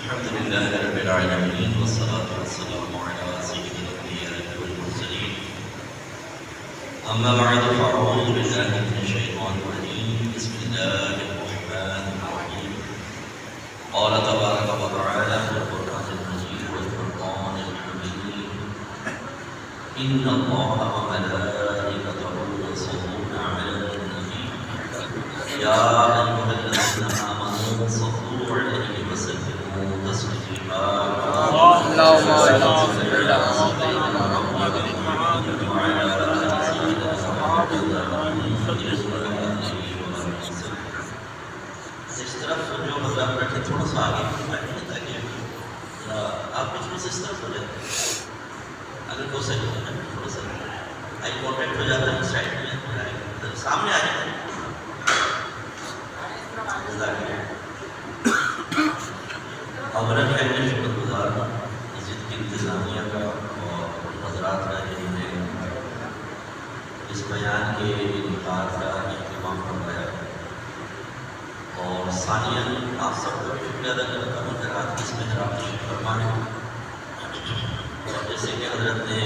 الحمد لله رب العالمين والصلاة والسلام على سيد الأنبياء والمرسلين أما بعد فأعوذ بالله من الشيطان الرجيم بسم الله الرحمن الرحيم قال تبارك وتعالى في القرآن المجيد والفرقان الحميد إن الله وملائكته يصلون على النبي يا أيها الذين آمنوا صلوا عليه وسلموا تسليما اللهم صل على سيدنا محمد وعلى آل سيدنا محمد اس طرف جو مطلب رکھے تھوڑا سا آگے بیٹھنے تاکہ آپ کچھ اس طرف ہو جائے اگر ہو سکے تھوڑا سا آئی کانٹیکٹ ہو جاتا ہے سائڈ میں سامنے آ جاتا ہے اولا میں شکر گزار ہوں مسجد کی انتظامیہ کا اور حضرات کا جنہوں نے اس بیان کے انعقاد کا اہتمام فرمایا اور ثانیاً آپ سب کو شکریہ ادا کرتا ہوں کہ رات کی اس محراب کی فرمانے اور جیسے کہ حضرت نے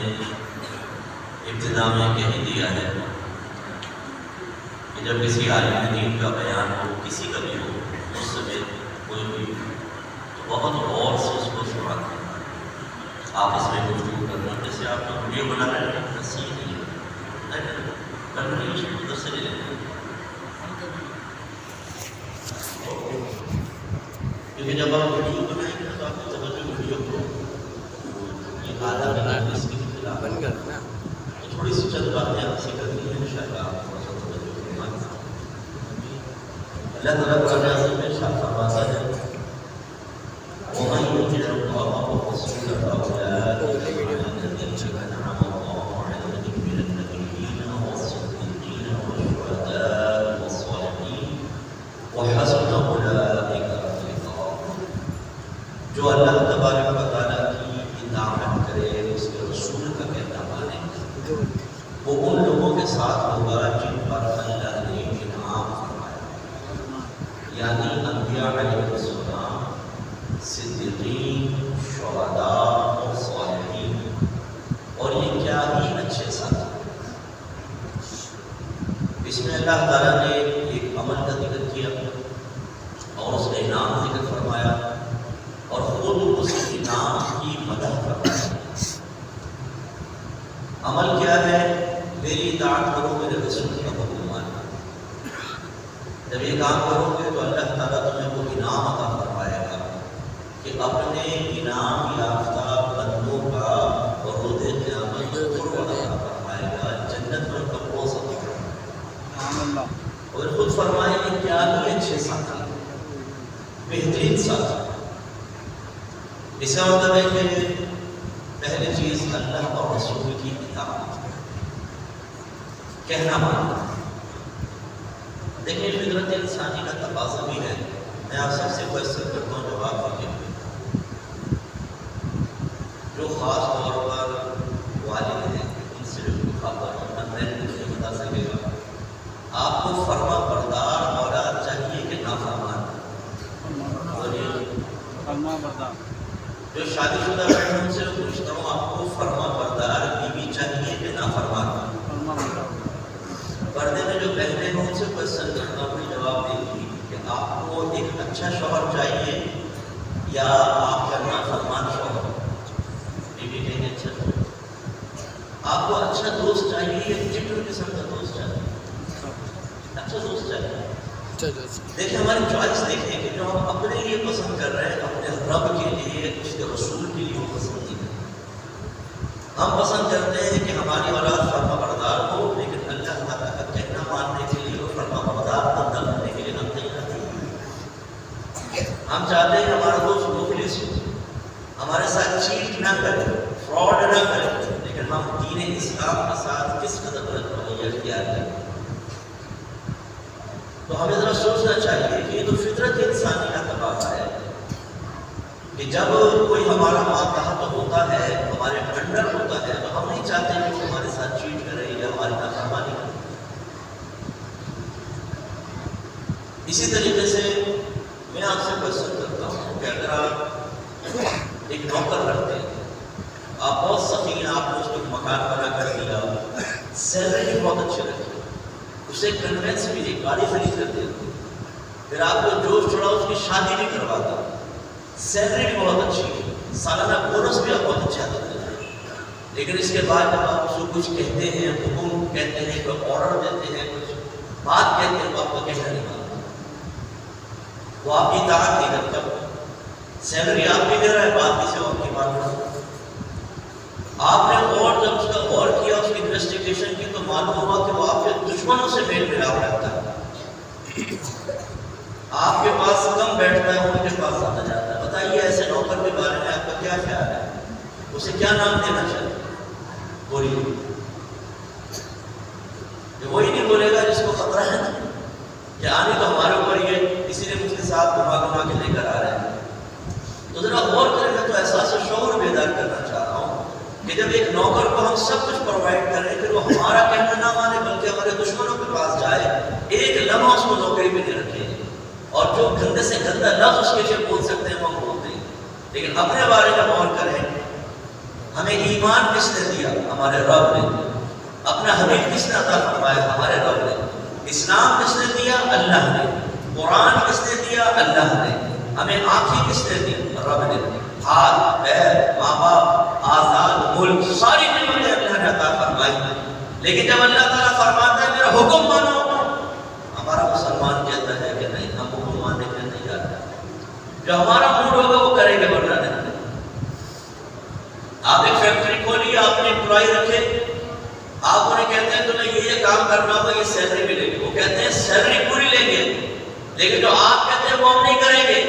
ابتدا میں کہہ دیا ہے کہ جب کسی عالم دین کا بیان ہو کسی کا بھی ہو اس سے کوئی بھی بہت غور سے اس کو سناتے ہیں آپس میں گفتگو کرنا جیسے آپ کو ویڈیو بنا رہے ہیں صحیح نہیں ہے کنورسیشن ادھر سے لے لیتے ہیں کیونکہ جب آپ ویڈیو بنائیں گے تو آپ کی توجہ ویڈیو کو یہ آدھا بنا اس کے خلاف بن کر تو تھوڑی سی چند باتیں آپ سے کرنی ہے انشاءاللہ آپ تھوڑا سا توجہ فرمائیں اللہ تعالیٰ کا اعزاز میں ارشاد فرماتا ہے ومن يطع الله ورسوله فاولئك مع الذين انعم الله عليهم من النبيين والصديقين والشهداء والصالحين وحسن اولئك رفيقا جو اللہ تبارک و تعالیٰ کی اطاعت کرے اس کے رسول کا کہنا مانے وہ ان لوگوں کے ساتھ ہوگا جن پر اللہ نے انعام فرمایا یعنی انبیاء علیہ السلام صدیقین شہداء اور صالحین اور یہ کیا ہی اچھے ساتھ اس میں اللہ تعالیٰ نے ایک عمل کا ذکر کیا اور اس کا انعام ذکر فرمایا اور خود اس انعام کی مدد فرمایا عمل کیا ہے میری اطاعت کرو میرے رسول کا حکم ماننا جب یہ کام کرو گے تو اللہ تعالیٰ تمہیں وہ انعام عطا فرمائے گا کہ اپنے انعام یافتہ بندوں کا روز قیامت قرب عطا فرمائے گا جنت میں ان کا پڑوس عطا فرمائے گا اور خود فرمائے کہ کیا ہی اچھے ساتھی بہترین ساتھی اس کا مطلب ہے کہ پہلی چیز اللہ اور رسول کی اطاعت کہنا ماننا دیکھیں فطرت انسانی کا تقاضا بھی ہے میں آپ سب سے کوشچن کرتا ہوں جواب دیجیے جو خاص طور پر والد ہیں ان سے جو مخاطب میں نہیں بتا سکے گا آپ کو فرما بردار اولاد چاہیے کہ نافرمان فرما بردار جو شادی شدہ ہیں ان سے پوچھتا ہوں آپ کو فرما بردار بیوی چاہیے کہ نافرمان پردے میں جو بہنیں ہیں ان سے کوشچن کرتا ہوں جواب دیجیے کہ آپ کو ایک اچھا شوہر چاہیے یا آپ کا نافرمان شوہر آپ کو اچھا دوست چاہیے یا چٹر قسم کا دوست چاہیے اچھا دوست چاہیے دیکھیں ہماری چوائس دیکھیں کہ جو ہم اپنے لیے پسند کر رہے ہیں اپنے رب کے لیے اس کے رسول کے لیے وہ پسند نہیں کرتے ہم پسند کرتے ہیں کہ ہماری اولاد فرما بردار ہو لیکن اللہ تعالیٰ کا کہنا ماننے کے لیے وہ فرما بردار بندہ بننے کے لیے ہم تیار ہیں ہم چاہتے ہیں کہ ہمارا دوست مخلص ہو ہمارے ساتھ چیٹ نہ کرے فراڈ نہ کرے لیکن ہم دین اسلام کے ساتھ کس قدر رویہ اختیار کریں تو ہمیں ذرا سوچنا چاہیے کہ یہ تو فطرت انسانی کا تقاضا ہے کہ جب کوئی ہمارا ماتحت ہوتا ہے ہمارے انڈر ہوتا ہے تو ہم نہیں چاہتے کہ وہ ہمارے ساتھ چیٹ کرے یا ہماری نافرمانی کرے اسی طریقے سے میں آپ سے کوشچن کرتا ہوں کہ اگر آپ ایک نوکر رکھتے ہیں، آپ بہت سخی ہیں، آپ نے اس کو مکان بنا کر دیا، سیلری بھی بہت اچھی رکھی، اسے کنوینس بھی دی، گاڑی خرید کر دیتے، پھر آپ کو جوش چھوڑا اس کی شادی بھی کرواتا، سیلری بھی بہت اچھی ہے، سالانہ بونس بھی آپ بہت اچھا دیتے ہیں، لیکن اس کے بعد جب آپ اس کو کچھ کہتے ہیں، حکم کہتے ہیں، کوئی آرڈر دیتے ہیں، کچھ بات کہتے ہیں، تو آپ کو کہنا نہیں مانتا، وہ آپ کی اطاعت نہیں کرتا، سیلری آپ بھی دے رہا ہے، بات کسی اور کی مان رہا ہے، آپ نے اور جب اس کا غور کیا، اس کی انویسٹیگیشن کی، تو معلوم ہوا کہ وہ آپ کے دشمنوں سے میل ملاپ رکھتا ہے، آپ کے پاس کم بیٹھتا ہے، ان کے پاس زیادہ جاتا ہے۔ بتائیے ایسے نوکر کے بارے میں آپ کا کیا خیال ہے؟ اسے کیا نام دینا چاہیے؟ بولیے، وہی نہیں بولے گا جس کو خطرہ ہے نا کہ آنے تو ہمارے اوپر یہ اسی لیے مجھ کے ساتھ گھما کے لے کر آ رہے ہیں۔ تو ذرا غور کریں، میں تو احساس شعور بیدار کرنا چاہ رہا ہوں کہ جب ایک نوکر کو ہم سب کچھ پرووائڈ کریں، پھر وہ ہمارا کہنا نہ مانے بلکہ ہمارے دشمنوں کے پاس جائے، ایک لمحہ اس کو نوکری میں نہیں رکھے، اور جو گندے سے گندا لفظ اس کے لیے بول سکتے ہیں وہ ہم بولتے ہیں، لیکن اپنے بارے میں غور کریں، ہمیں ایمان کس نے دیا؟ ہمارے رب نے۔ اپنا حبیب کس نے عطا فرمایا؟ ہمارے رب نے۔ اسلام کس نے دیا؟ اللہ نے۔ قرآن کس نے دیا؟ اللہ نے۔ ہمیں آنکھیں کس نے دی؟ رب نے۔ ہاتھ، پیر، ماں باپ، آزاد ملک، ساری نعمتیں اللہ نے عطا فرمائی، لیکن جب اللہ تعالیٰ فرماتا ہے میرا حکم مانو، ہمارا مسلمان کہتا ہے کہ نہیں، ہم حکم ماننے کے لیے نہیں جاتے، جو ہمارا موڈ ہوگا وہ کریں گے، ورنہ نہیں۔ آپ ایک فیکٹری کھولی، آپ نے امپلائی رکھے، آپ انہیں کہتے ہیں تمہیں یہ کام کرنا ہوگا، یہ سیلری ملے گی، وہ کہتے ہیں سیلری پوری لیں گے، لیکن جو آپ کہتے ہیں وہ ہم نہیں کریں گے۔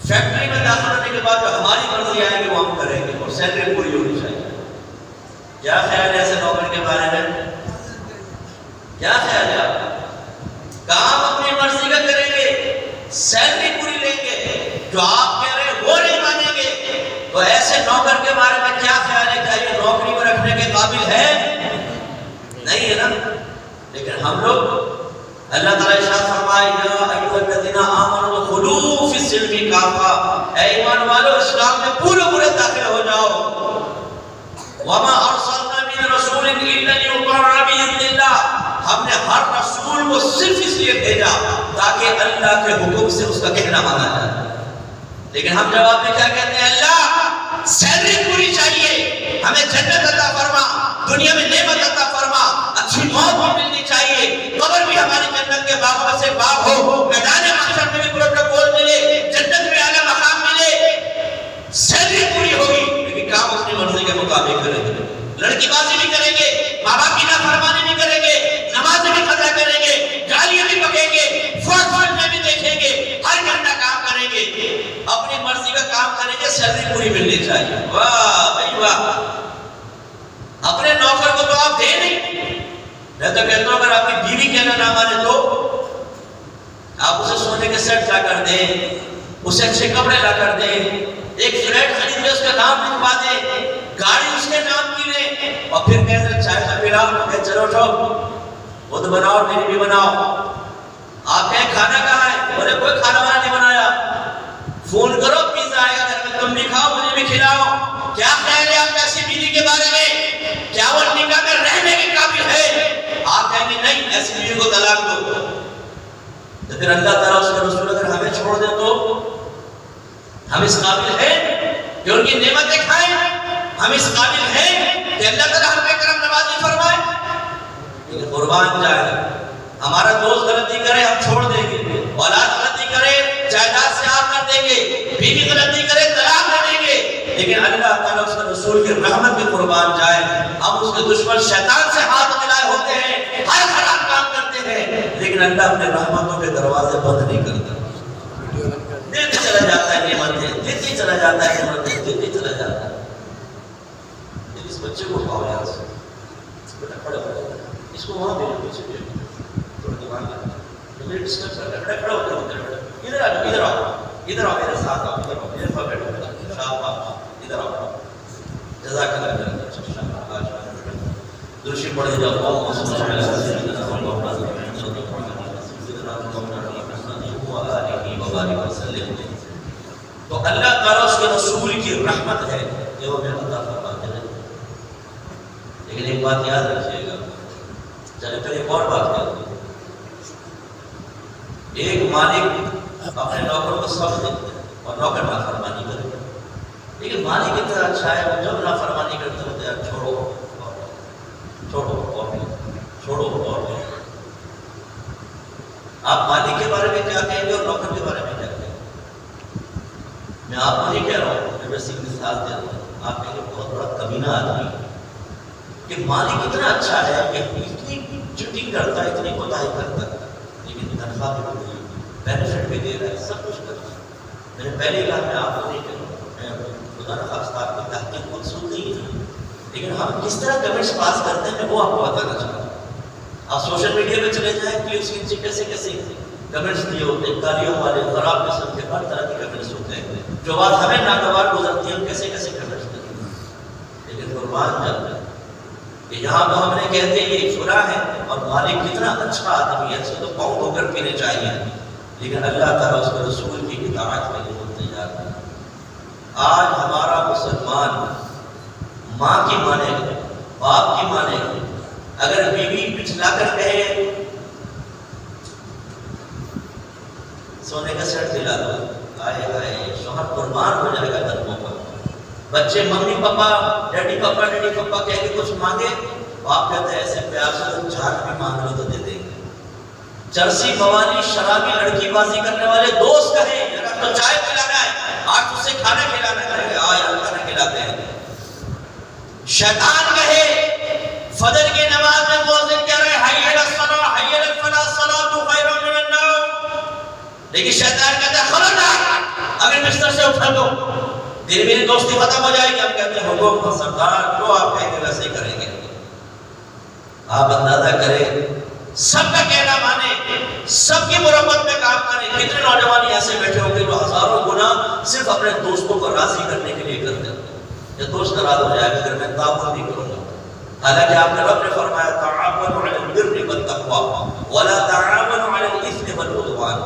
فیکٹری میں داخل ہونے کے بعد جو ہماری مرضی آئے گی وہ ہم کریں گے، اور سیلری پوری ہونی چاہیے۔ کیا خیال ہے ایسے نوکر کے بارے میں؟ کیا خیال ہے آپ کا؟ کام اپنی مرضی کا کریں گے، سیلری پوری لیں گے، جو آپ کہہ رہے ہیں وہ نہیں مانیں گے، تو ایسے نوکر کے بارے میں کیا خیال ہے؟ کیا یہ نوکری میں رکھنے کے قابل ہے؟ نہیں ہے نا۔ لیکن ہم لوگ، اللہ تعالیٰ ارشاد فرمائے یا ایھا الذین آمنوا ادخلوا فی السلم کافہ، اے ایمان والو اسلام میں پورے داخل ہو جاؤ۔ وما ارسلنا من رسول الا لیطاع باذن اللہ، ہم نے ہر رسول کو صرف اس لیے بھیجا تاکہ اللہ کے حکم سے اس کا کہنا مانا جائے، لیکن ہم جواب میں کیا کہتے ہیں؟ اللہ سیلری پوری چاہیے، ہمیں جنت عطا فرما، دنیا میں نعمت عطا فرما، اچھی موت بھی ملنی چاہیے، قبر بھی ہماری جنت کے باغوں سے باغ ہو، میدان محشر میں بھی پروٹوکول ملے، جنت میں اعلیٰ مقام ملے، سیلری پوری ہوگی، لیکن کام اپنی مرضی کے مطابق کریں گے، لڑکی بازی بھی کریں گے، ماں باپ کی نافرمانی بھی کریں گے، نماز بھی قضا کریں گے، گالیاں بھی پکیں گے، فوج میں بھی دیکھیں گے، ہر گھنٹہ کام کریں گے، اپنی مرضی کا کام کریں گے، سیلری پوری ملنی چاہیے۔ واہ بھائی واہ، اپنے نوکر کو تو آپ دے نہیں۔ میں تو کہتا ہوں اگر آپ کی بیوی کہنا نہ مانے تو آپ اسے سونے کے سیٹ لا کر دیں، اسے اچھے کپڑے لا کر دیں، ایک فلیٹ خرید کے اس کا نام لکھوا دیں، گاڑی اس کے نام کی لیں، اور پھر کہتے ہیں چائے کا پلاؤ، کہ چلو اٹھو خود بناؤ میری بھی بناؤ۔ آپ کہیں کھانا کہاں ہے؟ بولے کوئی کھانا وانا نہیں بنایا، فون کرو پیزا آئے گا گھر میں، تم بھی کھاؤ مجھے بھی کھلاؤ۔ کیا خیال ہے آپ ایسی بیوی کے بارے میں؟ کیا وہ نکاح میں رہنے کے قابل ہے؟ آپ کہیں گے نہیں، ایسی بیوی کو طلاق دو، تو پھر اللہ تعالیٰ اس کے رسول اگر ہمیں چھوڑ دے تو ہم اس قابل ہیں کہ ان کی نعمتیں کھائیں؟ ہم اس قابل ہیں کہ اللہ تعالیٰ ہم پہ کرم نوازی فرمائے؟ لیکن قربان جائے، ہمارا دوست غلطی کرے ہم چھوڑ دیں گے، اولاد غلطی کرے جائیداد سے آپ کر دیں گے، بیوی غلطی کرے طلاق دے دیں گے، لیکن اللہ تعالیٰ اس کے رسول کی رحمت کی قربان جائے، ہم اس کے دشمن شیطان سے ہاتھ ملائے ہوتے ہیں، ہر خراب کام کرتے ہیں، لیکن اللہ اپنے رحمتوں کے دروازے بند نہیں کرتا، دیتے چلا جاتا ہے نعمتیں، دیتے چلا جاتا ہے نعمتیں، دیتے چلا جاتا ہے۔ اس بچے کو اٹھاؤ یہاں سے، بیٹا کھڑا ہو جاتا ہے، اس کو وہاں بھیجو، پیچھے بھیجو، تھوڑا دماغ لگا، مجھے ڈسکس کرنا ہے، بیٹا کھڑا ہو جاؤ، ادھر آ جاؤ، ادھر آؤ، ادھر آؤ میرے ساتھ آؤ، ادھر آؤ، میرے پاس بیٹھو، ادھر آؤ، جزاک اللہ خیر، درشی پڑھ جاؤ، اللہم صلی اللہ علیہ وسلم۔ تو اللہ تعالیٰ اس کے رسول کی رحمت ہے کہ وہ ہمیں عطا فرماتے ہیں. لیکن ایک بات یاد رکھیے گا، چلے پھر ایک اور بات کرتے ہیں. ایک مالک اپنے نوکر کو سب دیتے ہیں اور نوکر نافرمانی کرے، لیکن مالک اتنا اچھا ہے وہ جب نافرمانی کرتے ہوتے ہیں چھوڑو اور چھوڑو اور آپ مالک کے بارے میں کیا کہیں گے اور نوکر کے بارے میں کیا کہیں گے؟ میں آپ کو نہیں کہہ رہا ہوں، میں ویسے مثال دے رہا ہوں. آپ کہیں گے بہت بڑا کمینہ آدمی کہ مالک اتنا اچھا ہے کہ اتنی چٹی کرتا ہے، اتنی کوتاہی کرتا ہے، لیکن تنخواہ بھی دے رہا ہے، بینیفٹ بھی دے رہا ہے، سب کچھ کر رہا ہے. میں نے پہلے کہا میں آپ کو نہیں کہہ رہا ہوں، میں خدا نخواستہ آپ کی تحقیق مقصود نہیں ہے، لیکن ہم کس طرح کمنٹس پاس کرتے ہیں وہ آپ کو بتانا چاہتا ہوں. آپ سوشل میڈیا پہ چلے جائیں کہ اس کے کیسے کیسے کمنٹس دیے ہوتے ہیں، گالیوں والے، خراب قسم کے ہر طرح کے کمنٹس ہوتے ہیں. جو بات ہمیں ناگوار گزرتی ہے ہم کیسے کیسے کمنٹس کرتے ہیں. لیکن قربان جاتا ہے کہ یہاں تو ہم نے کہتے ہیں یہ فلاں ہے اور مالک کتنا اچھا آدمی ہے، اسے تو پاؤں دھو کر پینے چاہیے، لیکن اللہ تعالیٰ اس کے رسول کی اطاعت میں نہیں تیار ہے. آج ہمارا مسلمان ماں کی مانے گا، باپ کی مانے گا، اگر بیوی پچھلا کر کہے سونے کا سیٹ دلا دو، آئے آئے شوہر قربان ہو جائے گا قدموں پر. بچے ممی پاپا ڈیڈی پاپا کہہ کے کچھ مانگے، باپ کہتے ہیں ایسے پیار سے جان بھی مانگ لو تو دے دیں گے. چرسی بوالی شرابی لڑکی بازی کرنے والے دوست کہیں اگر تو چائے پلانا ہے آج اسے کھانا کھلانا ہے، آج کھانا کھلاتے ہیں. شیطان کہے فجر کی نماز میں مؤذن کہہ رہے حی علی الصلاۃ حی علی الفلاح الصلاۃ خیر من النوم، لیکن شیطان کہتا ہے خبردار اگر بستر سے اٹھا دو دل میری دوستی ختم ہو جائے گی. ہم کہتے ہیں حکم سردار جو آپ کہیں گے ویسے ہی کریں گے. آپ اندازہ کریں سب کا کہنا مانے، سب کی مرمت میں کام کریں. کتنے نوجوان ایسے بیٹھے ہوں گے جو ہزاروں گناہ صرف اپنے دوستوں کو راضی کرنے کے لیے کرتے ہیں. یہ دوست ناراض ہو جائے گا اگر میں تعاون نہیں کروں گا. حالانکہ آپ کے رب نے فرمایا تعاونوا علی البر والتقوی ولا تعاونوا علی الاثم والعدوان،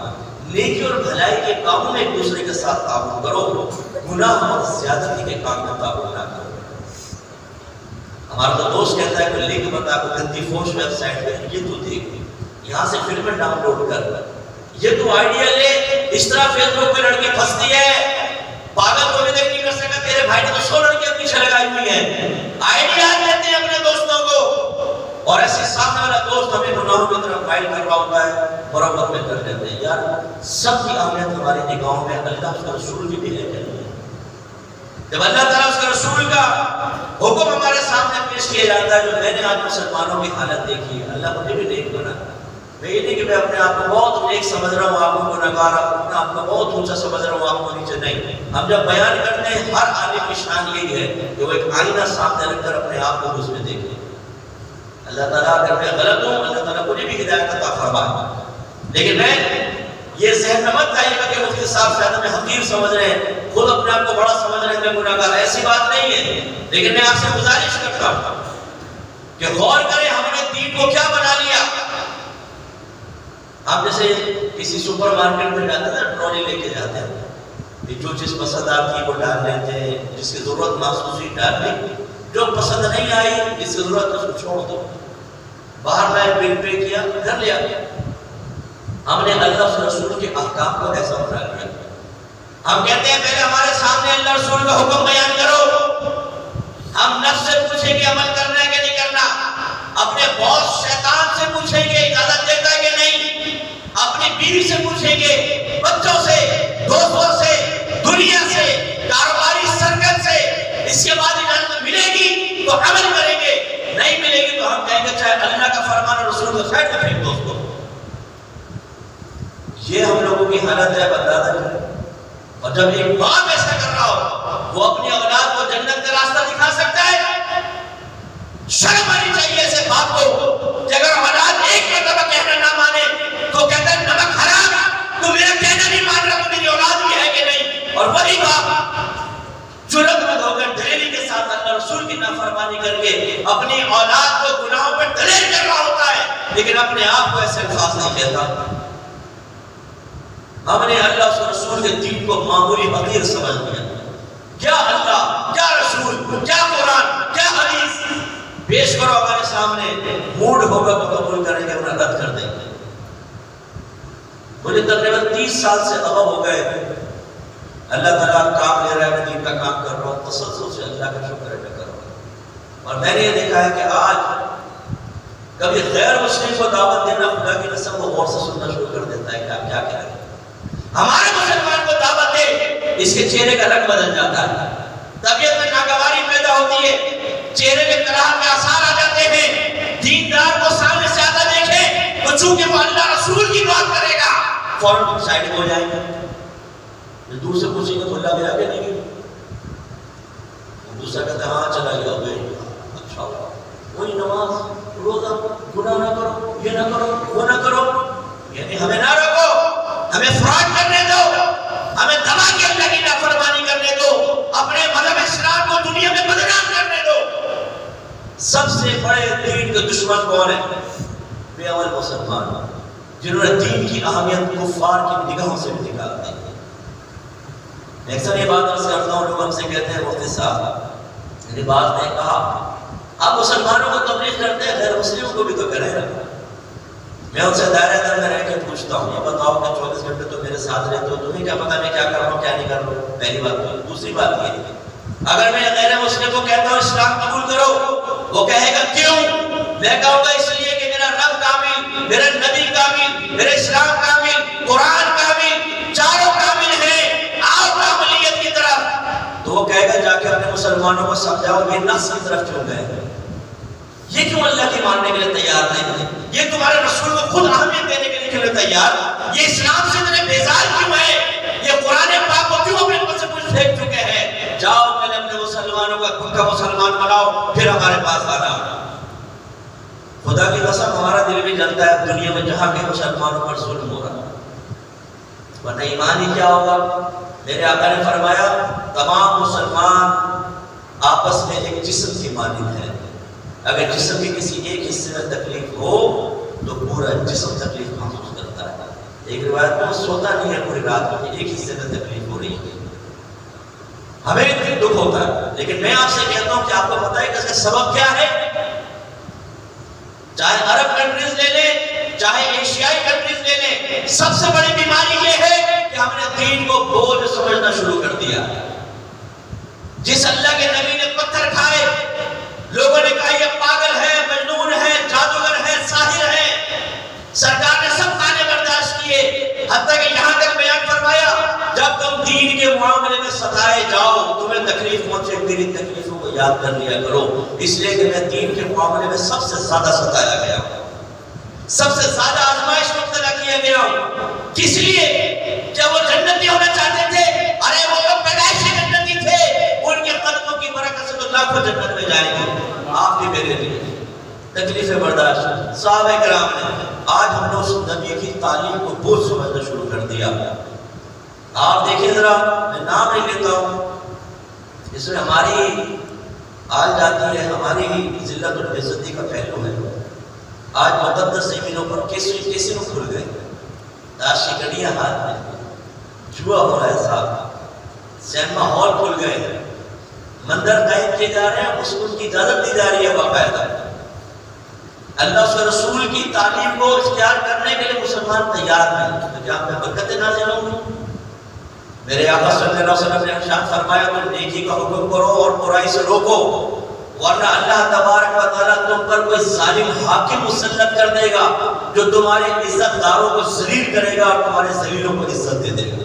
نیکی اور بھلائی کے کاموں میں ایک دوسرے کے ساتھ تعاون کرو، گناہ اور زیادتی کے کام میں تعاون نہ کرو. ہمارا تو دوست کہتا ہے کہ لنک بتا کو گندی فوش ویب سائٹ پہ یہ تو دیکھ، یہاں سے فلمیں ڈاؤن لوڈ کر، یہ تو آئیڈیا لے. اس طرح فیس بک پہ لڑکی پھنستی ہے، پاگل کو بھی دیکھ نہیں کر سکتا، تیرے بھائی نے تو 100 لڑکیاں پیچھے لگائی ہوئی ہیں. آئیڈیا دیتے ہیں اپنے دوستوں کو اور ایسے سامنے والا دوست ہمیں گناہوں کی طرف مائل کر رہا ہوتا ہے، برابر میں کر لیتے ہیں. یار سب کی اہمیت ہماری نگاہوں میں اللہ اس کا رسول کی بھی ہے کہ نہیں؟ جب اللہ تعالیٰ اس کے رسول کا حکم ہمارے سامنے پیش کیا جاتا ہے، جو میں نے آج مسلمانوں کی حالت دیکھی ہے، اللہ مجھے بھی نیک بنا. میں یہ نہیں کہ میں اپنے آپ کو بہت نیک سمجھ رہا ہوں، آپ کو گناہگار، اپنے آپ کو بہت اونچا سمجھ رہا ہوں، آپ کو نیچے نہیں. ہم جب بیان کرتے ہیں ہر عالم کی شان یہی ہے کہ وہ ایک آئینہ سامنے رکھ کر اپنے آپ کو اس میں دیکھے. اللہ تعالیٰ اگر میں غلط ہوں اللہ تعالیٰ مجھے بھی ہدایت عطا فرمائے. لیکن میں یہ ذہن میں مت آئیے گا کہ مفتی صاحب شاید ہمیں حقیر سمجھ رہے ہیں، خود اپنے آپ کو بڑا سمجھ رہے ہیں کہ گناہگار. ایسی بات نہیں ہے. لیکن میں آپ سے گزارش کرتا ہوں کہ غور کریں ہم نے دین کو کیا بنا لیا. آپ جیسے کسی سپر مارکیٹ میں جاتے ہیں ٹرالی لے کے جاتے ہیں، جو چیز پسند آتی ہے وہ ڈال لیتے ہیں، جس کی ضرورت محسوس ہوئی ڈال لی، جو پسند نہیں آئی جس کی ضرورت اس کو چھوڑ دو. باہر لائے بل پے کیا گھر لے آیا. ہم نے اللہ سے رسول کے احکام کو ایسا بنا لیا. ہم کہتے ہیں پہلے ہمارے سامنے اللہ رسول کا حکم بیان کرو، ہم نفس سے پوچھیں گے عمل کرنا ہے کہ نہیں کرنا، اپنے باس شیطان سے پوچھیں گے اجازت دیتا ہے کہ نہیں، اپنی بیوی سے پوچھیں گے، بچوں سے، دوستوں سے، دنیا سے، کاروباری سرکل سے. اس کے بعد اجازت ملے گی تو عمل کریں گے، نہیں ملے گی تو ہم کہیں گے چاہے اللہ کا فرمان اور رسول کا سائڈ میں پھینک دو اس کو. یہ ہم لوگوں کی حالت ہے. اندازہ کریں. اور جب ایک باپ ایسا کر رہا ہو وہ اپنی اولاد کو جنت کا راستہ دکھا سکتا ہے؟ شرم آنی چاہیے ایسے باپ کو کہ اگر اولاد ایک مرتبہ کہنا نہ مانے تو کہتا ہے نمک حرام، تو میرا کہنا نہیں مان رہا تو میری اولاد بھی ہے کہ نہیں. اور وہی باپ جرأت مند ہو کر دلیری کے ساتھ اللہ رسول کی نافرمانی کر کے اپنی اولاد کو گناہوں پر دلیر کر رہا ہوتا ہے، لیکن اپنے آپ کو ایسے الفاظ نہیں کہتا. ہم نے اللہ اور رسول کے دین کو معمولی حقیر سمجھ لیا. کیا اللہ، کیا رسول، کیا قرآن، کیا حدیث پیش کرو ہمارے سامنے، موڈ ہوگا تو قبول کریں گے ورنہ رد کر دیں گے. مجھے تقریباً 30 سال سے ابا ہو گئے اللہ تعالیٰ کام لے رہا ہے، میں دین کا کام کر رہا ہوں، تسلسل سے اللہ کا شکر ادا کر رہا ہوں. اور میں نے یہ دیکھا ہے کہ آج کبھی غیر مسلم کو دعوت دینا خدا کی قسم وہ غور سے سننا شروع کر دیتا ہے کہ آپ کیا کہہ رہے ہیں. ہمارے مسلمان کو دعوت دے، اس کے چہرے کا رنگ بدل جاتا ہے، طبیعت میں ناگواری پیدا ہوتی ہے، چہرے میں کراہت کے آثار آ جاتے ہیں. دیندار کو سامنے سے آتا دیکھے تو چونکہ وہ اللہ رسول کی بات کرے گا فوراً سائڈ ہو جائے گا. دور سے پوچھیں گے تو اللہ گیا کہ نہیں گیا؟ دوسرا کہتا ہے ہاں چلا گیا. اچھا وہی نماز روزہ، گناہ نہ کرو، یہ نہ کرو، وہ نہ کرو. یعنی ہمیں نہ روکو، ہمیں فراڈ کرنے دو، ہمیں دبا کے اللہ کی نافرمانی کرنے دو، اپنے مذہب اسلام کو دنیا میں بدنام کرنے دو. سب سے بڑے دین کے دشمن کون ہے؟ بے عمل مسلمان، جنہوں نے دین کی اہمیت کفار کی نگاہوں سے بھی نکال دی. اکثر یہ بات عرض کرتا ہوں، لوگ ہم سے کہتے ہیں مفتی صاحب میری بات نے کہا آپ مسلمانوں کو تبلیغ کرتے ہیں، غیر مسلموں کو بھی تو کریں نا. میں ان سے دائرہ در میں رہ کے پوچھتا ہوں، یہ بتاؤ کہ 24 گھنٹے تو میرے ساتھ رہتے ہو، تمہیں کیا پتا میں کیا کر رہا ہوں کیا نہیں کر رہا ہوں؟ پہلی بات تو. دوسری بات یہ اگر میں غیر مسلم کو کہتا ہوں اسلام قبول کرو، وہ کہے گا کیوں؟ میں کہوں گا اس لیے کہ میرا رب کامل، میرا نبی کامل، میرا اسلام کامل، قرآن کامل، چاروں کامل ہیں، آؤ کاملیت کی طرف. تو وہ کہے گا جا کے اپنے مسلمانوں کو سمجھاؤ یہ نفس کی طرف کیوں گئے، یہ کیوں اللہ کی ماننے کے لیے تیار نہیں ہے، یہ تمہارے رسول کو خود اہمیت دینے کے لیے تیار، یہ اسلام سے اتنے بیزار کیوں ہے، یہ قرآن پاک کو کیوں اپنے اوپر سے کچھ پھینک چکے ہیں. جاؤ پہلے اپنے مسلمانوں کا پکا مسلمان بناؤ، پھر ہمارے پاس آنا. خدا کی قسم ہمارا دل بھی جلتا ہے دنیا میں جہاں کے مسلمانوں پر ظلم ہو رہا، ورنہ ایمان ہی کیا ہوگا. میرے آقا نے فرمایا تمام مسلمان آپس میں ایک جسم کی مانند ہے، اگر جسم کے کسی ایک حصے میں تکلیف ہو تو پورا جسم تکلیف محسوس کرتا ہے. ایک روایت میں سوتا نہیں ہے پوری رات میں، ایک حصے میں تکلیف ہو رہی ہے، ہمیں دکھ ہوتا ہے. لیکن میں آپ سے کہتا ہوں کہ آپ کو پتہ ہے کہ اس کا سبب کیا ہے؟ چاہے عرب کنٹریز لے لیں، چاہے ایشیائی کنٹریز لے لیں، سب سے بڑی بیماری یہ ہے کہ ہم نے دین کو بوجھ سمجھنا شروع کر دیا. جس اللہ کے نبی نے پتھر کھائے، لوگوں نے کہا یہ پاگل ہے، مجنون ہے، جادوگر ہے، ساحر ہے. سرکار نے سب تانے برداشت کیے، حتیٰ کہ یہاں تک بیان فرمایا جب تم دین کے معاملے میں ستائے جاؤ، تمہیں تکلیف پہنچے، میری تکلیفوں کو یاد کر لیا کرو، اس لیے کہ میں دین کے معاملے میں سب سے زیادہ ستایا گیا ہوں، سب سے زیادہ آزمائش مبتلا کیا گیا ہوں. کس لیے؟ جب وہ جنتی ہونا چاہتے تھے، ارے وہ لوگ پیدائشی جنتی تھے، ان کے قدموں کی برکت سے تو لاکھوں جنت میں جائیں گے. آپ بھی میرے لیے تکلیفیں برداشت. صحابہ کرام نے آج ہم نے اس نبی کی تعلیم کو بہت سمجھنا شروع کر دیا. آپ دیکھیں ذرا، میں نام نہیں لیتا ہوں، اس میں ہماری آل جاتی ہے، ہماری ذلت العزتی کا پہلو ہے. آج مقدس زمینوں پر کیسے لوگ کھل گئے، تاشی کڑیاں ہاتھ میں، جوا ہو رہا ہے صاحب، سینما ہال کھل گئے، مندر قائم کیے جا رہے ہیں، اس کو کی اجازت دی جا رہی ہے باقاعدہ. اللہ اس رسول کی تعلیم کو اختیار کرنے کے لیے مسلمان تیار نہیں، تو کیا ہم میں برکتیں نازل ہوں گی؟ میرے آقا صلی اللہ علیہ وسلم نے ارشاد فرمایا تم نیکی کا حکم کرو اور برائی سے روکو، ورنہ اللہ تبارک و تعالیٰ تم پر کوئی ظالم حاکم مسلط کر دے گا جو تمہارے عزت داروں کو ذلیل کرے گا اور تمہارے ذلیلوں کو عزت دے دے گا.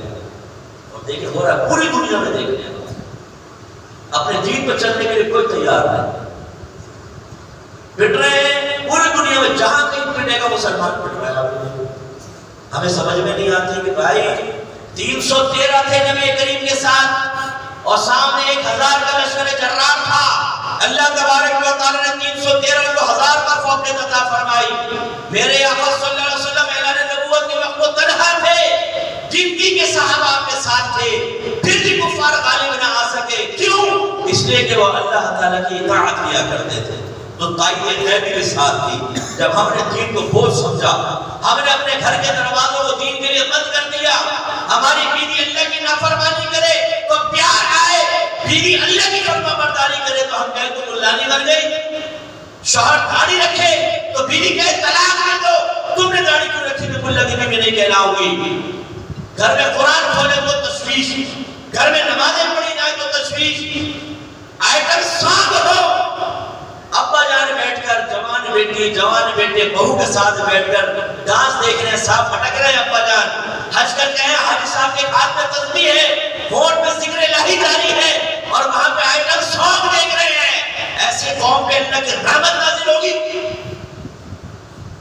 اور دیکھیں ہو رہا ہے پوری دنیا میں، دیکھ لیں اپنے دین پر چلنے کے لیے کوئی تیار نہیں، پٹ رہے ہیں پوری دنیا میں، جہاں کہیں پٹے گا مسلمان پٹ رہا ہے. ہمیں سمجھ میں نہیں آتی کہ بھائی 313 تھے نبی کریم کے ساتھ اور سامنے 1000 کا لشکر جرار تھا. اللہ تبارک و تعالی نے 313 کو 1000 پر فوقیت عطا فرمائی. میرے آقا صلی اللہ علیہ وسلم اعلان نبوت کے وقت وہ تنہا تھے، جنگی کے صحابہ آپ کے ساتھ تھے، پھر بھی کفار غالب نہ آ سکے. کیوں؟ اس لیے کہ وہ اللہ تعالیٰ کی اطاعت کیا کرتے تھے. تو تائید غیبی کے ساتھ تھی. جب ہم نے دین کو بہت سمجھا، ہم نے اپنے گھر کے دروازوں کو دین کے لیے بند کر دیا، ہماری بیوی اللہ کی نافرمانی بیوی اللہ کی فرما برداری کرے تو ہم کہیں تو اللہ نہیں بن گئی. شوہر داڑھی رکھے تو بیوی کہے طلاق دے دو, تم نے داڑھی کیوں رکھی تو اللہ کی بیوی نہیں کہلاؤ گی. گھر میں قرآن کھولے تو تشویش, گھر میں نمازیں پڑھی جائے تو تشویش. آئٹم سانگ ہو, ابا جان بیٹھ کر جوان بیٹے بہو کے ساتھ بیٹھ کر ڈانس دیکھ رہے ہیں, صاحب پٹک رہے ہیں ابا جان. حج کرتے ہیں, حاجی صاحب کے ہاتھ میں تسبیح ہے, ہونٹ میں ذکر الہی جاری ہے, اور وہاں پہ آئٹم سانگ دیکھ رہے ہیں. ایسی قوم پہ اللہ کی رحمت نازل ہوگی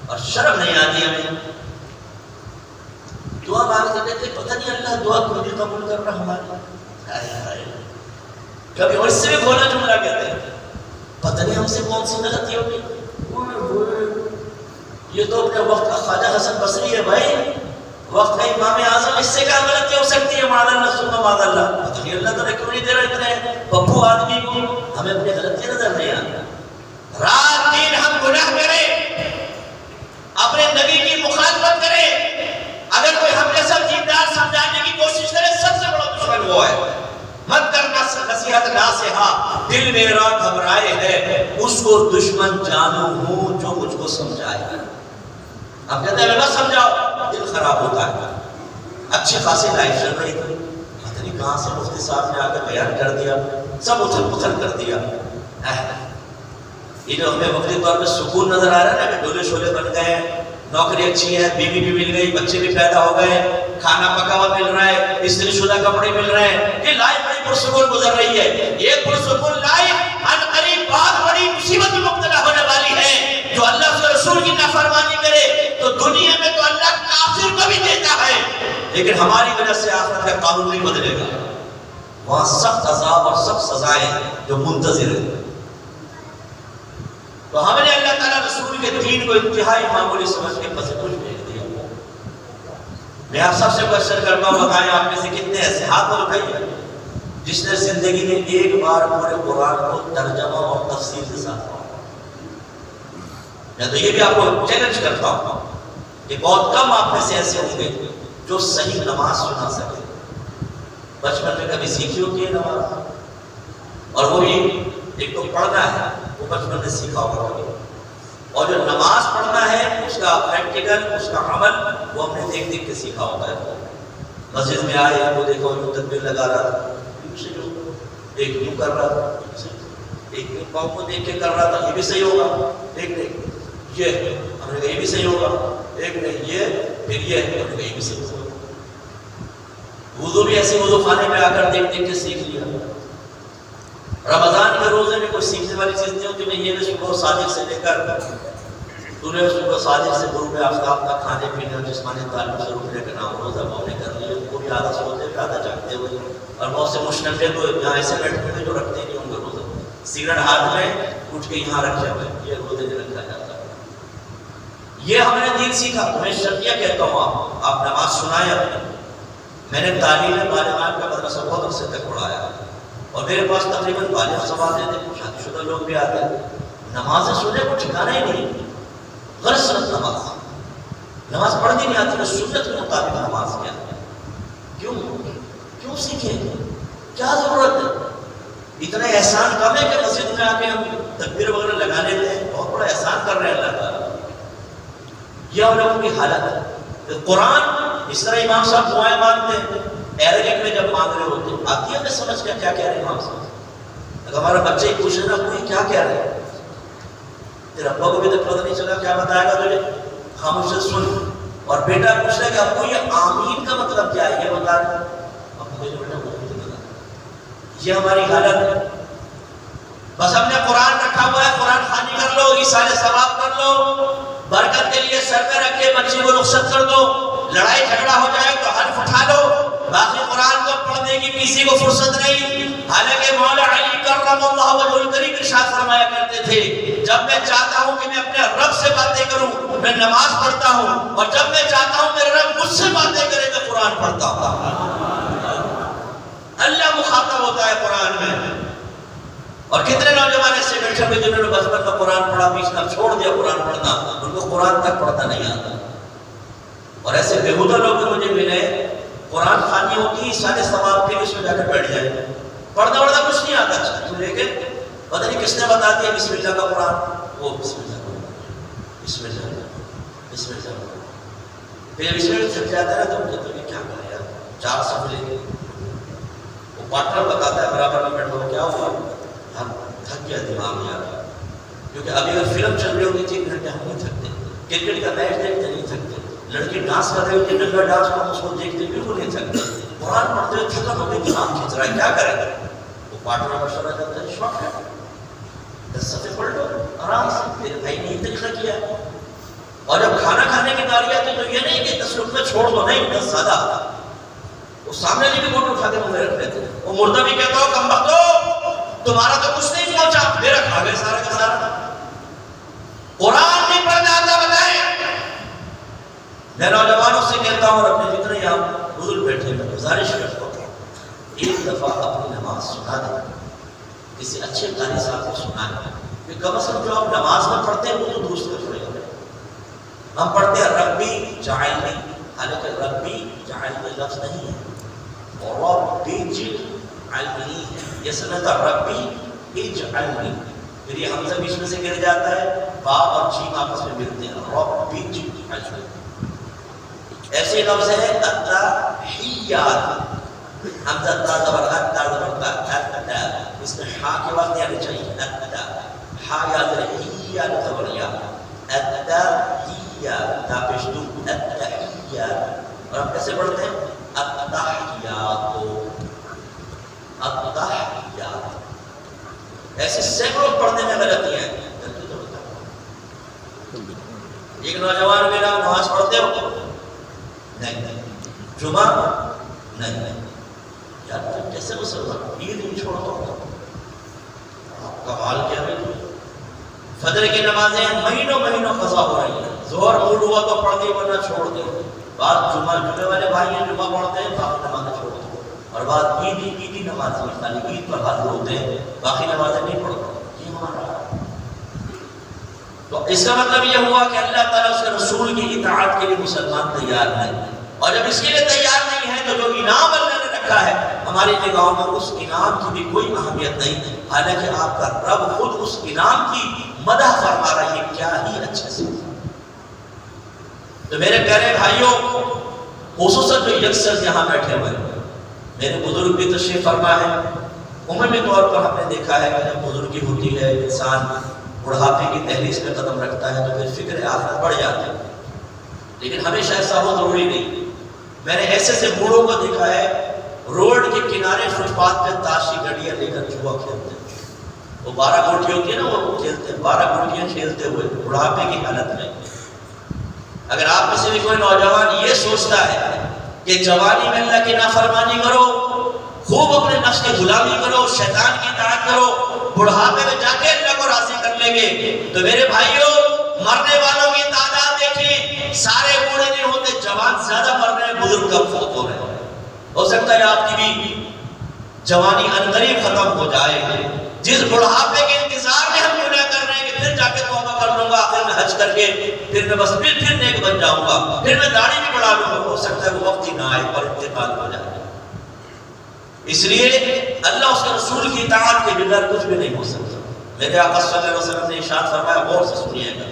اور شرم نہیں آتی ہمیں. دعا مانگتے کہتے پتہ نہیں اللہ دعا کیوں نہیں قبول کر رہا ہماری. کبھی اور سے بھی بولا جملہ کہتے ہیں پتہ نہیں ہم سے کون سی غلطی ہوگی. یہ تو اپنے وقت کا خواجہ حسن بصری ہے بھائی, وقت کا امام اعظم, اس سے کیا غلطی ہو سکتی ہے؟ معاذ اللہ ثم معاذ اللہ. پتہ نہیں اللہ تعالیٰ کیوں نہیں دے رہا اتنے پپو آدمی کو. ہمیں اپنی غلطی نظر نہیں آتی. رات دن ہم گناہ کریں, اپنے نبی کی مخالفت کریں, اگر کوئی ہم جیسا دیندار سمجھانے کی کوشش کرے سب سے بڑا دشمن وہ ہے. مت کرنا نصیحت ناصحہ, دل میرا گھبرائے ہے, اس کو دشمن جانو ہوں جو مجھ کو سمجھائے. ہم کہتے ہیں مت سمجھاؤ, دل خراب ہوتا ہے. اچھی خاصی لائف چل رہی تھی, پتہ نہیں کہاں سے مفتی صاحب نے آ کر بیان کر دیا, سب اتھل پتھل کر دیا. یہ جو ہمیں وقتی طور پہ سکون نظر آ رہا ہے نا کہ ڈولے شولے بن گئے ہیں, نوکری اچھی ہے, بیوی بھی مل گئی, بچے بھی پیدا ہو گئے, کھانا پکا ہوا مل رہا ہے, استری شدہ کپڑے مل رہے ہیں, یہ لائف بڑی پرسکون گزر رہی ہے. یہ پرسکون لائف ان قریب بہت بڑی مصیبت میں مبتلا ہونے والی ہے. جو اللہ کے رسول کی نافرمانی کرے تو دنیا میں تو اللہ کافر کو بھی دیتا ہے, لیکن ہماری وجہ سے آخرت کا قانون نہیں بدلے گا. وہاں سخت عذاب اور سخت سزائیں جو منتظر ہیں. تو ہم نے اللہ تعالیٰ رسول کے دین کو انتہائی معمولی سمجھ کے پس کچھ بھیج دیا. میں آپ سب سے کوشچن کرتا ہوں, بتائیں آپ میں سے کتنے ایسے ہاتھ کو اٹھائیے جس نے زندگی میں ایک بار پورے قرآن کو ترجمہ اور تفسیر کے ساتھ پڑھا. میں تو یہ بھی آپ کو چیلنج کرتا ہوں کہ بہت کم آپ میں سے ایسے ہوں گے جو صحیح نماز سنا سکے. بچپن میں کبھی سیکھی ہوتی ہے نماز, اور وہ بھی ایک تو پڑھنا ہے وہ بچپن میں سیکھا ہوگا, اور جو نماز پڑھنا ہے اس کا پریکٹیکل, اس کا عمل وہ ہم نے دیکھ کے سیکھا ہوتا ہے. مسجد میں آئے وہ دیکھو یوں تکبیر لگا رہا تھا, ایک یوں کر رہا تھا, ایک پاؤں کو دیکھ کے کر رہا تھا, یہ بھی صحیح ہوگا, ایک نہیں یہ, ہم نے کہا یہ بھی صحیح ہوگا, ایک نہیں یہ, پھر یہ, ہم نے کہا یہ بھی صحیح ہوگا. وضو بھی ایسے وضو خانے میں آ کر دیکھ کے سیکھ لیا. رمضان کے روزے میں کوئی سیکھنے والی چیز نہیں ہوتی. میں یہ بھی صبح صادق سے لے کر دنیا صبح صادق سے غروب آفتاب کا کھانے پینے اور جسمانی تعلق سے رکنے کا نام روزہ وہ نے کر لیا. ان کو بھی آدھا سوتے ہوئے آدھا جاگتے ہوئے, اور بہت سے مشنفے تو یہاں ایسے بیٹھے ہوئے جو رکھتے نہیں ہوں گے روزہ, سگریٹ ہاتھ میں اٹھ کے یہاں رکھے ہوئے, یہ روزے نہیں رکھا جاتا. یہ ہم نے دین سیکھا. میں شرطیہ کہتا ہوں, آپ نماز سنائیں اپنے. میں نے تعلیم بالغان کا مدرسہ بہت عرصے تک پڑھایا, اور میرے پاس تقریباً بالغ سب آتے تھے, شادی شدہ لوگ بھی آتے تھے. نمازیں سننے کو ٹھکانا ہی نہیں. غیر سنت نماز پڑھنی نہیں آتی, سنت کے مطابق نماز کیا ہے. کیوں سیکھیں, کیا ضرورت ہے؟ اتنا احسان کم ہے کہ مسجد میں آ کے ہم تکبیر وغیرہ لگا لیتے ہیں, بہت بڑا احسان کر رہے ہیں اللہ تعالیٰ. یہ ہم لوگوں کی حالت ہے. قرآن اس طرح امام صاحب دعائیں مانگتے ہیں, عربک میں جب مانگ رہے ہوتے ہیں آتی ہے ہمیں سمجھ کیا کہہ رہے ہیں امام صاحب. اگر ہمارا بچہ ہی پوچھے نا کوئی کیا کہہ رہے ہیں, تیرے ابا کو بھی تو پتہ نہیں چلا کیا بتائے گا تجھے, خاموش سے سن. اور بیٹا پوچھ رہا ہے کہ ابو یہ آمین کا مطلب کیا ہے, یہ بتا دیں. ابو بیٹا یہ ہماری حالت ہے. بس ہم نے قرآن رکھا ہوا ہے, قرآن خوانی کر لو, ایصال ثواب کر لو, برکت کے لیے سر پہ رکھ کے بچے کو رخصت کر دو, لڑائی جھگڑا ہو جائے تو حلف اٹھا لو. باقی قرآن کو پڑھنے کی کسی کو فرصت نہیں. حالانکہ مولا علی کرم اللہ وجہ الکریم ارشاد فرمایا کرتے تھے, جب میں چاہتا ہوں کہ میں اپنے رب سے باتیں کروں میں نماز پڑھتا ہوں, اور جب میں چاہتا ہوں میرے رب مجھ سے باتیں کرے میں قرآن پڑھتا ہوں. اللہ مخاطب ہوتا ہے قرآن میں. اور کتنے نوجوان ایسے بیٹھے ہوئے جنہوں نے بچپن میں قرآن پڑھا, بیچ میں چھوڑ دیا قرآن پڑھنا, ان کو قرآن تک پڑھتا نہیں آتا. اور ایسے بےہودہ لوگ مجھے ملے, قرآن خوانی ہوتی ہے سارے ثواب کے لیے اس میں جا کر بیٹھ جائے, پڑھنا وڑھنا کچھ نہیں آتا اچھا تو لیکن پتہ نہیں کس نے بتا دیا بسم اللہ کا قرآن، وہ بسم اللہ کا بسم اللہ بسم اللہ پھر بسم اللہ چھپ جاتا ہے تو کہتے ہیں کیا کریں یار 4 صفحے لے کے وہ پارٹنر بتاتا ہے برابر میں بیٹھا ہو کیا ہوا ہم تھک گیا دماغ یار، کیونکہ ابھی اگر فلم چل رہی ہوگی 3 گھنٹے ہم نہیں تھکتے، کرکٹ کا میچ دیکھتے نہیں تھکتے، لڑکی ڈانس کر رہی ہوتی ہے ننگا ڈانس کو اس کو دیکھتے بالکل نہیں تھکتے، قرآن پڑھتے ہوئے تھکن ہو گئی دماغ کھینچ رہا ہے کیا کریں گے، وہ پارٹنر مشورہ کرتا ہے شوق ہے 10 صفحے پڑھ لو آرام سے، پھر بھائی نے یہ طریقہ کیا، اور جب کھانا کھانے کی باری آتی تو یہ نہیں کہ 10 لقمے چھوڑ دو، نہیں 10 زیادہ آتا، وہ سامنے بھی گوٹ اٹھا کے منہ میں رکھ لیتے، وہ مردہ بھی کہتا ہو کم بختو تمہارا تو کچھ نہیں پہنچا، میرا کھا گئے سارا کا سارا، قرآن نہیں پڑھنا آتا بتائیں۔ میں نوجوانوں سے کہتا ہوں اور اپنے جتنے یہاں بزرگ بیٹھے میں گزارش کرتا ہوں ایک دفعہ اپنی نماز سنا دیں، کسی اچھے قاری صاحب کو سنائیں، کہ کم از کم جو آپ نماز میں پڑھتے ہیں وہ تو درست کر پڑے گا۔ ہم پڑھتے ہیں ربی جعلنی، حالانکہ ربی جعلنی لفظ نہیں ہے، اور ربی جعلنی ہے، یہ سنتا ربی اجعلنی، پھر یہ حمزہ بیچ میں سے گر جاتا ہے، با اور جیم آپس میں ملتے ہیں، ربی جعلنی۔ ایسے لفظ ہے التحیات، حمزہ تا زبر تا زبر تا، اس میں ہا کے بعد نہیں آنی چاہیے، ہا یاد رہے ہیا زبر یا، التحیات تا پیش دو، التحیات، اور ہم کیسے پڑھتے ہیں التحیات، التحیات، ایسے سینکڑوں پڑھنے میں غلطیاں ہیں۔ ایک نوجوان میرا نماز پڑھتے ہو نہیں، جمعہ نہیں، یار تم کیسے مسلمان عید نہیں چھوڑتا ہوں، کمال کیا ہے، فجر کی نمازیں مہینوں مہینوں قضا ہو رہی ہیں، ظہر موڈ ہوا تو پڑھ دی ورنہ چھوڑ دے، بعد جمعے والے بھائی ہیں جمعہ پڑھتے ہیں باقی نمازیں چھوڑ دو، اور بعد عیدی نماز میں خالی عید پر حاضر ہوتے ہیں باقی نمازیں نہیں پڑھتے، یہ ہمارا۔ تو اس کا مطلب یہ ہوا کہ اللہ تعالیٰ اس کے رسول کی اطاعت کے لیے مسلمان تیار نہیں، اور جب اس کے لیے تیار نہیں ہے تو جو انعام اللہ نے رکھا ہے ہماری نگاہوں میں اس انعام کی بھی کوئی اہمیت نہیں، حالانکہ آپ کا رب خود اس انعام کی مدح فرما رہا ہے کیا ہی اچھے سے۔ تو میرے پیارے بھائیوں، خصوصاً جو یکسر یہاں بیٹھے ہوئے میرے بزرگ بھی تشریف فرما ہے، عمومی طور پر ہم نے دیکھا ہے کہ جب بزرگی ہوتی ہے انسان بڑھاپے کی دہلیز میں قدم رکھتا ہے تو پھر فکر آخرت بڑھ جاتی ہے، لیکن ہمیشہ ایسا ہو ضروری نہیں۔ میں نے ایسے سے بوڑھوں کو دیکھا ہے روڈ کے کنارے فٹ پاتھ پہ تاشی گڑیاں لے کر جوا کھیلتے ہیں، وہ 12 گوٹی ہوتی ہے نا وہ کھیلتے ہیں، 12 گوٹیاں کھیلتے ہوئے بڑھاپے کی حالت میں۔ اگر آپ میں سے بھی کوئی نوجوان یہ سوچتا ہے کہ جوانی میں اللہ کی نافرمانی کرو، خوب اپنے نفس کی غلامی کرو، شیطان کی اطاعت کرو، بڑھاپے میں جا کے اللہ کو راضی کر لیں گے، تو میرے بھائیوں مرنے والوں کی تعداد دیکھیں، سارے بوڑھے نہیں ہوتے، جوان زیادہ مر رہے ہیں، بزرگ کم فوت ہو رہے ہیں۔ ہو سکتا ہے آپ کی بھی جوانی عنقریب ختم ہو جائے، جس بڑھاپے کے انتظار میں ہم کیوں نہ کر رہے ہیں کہ پھر جا کے توبہ کر لوں گا، پھر میں حج کر کے پھر میں بس پھر نیک بن جاؤں گا، پھر میں داڑھی بھی بڑھا لوں گا، ہو سکتا ہے وہ وقت ہی نہ آئے اور انتقال ہو جائے۔ اس لیے اللہ اس کے رسول کی اطاعت کے بغیر کچھ بھی نہیں ہو سکتا۔ میرے آقا صلی اللہ علیہ وسلم نے ارشاد فرمایا، غور سے سنیے گا،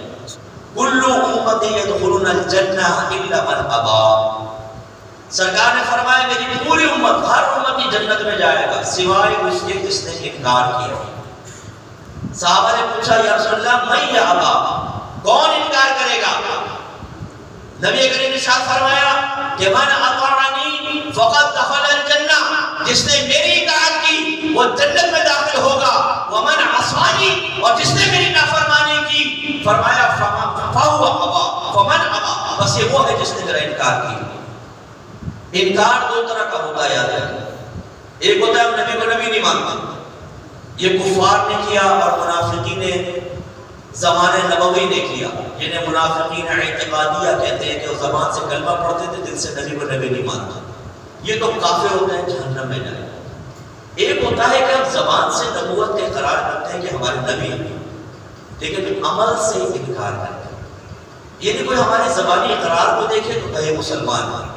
کل امتی یدخلون الجنہ الا من ابا، سرکار نے فرمایا میری پوری امت، ہر امتی جنت میں جائے گا سوائے اس کے جس نے انکار کیا۔ صحابہ نے پوچھا یا رسول اللہ من یابا، کون انکار کرے گا؟ نبی کریم نے ارشاد فرمایا کہ من اطاعنی فقد دخل الجنہ، جس نے میری اطاعت کی وہ جنت میں داخل ہوگا، ومن عصانی، اور جس نے میری نافرمانی کی فرمایا فهو ابا، فمن ابا، بس یہ وہ ہے جس نے میرا انکار کیا۔ انکار 2 طرح کا ہوتا ہے، یاد رکھیں، ایک ہوتا ہے ہم نبی کو نبی نہیں مانتے، یہ کفار نے کیا اور منافقین زمان نبوی نے کیا، جنہیں منافقین اعتقادیہ کہتے ہیں کہ وہ زبان سے کلمہ پڑھتے تھے دل سے نبی کو نبی نہیں مانتے، یہ تو کافر ہوتے ہیں جہنم میں جائیں۔ ایک ہوتا ہے کہ ہم زبان سے نبوت کے اقرار کرتے ہیں کہ ہمارے نبی ہیں، لیکن عمل سے انکار کرتے ہیں، یعنی کوئی ہمارے زبانی اقرار کو دیکھے تو کہے مسلمان ہیں،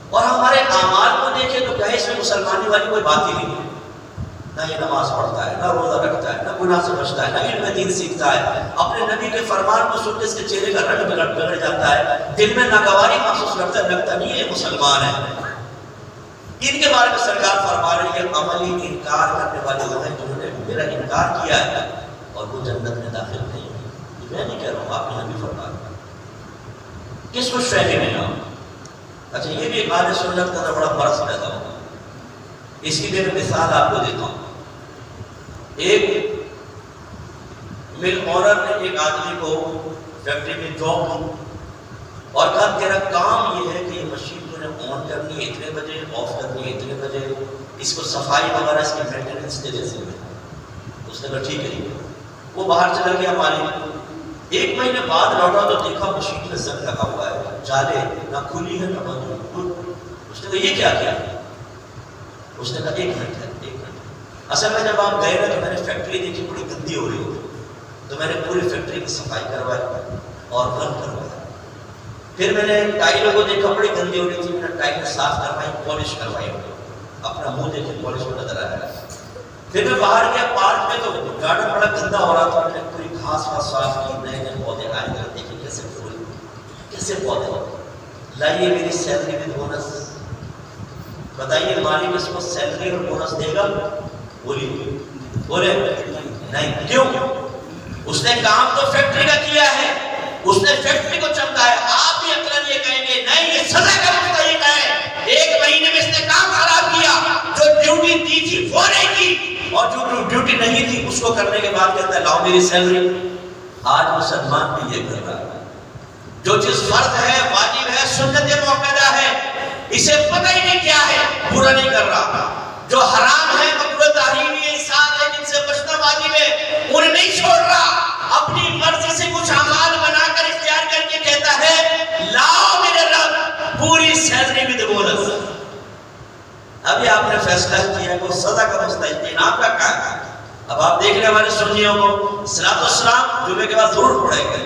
اور ہمارے اعمال کو دیکھے تو کہے اس میں مسلمانی والی کوئی بات ہی نہیں ہے۔ نہ یہ نماز پڑھتا ہے، نہ روزہ رکھتا ہے، نہ گناہ سے بچتا ہے، نہ علم دین سیکھتا ہے، اپنے نبی کے فرمان کو سنتے اس کے چہرے کا رنگ بگڑ جاتا ہے، دل میں ناگواری محسوس کرتا ہے، لگتا نہیں ہے مسلمان ہے۔ ان کے بارے میں سرکار فرما رہی ہے عملی انکار کرنے والے وہ ہیں جنہوں نے میرا انکار کیا ہے اور وہ جنت میں داخل نہیں ہوئے۔ یہ میں نہیں کہہ رہا ہوں، آپ کے نبی فرما رہے ہیں۔ کس کو شہری میں نام؟ اچھا یہ بھی ایک اہل سنت کا بڑا مرض پیدا ہوگا۔ اس کی میں مثال آپ کو دیتا ہوں۔ ایک مل اونر نے ایک آدمی کو فیکٹری میں جاب دی اور کہا تیرا کام یہ ہے کہ یہ مشین تو نے آن کرنی ہے اتنے بجے، آف کرنی ہے اتنے بجے، اس کو صفائی وغیرہ اس کی مینٹیننس کے جیسے میں۔ اس نے کہا ٹھیک ہے۔ وہ باہر چلا گیا مالک، ایک مہینے بعد لوٹا تو دیکھا مشین میں زنگ لگا ہوا ہے، جالے نہ کھلی ہے نہ بند ہے۔ اس نے کہا یہ کیا کیا؟ اس نے کہا ایک منٹ ہے، ایک منٹ۔ اصل میں جب آپ گئے نا تو میں نے فیکٹری دیکھی بڑی گندی ہو رہی ہوتی، تو میں نے پوری فیکٹری کی صفائی کروائی اور رنگ کروایا۔ پھر میں نے ٹائلوں کو دیکھا بڑی گندی ہو رہی تھی، میں نے ٹائل صاف کروائی، پالش کروائی، اپنا منہ دیکھے پالش میں نظر آیا۔ پھر میں باہر گیا پارک میں تو گارڈن بڑا گندا ہو رہا تھا، میں نے پوری گھاس وہاں صاف کی، نئے نئے پودے آئے گئے، دیکھیں کیسے پھول کیسے پودے ہوتے۔ لائیے میری سیلری میں بونس، بتائیے مالک اس کو سیلری اور بونس دے گا؟ بولے نہیں۔ کیوں؟ اس نے کام تو فیکٹری کا کیا ہے، اس نے فیکٹری کو چمکایا۔ آپ بھی اکثر یہ کہیں گے نہیں یہ سزا کا مستحق ہے، ایک مہینے میں اس نے کام خراب کیا، جو ڈیوٹی دی تھی وہ نہیں کی، اور جو ڈیوٹی نہیں تھی اس کو کرنے کے بعد کہتا ہے لاؤ میری سیلری۔ آج مسلمان بھی یہ کر رہا ہے، جو چیز فرض ہے، واجب ہے، سنت موقدہ ہے، اسے پتہ ہی نہیں کیا ہے، پورا نہیں کر رہا۔ جو حرام ہے، مکروہ تحریمی ہے، انسان ہے جن سے بچنا واجب ہے، انہیں نہیں چھوڑ رہا، اپنی مرضی سے کچھ اعمال بنا کر اختیار کر کے کہتا ہے لاؤ میرے رب پوری سیلری ود بونس۔ ابھی آپ نے فیصلہ کیا کہ سزا کا مستحق انعام کا کیا ہے۔ اب آپ دیکھ رہے ہمارے سنیوں کو صلاۃ والسلام جمعے کے بعد ضرور پڑھیں گے،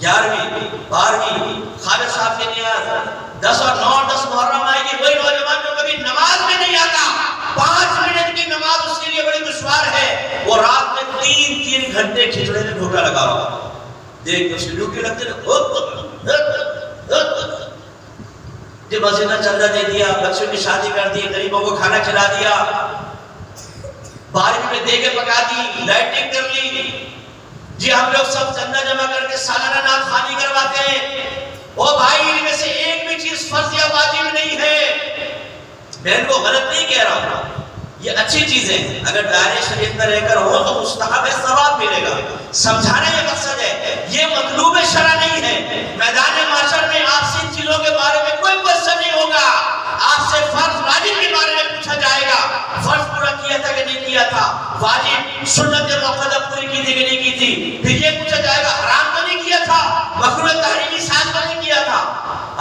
11ویں 12ویں خالد صاحب کی نیاز، 10 اور 9 اور 10 محرم آئے گی، وہی نوجوان جو کبھی نماز میں نہیں آتا، 5 منٹ کی نماز اس کے لیے بڑی دشوار ہے، وہ رات میں 3 گھنٹے کھچڑے میں گھوٹا لگا ہوا، دیکھ اس کی ڈیوٹی لگتے جی مسجد میں چندہ دے دیا، بچوں کی شادی کر دی، غریبوں کو کھانا کھلا دیا، بارش میں دیگیں پکا دی، لائٹنگ کر لی، جی ہم لوگ سب چندہ جمع کر کے سالانہ نعت خوانی کرواتے ہیں۔ او بھائی ان میں سے ایک بھی چیز فرض یا واجب نہیں ہے۔ میں ان کو غلط نہیں کہہ رہا ہوں، یہ اچھی چیزیں اگر دائرے شریعت میں رہ کر ہو تو مستحب ہے، ثواب ملے گا، سمجھانا یہ مقصد ہے، یہ مطلوب شرع نہیں ہے۔ میدان معاشر میں آپ سے ان چیزوں کے بارے میں کوئی کوشچن نہیں ہوگا، آپ سے فرض واجب کے بارے میں پوچھا جائے گا، فرض پورا کیا تھا کہ نہیں کیا تھا، واجب سنت موقدہ پوری کی تھی کہ نہیں کی تھی، پھر یہ پوچھا جائے گا حرام تو نہیں کیا تھا، مکروہ تحریمی ساتھ تو نہیں کیا تھا۔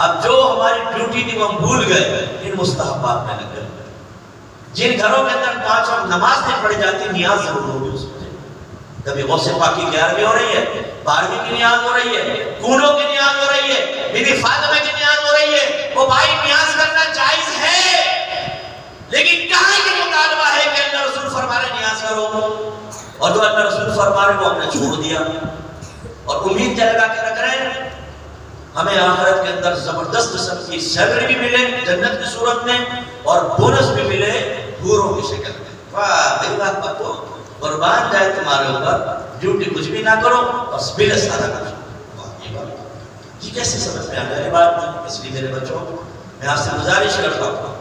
اب جو ہماری ڈیوٹی تھی وہ ہم بھول گئے، ان مستحبات میں لگ گئے۔ جن گھروں کے اندر 5 وقت نماز نہیں پڑھی جاتی، نیاز ضرور ہوگی اس میں، کبھی غوث پاک کی 11ویں ہو رہی ہے، 12ویں کی نیاز ہو رہی ہے، کونوں کی نیاز ہو رہی ہے، بی بی فاطمہ کی نیاز ہو رہی ہے، وہ بھائی نیاز کرنا جائز ہے، لیکن کہاں یہ مطالبہ ہے کہ اللہ رسول فرما رہے نیاز کرو، اور جو اللہ رسول فرما رہے وہ ہم نے چھوڑ دیا، اور امید لگا کے رکھ رہے ہیں ہمیں آخرت کے اندر زبردست قسم کی سیلری بھی ملے جنت کی صورت میں، اور بونس بھی ملے حوروں کی شکل میں۔ واہ بھائی واہ، پتو قربان جائے تمہارے اوپر، ڈیوٹی کچھ بھی نہ کرو اور بل سادہ کرو۔ یہ کیسے سمجھ میں آنے والی بات نہیں، اس لیے میرے بچوں میں آپ سے گزارش کرتا ہوں،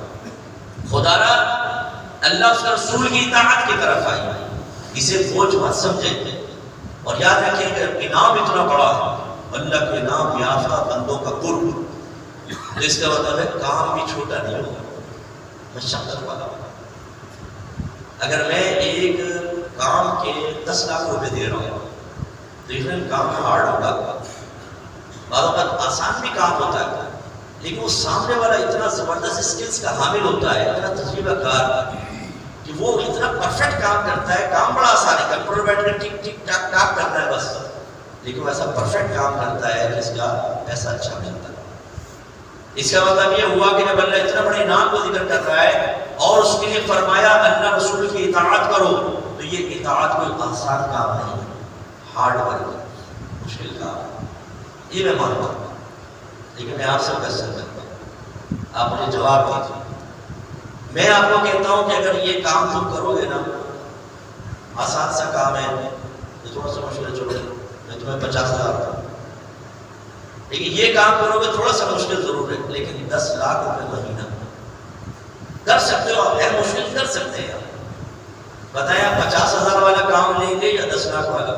خدا را اللہ اس کے رسول کی اطاعت کی طرف آئی، اسے بوجھ مت سمجھیں، اور یاد رکھیں کہ انعام اتنا بڑا ہے، اللہ کے نام یافتہ بندوں کا قرب، جس کا مطلب ہے کام بھی چھوٹا نہیں ہوگا، مشقت والا ہوگا۔ اگر میں ایک کام کے 10 لاکھ روپے دے رہا ہوں تو یہ کام ہارڈ ہوگا، بعض اوقات آسان بھی کام ہوتا ہے، لیکن وہ سامنے والا اتنا زبردست اسکلز کا حامل ہوتا ہے، اتنا تجربہ کار کہ وہ اتنا پرفیکٹ کام کرتا ہے، کام بڑا آسان ہے، کمپیوٹر بیٹھ کر ٹک ٹک ٹاک ٹاک کرتا ہے بس، لیکن وہ ایسا پرفیکٹ کام کرتا ہے جس کا پیسہ اچھا ملتا ہے۔ اس کا مطلب یہ ہوا کہ جب اللہ اتنا بڑے انعام کو ذکر کر رہا ہے اور اس کے لیے فرمایا اللہ رسول کی اطاعت کرو تو یہ اطاعت کوئی آسان کام نہیں، ہارڈ ورک، مشکل کام، یہ میں مانتا ہوں۔ لیکن میں آپ سے کوشچن کرتا ہوں، آپ مجھے جواب دیجیے۔ میں آپ کو کہتا ہوں کہ اگر یہ کام تم کرو گے نا، آسان سا کام ہے، یہ تھوڑا سا مشکل، چھوڑو میں تمہیں 50,000 دوں، لیکن یہ کام کرو گے تھوڑا سا مشکل ضرور ہے، لیکن 10 لاکھ روپے مہینہ کر سکتے ہو آپ، ہے مشکل کر سکتے ہیں آپ۔ بتائیں آپ 50,000 والا کام لیں گے یا 10 لاکھ والا؟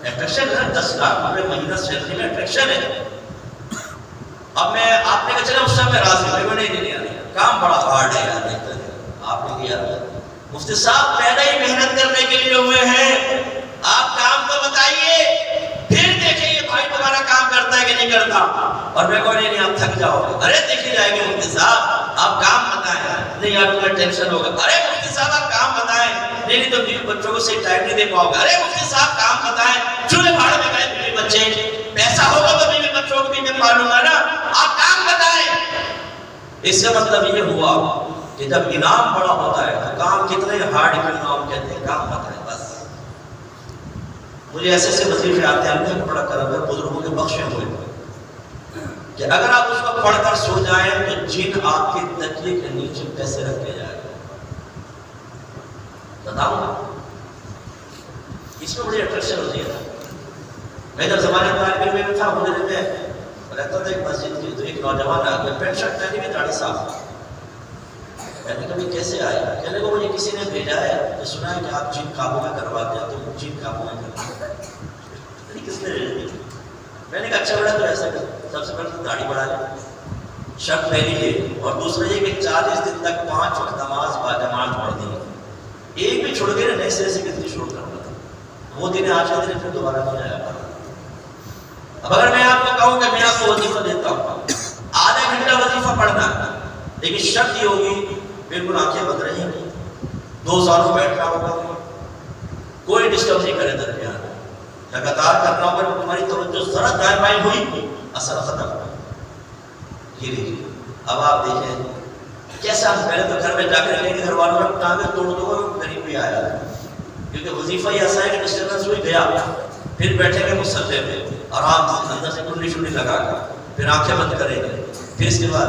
اٹریکشن ہے، 10 لاکھ روپے مہینہ سیلری میں اٹریکشن ہے۔ اب میں آپ نے کہا چلے اس سے میں راضی ہوں، میں نہیں لیا، کام بڑا ہارڈ ہے یار، آپ نے لیا۔ مفتی صاحب پہلے ہی محنت کرنے کے لیے ہوئے ہیں، آپ کام تو بتائیے، پھر دیکھیں یہ بھائی تمہارا کام کرتا ہے کہ نہیں کرتا۔ اور میں کوئی نہیں، آپ تھک جاؤ گے، ارے دیکھی جائے گی مفتی صاحب آپ کام بتائیں، نہیں آپ تمہیں ٹینشن ہوگا، ارے مفتی صاحب آپ کام بتائیں، نہیں تو بیوی بچوں کو صحیح ٹائم نہیں دے پاؤ گے، ارے مفتی صاحب کام بتائیں، چولہے بھاڑ میں گئے بیوی بچے، پیسہ ہوگا تو بیوی بچوں کو بھی میں پالوں گا نا، آپ کام بتائیں۔ اس کا مطلب یہ ہوا کہ جب انعام بڑا ہوتا ہے تو کام کتنے ہارڈ کیوں نہ ہم کہتے ہیں کام بتائیں بس۔ مجھے ایسے وظیفے آتے ہیں، اللہ کا بڑا کرم ہے، بزرگوں کے بخشے ہوئے کہ اگر آپ اس کو پڑھ کر سو جائیں تو جن آپ کے تکیے کے نیچے پیسے رکھ کے جائے گا، بتاؤں گا اس میں بڑی اٹریکشن ہوتی ہے۔ میں جب زمانے طالب علم میں تھا، مجھے رہتا تھا ایک مسجد کی، تو ایک نوجوان آ گیا، پینٹ شرٹ پہنی ہوئی، داڑھی صاف۔ میں نے کہا کیسے آئے؟ کہنے کو مجھے کسی نے بھیجا ہے، میں سنا ہے کہ آپ جن کاموں میں کرواتے ہیں، تو جن کاموں میں کرواتے ہیں، کس نے بھیجا؟ میں نے کہا اچھا بیٹا تو ایسا کر، سب سے پہلے تو داڑھی بڑھا لے، شرٹ پہنی لے، اور دوسرا یہ کہ 40 دن تک 5 وقت نماز باجماعت پڑھ دی، ایک بھی چھوڑ گئے نئے سرے سے کتنی شروع کرنا تھا، وہ دن آج کے دن پھر دوبارہ نہیں آیا۔ اب اگر میں آپ کو کہوں کہ میں آپ کو وظیفہ دیتا ہوں، آدھا گھنٹہ وظیفہ پڑھنا، لیکن شرط یہ ہوگی بالکل آنکھیں بند رہیں گی، 2 سالوں بیٹھنا ہوگا، کوئی ڈسٹرب نہیں کرے درمیان، لگاتار کرنا ہوگا، تمہاری توجہ ذرا دائیں بائیں ہوئی اثر ختم۔ یہ دیکھیے اب آپ دیکھیں کیسا، پہلے تو گھر میں جا کر لیں گے، گھر والوں نے ٹانگیں توڑ دو گا، غریب بھی آیا، کیونکہ وظیفہ ہی ایسا ہے کہ ڈسٹربنس ہوئی گیا، پھر بیٹھیں گے مصلی پہ آرام سے، اندر سے کنڈی شنڈی لگا کر، پھر آنکھیں بند کریں گے، پھر اس کے بعد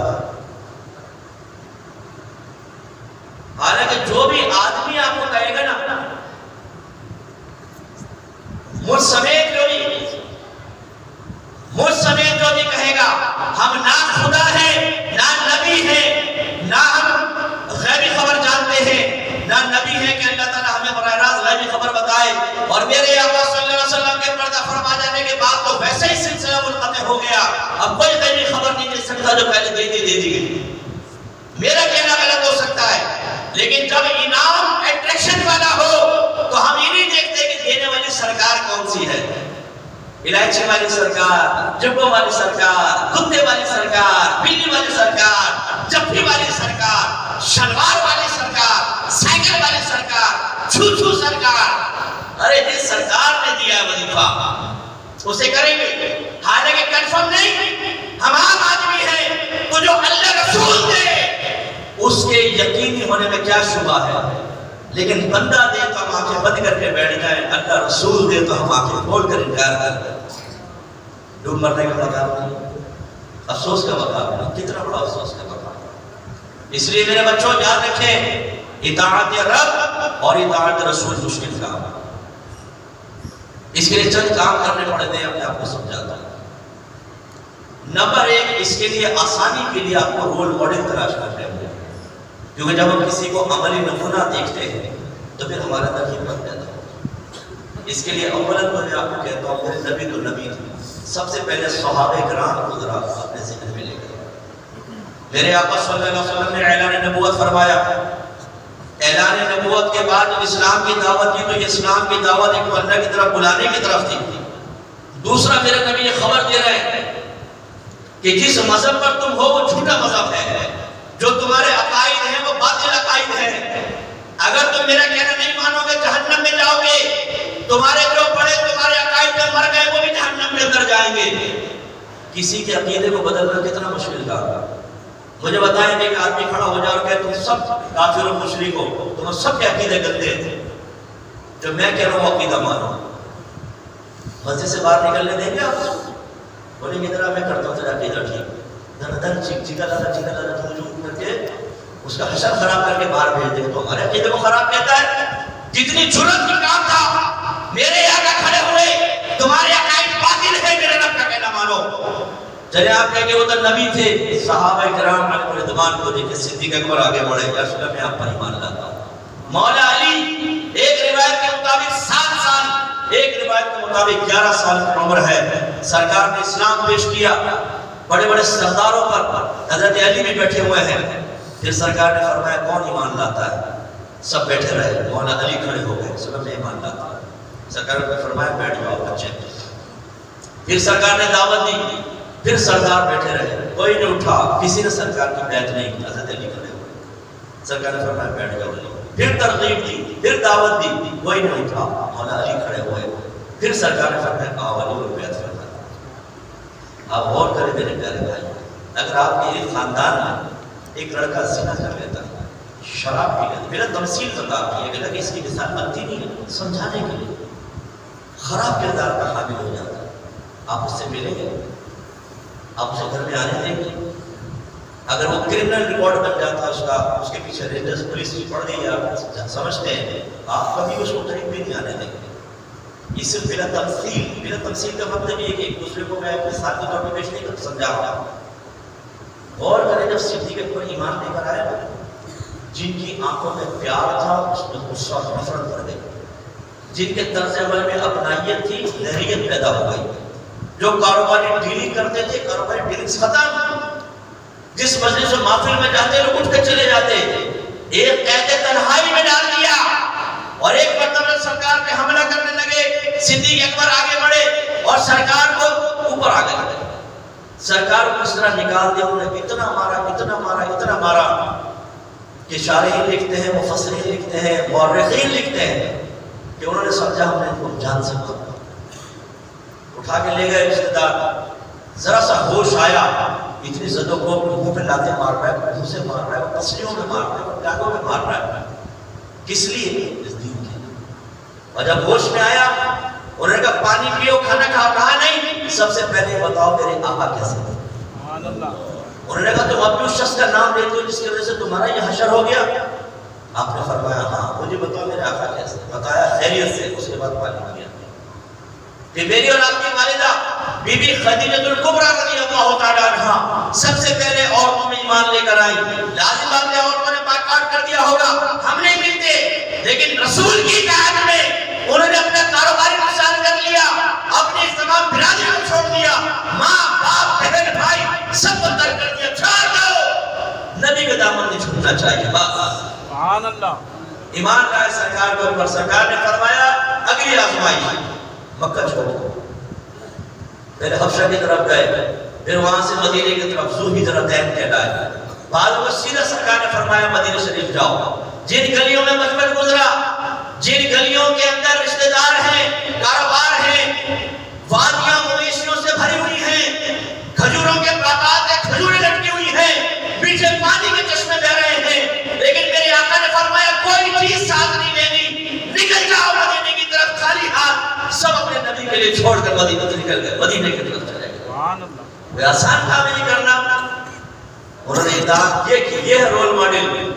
حالانکہ جو بھی آدمی آپ کو کہے گا نا، مجھ سمیت جو بھی کہے گا ہم نہ خدا ہے، نہ نبی ہے، نہ ہم غیبی خبر جانتے ہیں، نہ نبی ہے کہ اللہ تعالیٰ ہمیں براہ راست غیبی خبر بتائے، اور میرے آقا صلی اللہ علیہ وسلم کے پردہ فرما جانے کے بعد تو ویسے ہی سلسلہ منقطع ہو گیا، اب کوئی غیبی خبر نہیں دے سکتا، جو پہلے دے دی گئی۔ میرا کہنا غلط ہو سکتا ہے، لیکن جب انعام اٹریکشن والا ہو تو ہم یہ نہیں دیکھتے کہ دینے والی سرکار کون سی ہے، الائچی والی سرکار، جبوں والی سرکار، کتے والی سرکار، بلی والی سرکار، جفی والی سرکار، شلوار والی سرکار، سائیکل والی سرکار، چھو سرکار۔ ارے جس سرکار نے دیا وظیفہ اسے کریں گے، حالانکہ کنفرم نہیں، ہم عام آدمی ہیں، تو جو اللہ رسول دے اس کے یقینی ہونے میں کیا شبہ ہے، لیکن بندہ دے تو ہم آنکھیں بند کر کے بیٹھ جائیں، اللہ رسول دے تو ہم آنکھیں کھول کر انکار کر دیں۔ ڈوب مرنے کا مقام نہیں، افسوس کا مقام نہیں، کتنا بڑا افسوس کا مقام۔ اس لیے میرے بچوں یاد رکھیں، اطاعت رب اور اطاعت رسول مشکل کام ہے، اس کے لیے چند کام کرنے پڑتے ہیں، اپنے آپ کو سمجھاتا ہوں۔ نمبر 1، اس کے لیے آسانی کے لیے آپ کو رول ماڈل تلاش کرنے ہوں، کیونکہ جب ہم کسی کو عملی نمونہ دیکھتے ہیں تو پھر ہمارا اندر ہمت پیدا ہوتا ہے۔ اس کے لیے اولاً تو میں آپ کو کہتا ہوں، میرے نبی تو نبی تھے، سب سے پہلے صحابہ کرام کو ذرا اپنے ذہن میں لے کر، میرے آقا صلی اللہ علیہ وسلم نے اعلان نبوت فرمایا، اعلان نبوت کے بعد جو اسلام کی دعوت تھی، تو یہ اسلام کی دعوت ایک اللہ کی طرف بلانے کی طرف تھی۔ دوسرا میرے نبی یہ خبر دے رہے ہیں کہ جس مذہب پر تم ہو وہ جھوٹا مذہب ہے، جو تمہارے عقائد ہیں وہ باطل عقائد ہیں، اگر تم میرا کہنا نہیں مانو گے جہنم میں جاؤ گے، تمہارے جو بڑے تمہارے عقائد میں مر گئے وہ بھی جہنم میں اندر جائیں گے۔ کسی کے عقیدے کو بدلنا کتنا مشکل کام ہے، مجھے بتائیں کہ ایک آدمی کھڑا ہو جائے اور کہ تم سب کافر و مشرک ہو، تم سب کے عقیدے گندے ہیں، جو میں کہہ رہا ہوں عقیدہ مانو، مسجد سے باہر نکلنے دیں گے آپ؟ بولیں گے ذرا میں کرتا ہوں تیرا عقیدہ ٹھیک، دھن دھن چیکا لالا کر کے اس کا حشر خراب کر کے باہر بھیج دیں گے، تو ہمارے عقیدے کو خراب کہتا ہے؟ کتنی جرت کی کام تھا، میرے آقا کھڑے ہوئے، تمہارے عقائد باطل ہے، میرے رب کا کہنا مانو۔ چلے آپ کہیں گے وہ تو نبی تھے، صحابہ کرام علیہ رضوان کو دیکھے صدیق اکبر آگے بڑھے، یا رسول اللہ میں آپ پر ایمان لاتا ہوں۔ مولا علی ایک روایت کے مطابق 7 سال، ایک روایت کے مطابق 11 سال کی عمر ہے، سرکار نے اسلام پیش کیا، بڑے بڑے سرداروں پر حضرت علی بھی بیٹھے ہوئے ہیں، پھر سرکار نے فرمایا کون ایمان لاتا ہے؟ سب بیٹھے رہے، مولا علی کھڑے ہو گئے، سب میں ایمان لاتا ہوں۔ سرکار نے فرمایا بیٹھ جاؤ بچے، پھر سرکار نے دعوت دی، پھر سردار بیٹھے رہے، کوئی نہیں اٹھا، کسی نے سرکار کی بیعت نہیں کی، حضرت علی کھڑے ہوئے، سرکار نے فرمایا بیٹھ جاؤ، پھر ترغیب دی، پھر دعوت دی، کوئی نہیں اٹھا، مولا علی کھڑے ہوئے، پھر سرکار نے فرمایا آؤ علی اور بیعت فرما۔ آپ غور کریں میرے پیارے بھائی، اگر آپ کے ایک خاندان میں ایک لڑکا زنا کر لیتا ہے، شراب پی لیتا ہے، میرا تمثیل بتا کی ہے کہ اس کی مثال بنتی نہیں ہے، سمجھانے کے لیے خراب کردار کا حامل ہو جاتا ہے، آپ اس سے ملیں گے، آپ اسے گھر میں آنے دیں گے؟ اگر وہ کرمنل ریکارڈ بن جاتا ہے اس کا، اس کے پیچھے رینجرز پولیس کی پڑ گئی، آپ سمجھتے ہیں آپ کبھی اس کو قریب بھی نہیں آنے دیں گے۔ یہ صرف بلا تمثیل کا مطلب یہ کہ ایک دوسرے کو میں مثال کے طور پر پیش نہیں کر سمجھا رہا ہوں۔ غور کریں جب صدیق اکبر ایمان لے کر آیا، جن کی آنکھوں میں پیار تھا اس میں غصہ اور نفرت بڑھ گئی، جن کے طرز عمل میں اپنائیت تھی لہریت پیدا ہو گئی، جو کاروباری ڈیلنگ کرتے تھے کاروباری ڈیلنگز ختم، جس مجلس و محفل میں جاتے لوگ اٹھ کے چلے جاتے، ایک قید تنہائی میں ڈال دیا، اور ایک مرتبہ سرکار پہ حملہ کرنے لگے، صدیق اکبر آگے بڑھے اور سرکار کو اوپر آ گئے، سرکار کو اس طرح نکال دیا، انہوں نے اتنا مارا اتنا مارا اتنا مارا کہ شارحین لکھتے ہیں، مفسرین لکھتے ہیں، مورخین لکھتے ہیں کہ انہوں نے سمجھا ہم نے ان کو جان سے مارا، اٹھا کے لے گئے رشتہ دار، ذرا سا ہوش آیا، اتنی زدوں کو منہ پہ لاتے مار رہا ہے، منہ سے مار رہا ہے، پسلیوں میں مار رہا ہے، ٹانگوں میں مار رہا ہے، کس لیے؟ اس دین کے لیے۔ اور جب ہوش میں آیا انہوں نے کہا پانی پیو کھانا کھاؤ، کہا نہیں، سب سے پہلے بتاؤ میرے آقا کیسے تھے؟ انہوں نے کہا تم اب بھی اس شخص کا نام لیتے ہو جس کی وجہ سے تمہارا یہ حشر ہو گیا؟ آپ نے فرمایا ہاں، مجھے بتاؤ میرے آقا کیسے؟ بتایا خیریت سے، اس کے بعد پانی پیا، کہ میری اور آپ کی والدہ بی بی خدیجہ الکبریٰ رضی اللہ تعالیٰ عنہا سب سے پہلے عورتوں میں ایمان لے کر آئی، لازم بات ہے عورتوں نے بائیکاٹ کر دیا ہوگا، ہم نہیں ملتے، لیکن رسول کی اطاعت میں انہوں نے اپنا کاروباری نقصان کر لیا، اپنی تمام برادری کو چھوڑ دیا، ماں باپ بہن بھائی سب کو ترک کر دیا، چھوڑ دو، نبی کا دامن نہیں چھوڑنا چاہیے، بس سبحان اللہ۔ ایمان لائے سرکار کے اوپر، سرکار نے فرمایا اگلی آزمائش مکہ چھوڑ دو، پہلے حبشہ کی طرف گئے، پھر وہاں سے مدینے کی طرف زو کی طرف دین کہلائے، بعد میں سیدھا سرکار نے فرمایا مدینہ شریف جاؤ، جن گلیوں میں بچپن گزرا، جن گلیوں کے اندر رشتہ دار ہیں، کاروبار ہیں، وادیاں مویشیوں سے بھری ہوئی ہیں، کھجوروں کے باغات ہیں، کھجوریں لٹکی ہوئی ہیں، پیچھے پانی کے چشمے بہ رہے ہیں، لیکن میرے آقا نے فرمایا کوئی چیز ساتھ نہیں لینی، نکل جاؤ مدینے کی طرف خالی ہاتھ، سب اپنے نبی کے لیے چھوڑ کر مدینہ سے نکل گئے، مدینے کی طرف چلے گئے۔ سبحان اللہ۔ وہ آسان کام نہیں کرنا، انہوں نے اطاعت یہ کی، یہ ہے رول ماڈل۔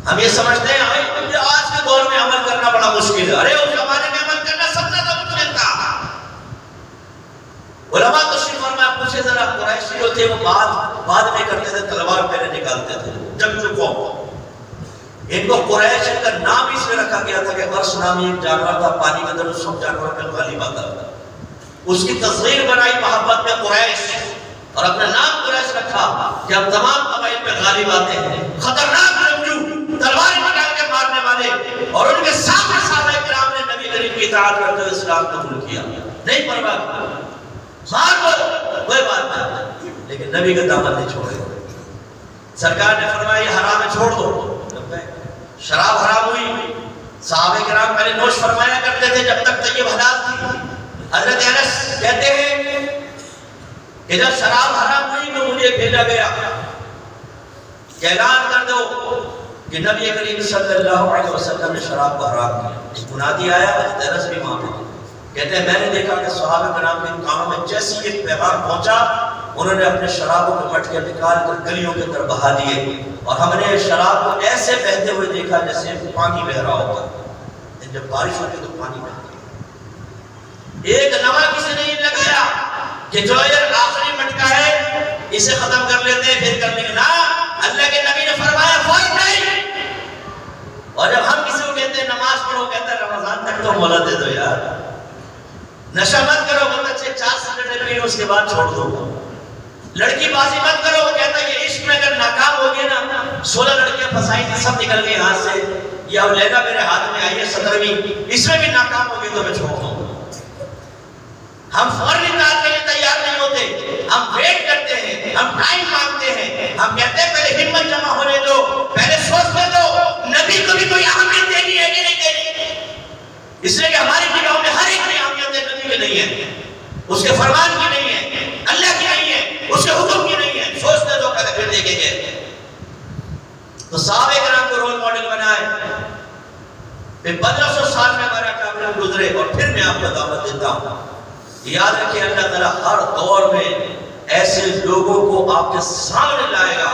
ہم یہ سمجھتے ہیں کہ آج کے دور میں عمل کرنا بڑا مشکل ہے، ارے اس زمانے میں عمل کرنا سب سے زیادہ مشکل تھا۔ علماء تشریف فرمایا پوچھے ذرا قریشی جو تھے وہ بعد میں کرتے تھے، تلوار پہلے نکالتے تھے، جنگجو قوم، ان کو قریش کا نام اس میں رکھا گیا تھا کہ عرش نامی ایک جانور تھا پانی کے اندر، سب جانوروں پہ غالب آتا تھا، اس کی تصغیر بنائی محبت میں قریش، اور اپنا نام قریش رکھا کہ ہم تمام قبائل پہ غالب آتے ہیں، خطرناک جنگجو، تلوار نکال کے مارنے والے، اور ان کے سامنے صحابہ کرام نے نبی کریم کی اطاعت کرتے ہوئے اسلام قبول کیا، نہیں پرواہ مار دو کوئی بات نہیں، لیکن نبی کا دامن نہیں چھوڑے۔ سرکار نے فرمایا یہ حرام ہے چھوڑ دو، شراب حرام ہوئی، صحابہ کرام پہلے نوش فرمایا کرتے تھے جب تک طیب حلال تھی۔ حضرت انس کہتے ہیں کہ جب شراب حرام ہوئی تو مجھے بھیجا گیا کہ اعلان کر دو کہ نبی کریم صلی اللہ علیہ وسلم نے شراب کو حرام کیا. ایک منادی آیا، حضرت انس بھی وہاں پہ کہتے ہیں میں نے دیکھا کہ صحابہ کرام کے کانوں میں جیسی یہ پیغام پہنچا انہوں نے اپنے شرابوں کے مٹکے نکال کر گلیوں کے طرف بہا دیے اور ہم نے شراب کو ایسے بہتے ہوئے دیکھا جیسے پانی بہ رہا ہوتا. جب بارش ہوتی تو پانی بہتا. ایک نوا کسی نے یہ لگ گیا کہ جو یہ آخری مٹکا ہے اسے ختم کر لیتے ہیں پھر کر لیں گے. نا، اللہ کے نبی نے فرمایا فرض نہیں. اور جب ہم کسی کو کہتے ہیں نماز پڑھو کہتا ہے رمضان تک تو مولا دے دو یار. نشہ مت کرو بہت اچھے 4 سگریٹ پی اس کے بعد چھوڑ دو. لڑکی بازی مت کرو وہ کہتا ہے یہ عشق میں اگر ناکام ہو گئے نا 16 لڑکیاں پھنسائی تھی سب نکل گئی ہاتھ سے. یہ اب لینا میرے ہاتھ میں آئی ہے 17ویں، اس میں بھی ناکام ہو گئی تو میں چھوڑ دوں. ہم فوری اطاعت کے لیے تیار نہیں ہوتے، ہم ویٹ کرتے ہیں، ہم ٹائم مانگتے ہیں. ہم کہتے ہیں پہلے ہمت جمع ہونے دو، پہلے سوچنے دو نبی کو بھی کوئی اہمیت دینی ہے کہ نہیں دینی. اس لیے کہ ہماری نگاہوں میں ہر ایک کی اہمیت نبی کی نہیں ہے، اس کے فرمان کی نہیں ہے، اللہ کی نہیں ہے، اس کے حکم کی نہیں ہے. سوچنے دو پہلے پھر دیکھیں گے. تو صحابہ کرام کو رول ماڈل بنائے. پھر 1500 سال میں ہمارا کام گزرے اور پھر میں آپ کو دعوت دیتا ہوں. یاد رکھیں اللہ تعالیٰ ہر دور میں ایسے لوگوں کو آپ کے سامنے لائے گا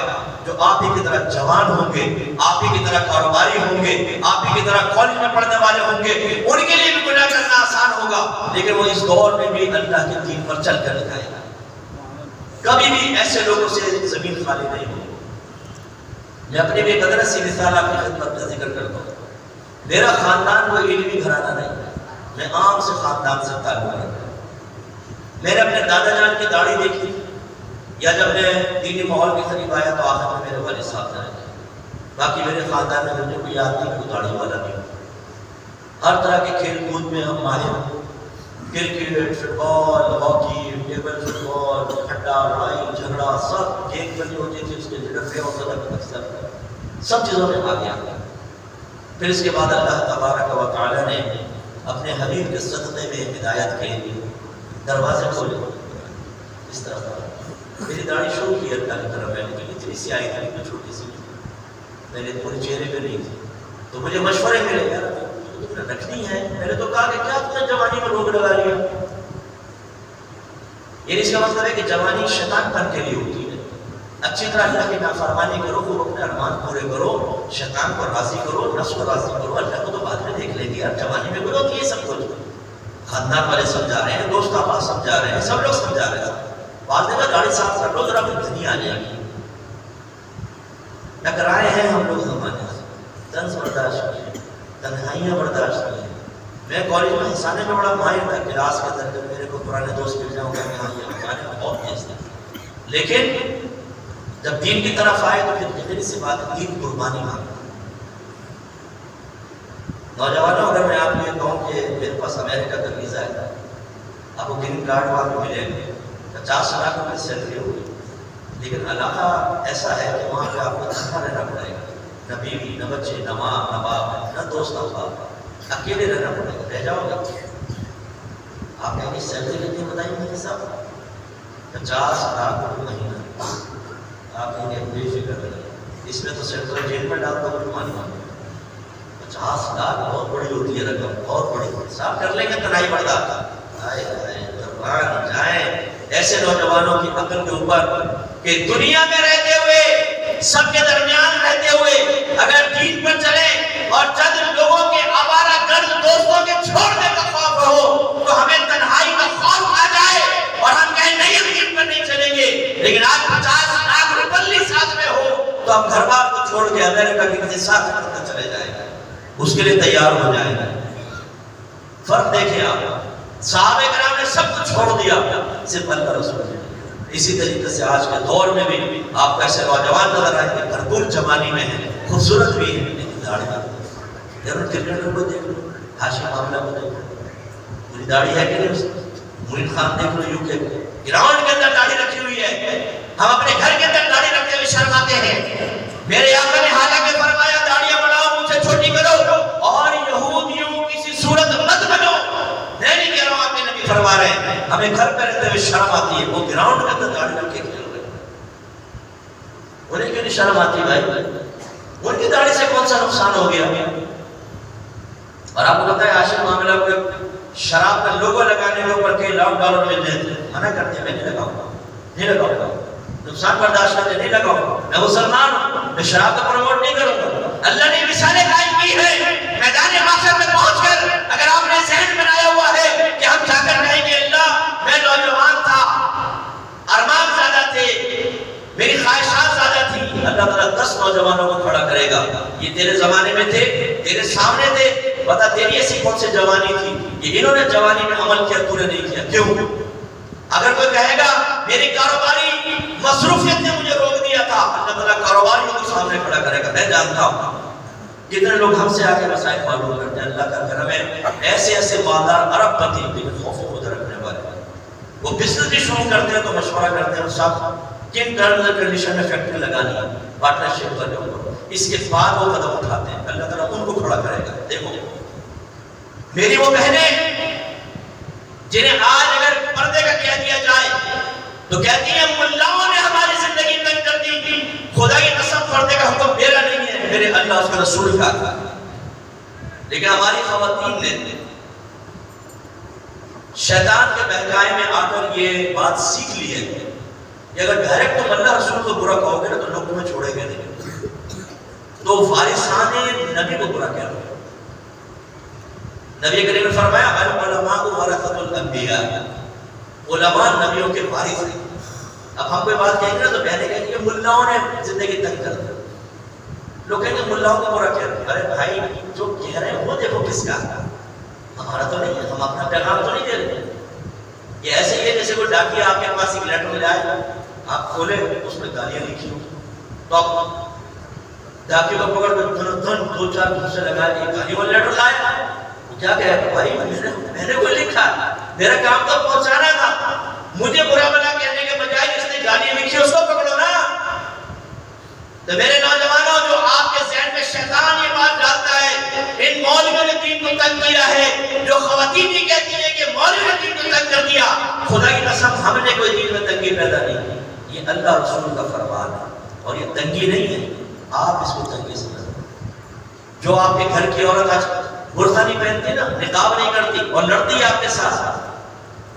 جو آپ ہی کی طرح جوان ہوں گے، آپ ہی کی طرح کاروباری ہوں گے، آپ ہی کی طرح کالج میں پڑھنے والے ہوں گے. ان کے لیے بھی گناہ کرنا آسان ہوگا لیکن وہ اس دور میں بھی اللہ کے دین پر چل کر دکھائے گا. کبھی بھی ایسے لوگوں سے زمین خالی نہیں ہوگی. میں اپنی بے قدر سی مثال آپ کی خدمت میں ذکر کرتا ہوں. میرا خاندان کوئی علمی گھرانہ نہیں، میں عام سے خاندان سے تعلق رکھتا ہوں. میں نے اپنے دادا جان کی داڑھی دیکھی یا جب میں دینی ماحول کے قریب آیا تو آخر میں میرے والد صاحب نے رکھا. باقی میرے خاندان میں مجھے کوئی یاد نہیں، کوئی داڑھی والا نہیں. ہر طرح کے کھیل کود میں ہم ماہر ہیں. کرکٹ، فٹ بال، ہاکی، ٹیبل فٹ بال، کھٹا، لڑائی جھگڑا، سب گیم بنی ہوتی تھی اس کے ڈفرے ہوتا تھا، سب چیزوں میں آگے آگے. پھر اس کے بعد اللہ تبارک و تعالی نے اپنے حبیب کے صدقے میں ہدایت کے لیے دروازے کھولے. اس طرح میری داڑھی شروع کی اللہ کی طرف میں نے کہ اتنی سی آئی تھی چھوٹی سی، میں نے پورے چہرے پہ نہیں تھی. تو مجھے مشورے ملے یار رکھنی ہے. میں نے تو کہا کہ کیا تم نے جوانی میں روک لگا لیا. یہ اس کا مطلب ہے کہ جوانی شیطان پن کے لیے ہوتی ہے. اچھی طرح اللہ کی نافرمانی کرو، خوب اپنے ارمان پورے کرو، شیطان کو راضی کرو، نفس کو راضی کرو. اللہ کو تو بعد میں دیکھ لیں گے یار. جوانی میں کوئی ہوتی ہے سب کچھ. خاندان والے سمجھا رہے ہیں، دوست آباد سمجھا رہے ہیں، سب لوگ سمجھا رہے ہیں. بعد میں گاڑی صاف کر لو ذرا پھر دنیا آ جائے گی. ٹکرائے ہیں ہم لوگ زمانے سے، طنز برداشت کیے، تنہائیاں برداشت کی. میں کالج میں ہنسانے میں بڑا ماہر تھا. کلاس کے اندر جب میرے کو پرانے دوست مل جاؤں گا میں ہنسانے میں بہت تیز تھا. لیکن جب دین کی طرف آئے تو پھر ظاہری سی بات ہے دین قربانی مانگا. نوجوانوں اگر میں آپ کو یہ کہوں کہ میرے پاس امریکہ کا ویزا ہے، آپ کو گرین کارڈ وہاں پہ ملے گا، 50 لاکھ روپے سیلری ہوگی. لیکن علاقہ ایسا ہے کہ وہاں پہ آپ کو تنہا رہنا پڑے گا. نہ بیوی، نہ بچے، نہ ماں، نہ باپ، نہ دوست احباب. اکیلے رہنا پڑے گا. رہ جاؤ گے. آپ نے اپنی سیلری کتنی بتائی میرے صاحب؟ 50 لاکھ روپے مہینہ. آپ نے بے فکر رہے. اس میں تو سینٹرل جیل میں ڈال دو مانی مانگو. 50 لاکھ بہت بڑی ہوتی ہے رقم، بہت بڑی. صاف کر لیں گے تنہائی برداشت. جائیں ایسے نوجوانوں کی عقل کے اوپر کہ دنیا میں رہتے ہوئے، سب کے درمیان رہتے ہوئے اگر دین پر چلیں اور چند لوگوں کے آوارہ گرد دوستوں کے چھوڑنے کا خوف ہو تو ہمیں تنہائی کا خوف آ جائے اور ہم کہیں نہیں ہم دین پر نہیں چلیں گے. لیکن آج 50 لاکھ روپے ساتھ میں ہو تو ہم گھر بار کو چھوڑ کے امریکہ کے کسی ساتھ کرتے چلے جائیں گے. اس کے لیے تیار ہو جائیں گے. فرق دیکھیں آپ، صحابہ کرام نے سب کچھ چھوڑ دیا صرف اللہ رسول نے. اسی طریقے سے آج کے دور میں بھی آپ کو ایسے نوجوان نظر آئیں گے بھرپور جوانی میں ہیں، خوبصورت بھی ہیں لیکن داڑھی نہیں. ضرور کرکٹر کو دیکھ لو، ہاشم معاملہ کو دیکھ لو، پوری داڑھی ہے کہ نہیں اس کی. مرید خان دیکھ لو یو کے گراؤنڈ کے اندر داڑھی رکھی ہوئی ہے. ہم اپنے گھر کے اندر داڑھی رکھتے ہوئے شرماتے ہیں. میرے آقا نے حالانکہ فرمایا داڑیاں بڑھاؤ، مجھ سے چھوٹی کرو اور یہودیوں کسی صورت مت بنو. میں نہیں کہہ رہا ہوں، آپ کے نبی فرما رہے ہیں. ہمیں گھر پہ رہتے ہوئے شرم آتی ہے. وہ گراؤنڈ کے اندر داڑھی رکھ کے کھیل رہے ہیں. انہیں کیوں نہیں بھی شرم آتی بھائی، ان کی داڑھی سے کون سا نقصان ہو گیا؟ اور آپ کو پتا ہے عاشق معاملہ کو شراب کا لوگو لگانے کے اوپر کئی لاکھ ڈالر مل جاتے ہیں، منع کرتے ہیں میں نہیں لگاؤں گا، نہیں لگاؤں گا، نقصان برداشت کرتے نہیں لگاؤں گا، میں مسلمان ہوں، میں شراب کو پروموٹ نہیں کروں گا۔ اللہ نے مثالیں قائم کی ہے، میدان محشر میں پہنچ کر اگر آپ نے ذہن بنایا ہوا ہے کہ ہم جا کر کہیں گے اللہ میں نوجوان تھا، ارمان زیادہ تھے، میری خواہشات زیادہ تھی، اللہ تعالیٰ 10 نوجوانوں کو کھڑا کرے گا، یہ تیرے زمانے میں تھے، تیرے سامنے تھے، بتا تیری ایسی کون سی جوانی تھی کہ انہوں نے جوانی میں عمل کیا تو نے نہیں کیا، کیوں؟ اگر کوئی کہے گا میری کاروباری مصروفیت نے مجھے روک دیا تھا، اللہ تعالیٰ کاروباریوں کو سامنے کھڑا کرے گا۔ میں جانتا ہوں کتنے لوگ ہم سے آگے مسائل معلوم کرتے ہیں، اللہ کا کرم ہے ایسے ایسے مالدار ارب پتی لیکن خوف خدا رکھنے والے، وہ بزنس بھی شروع کرتے ہیں تو مشورہ کرتے ہیں صاحب کن ٹرمز اینڈ کنڈیشن میں فیکٹری لگانی ہے، پارٹنرشپ کرنے اوپر، اس کے بعد وہ قدم اٹھاتے ہیں، اللہ تعالیٰ ان کو کھڑا کرے گا۔ دیکھو میری وہ بہنیں جنہیں آج اگر پردے کا کہہ دیا جائے تو کہتی ہیں ملاؤں نے ہماری زندگی تنگ کر دی، خدا کی قسم پردے کا حکم میرا نہیں ہے، میرے اللہ اس کا رسول کا تھا، لیکن ہماری خواتین نے شیطان کے بہکائے میں آ کر یہ بات سیکھ لی ہے کہ اگر ڈائریکٹ تم اللہ رسول کو برا کہو گے نا تو لوگ تمہیں چھوڑیں گے نہیں، تو وارثان نبی کو برا کہہ رہے نبی کریم نے فرمایا العلماء ورثۃ الانبیاء، علماء نبیوں کے وارث ہیں۔ اب ہم کوئی بات کہیں گے نا تو بہنیں کہیں گے ملاؤں نے زندگی تنگ کر دی، لوگ کہیں گے ملاؤں کو برا کہہ رہے ہیں، ارے بھائی جو کہہ رہے ہیں وہ دیکھو کس کا، ہمارا تو نہیں ہے، ہم اپنا پیغام تو نہیں دے رہے۔ یہ ایسے ہی ہے جیسے کوئی ڈاکیا آپ کے پاس ایک لیٹر لے آئے، آپ کھولے اس میں گالیاں لکھی ہوں تو آپ ڈاکیے کو پکڑ کر دھن 2-4 گھوسے لگائے، ایک گالی والا لیٹر لائے، کیا کہہ رہا بھائی میں نے کوئی لکھا، میرا کام تو پہنچانا تھا، مجھے برا بلا کہنے کے بجائے جس نے گالی لکھی اس کو پکڑو نا۔ تو میرے نوجوانوں جو آپ کے ذہن میں شیطان یہ بات ڈالتا ہے ان مولویوں نے دین کو تنگ کیا ہے، جو خواتین یہ کہتی ہیں کہ مولوی نے دین کو تنگ کر دیا، خدا کی قسم ہم نے کوئی دین میں تنگی پیدا نہیں کی، یہ اللہ رسول کا فرمان ہے اور یہ تنگی نہیں ہے، آپ اس کو تنگی سمجھیں۔ جو آپ کے گھر کی عورت آج برقع نہیں پہنتی نا، نقاب نہیں کرتی اور لڑتی ہے آپ کے ساتھ،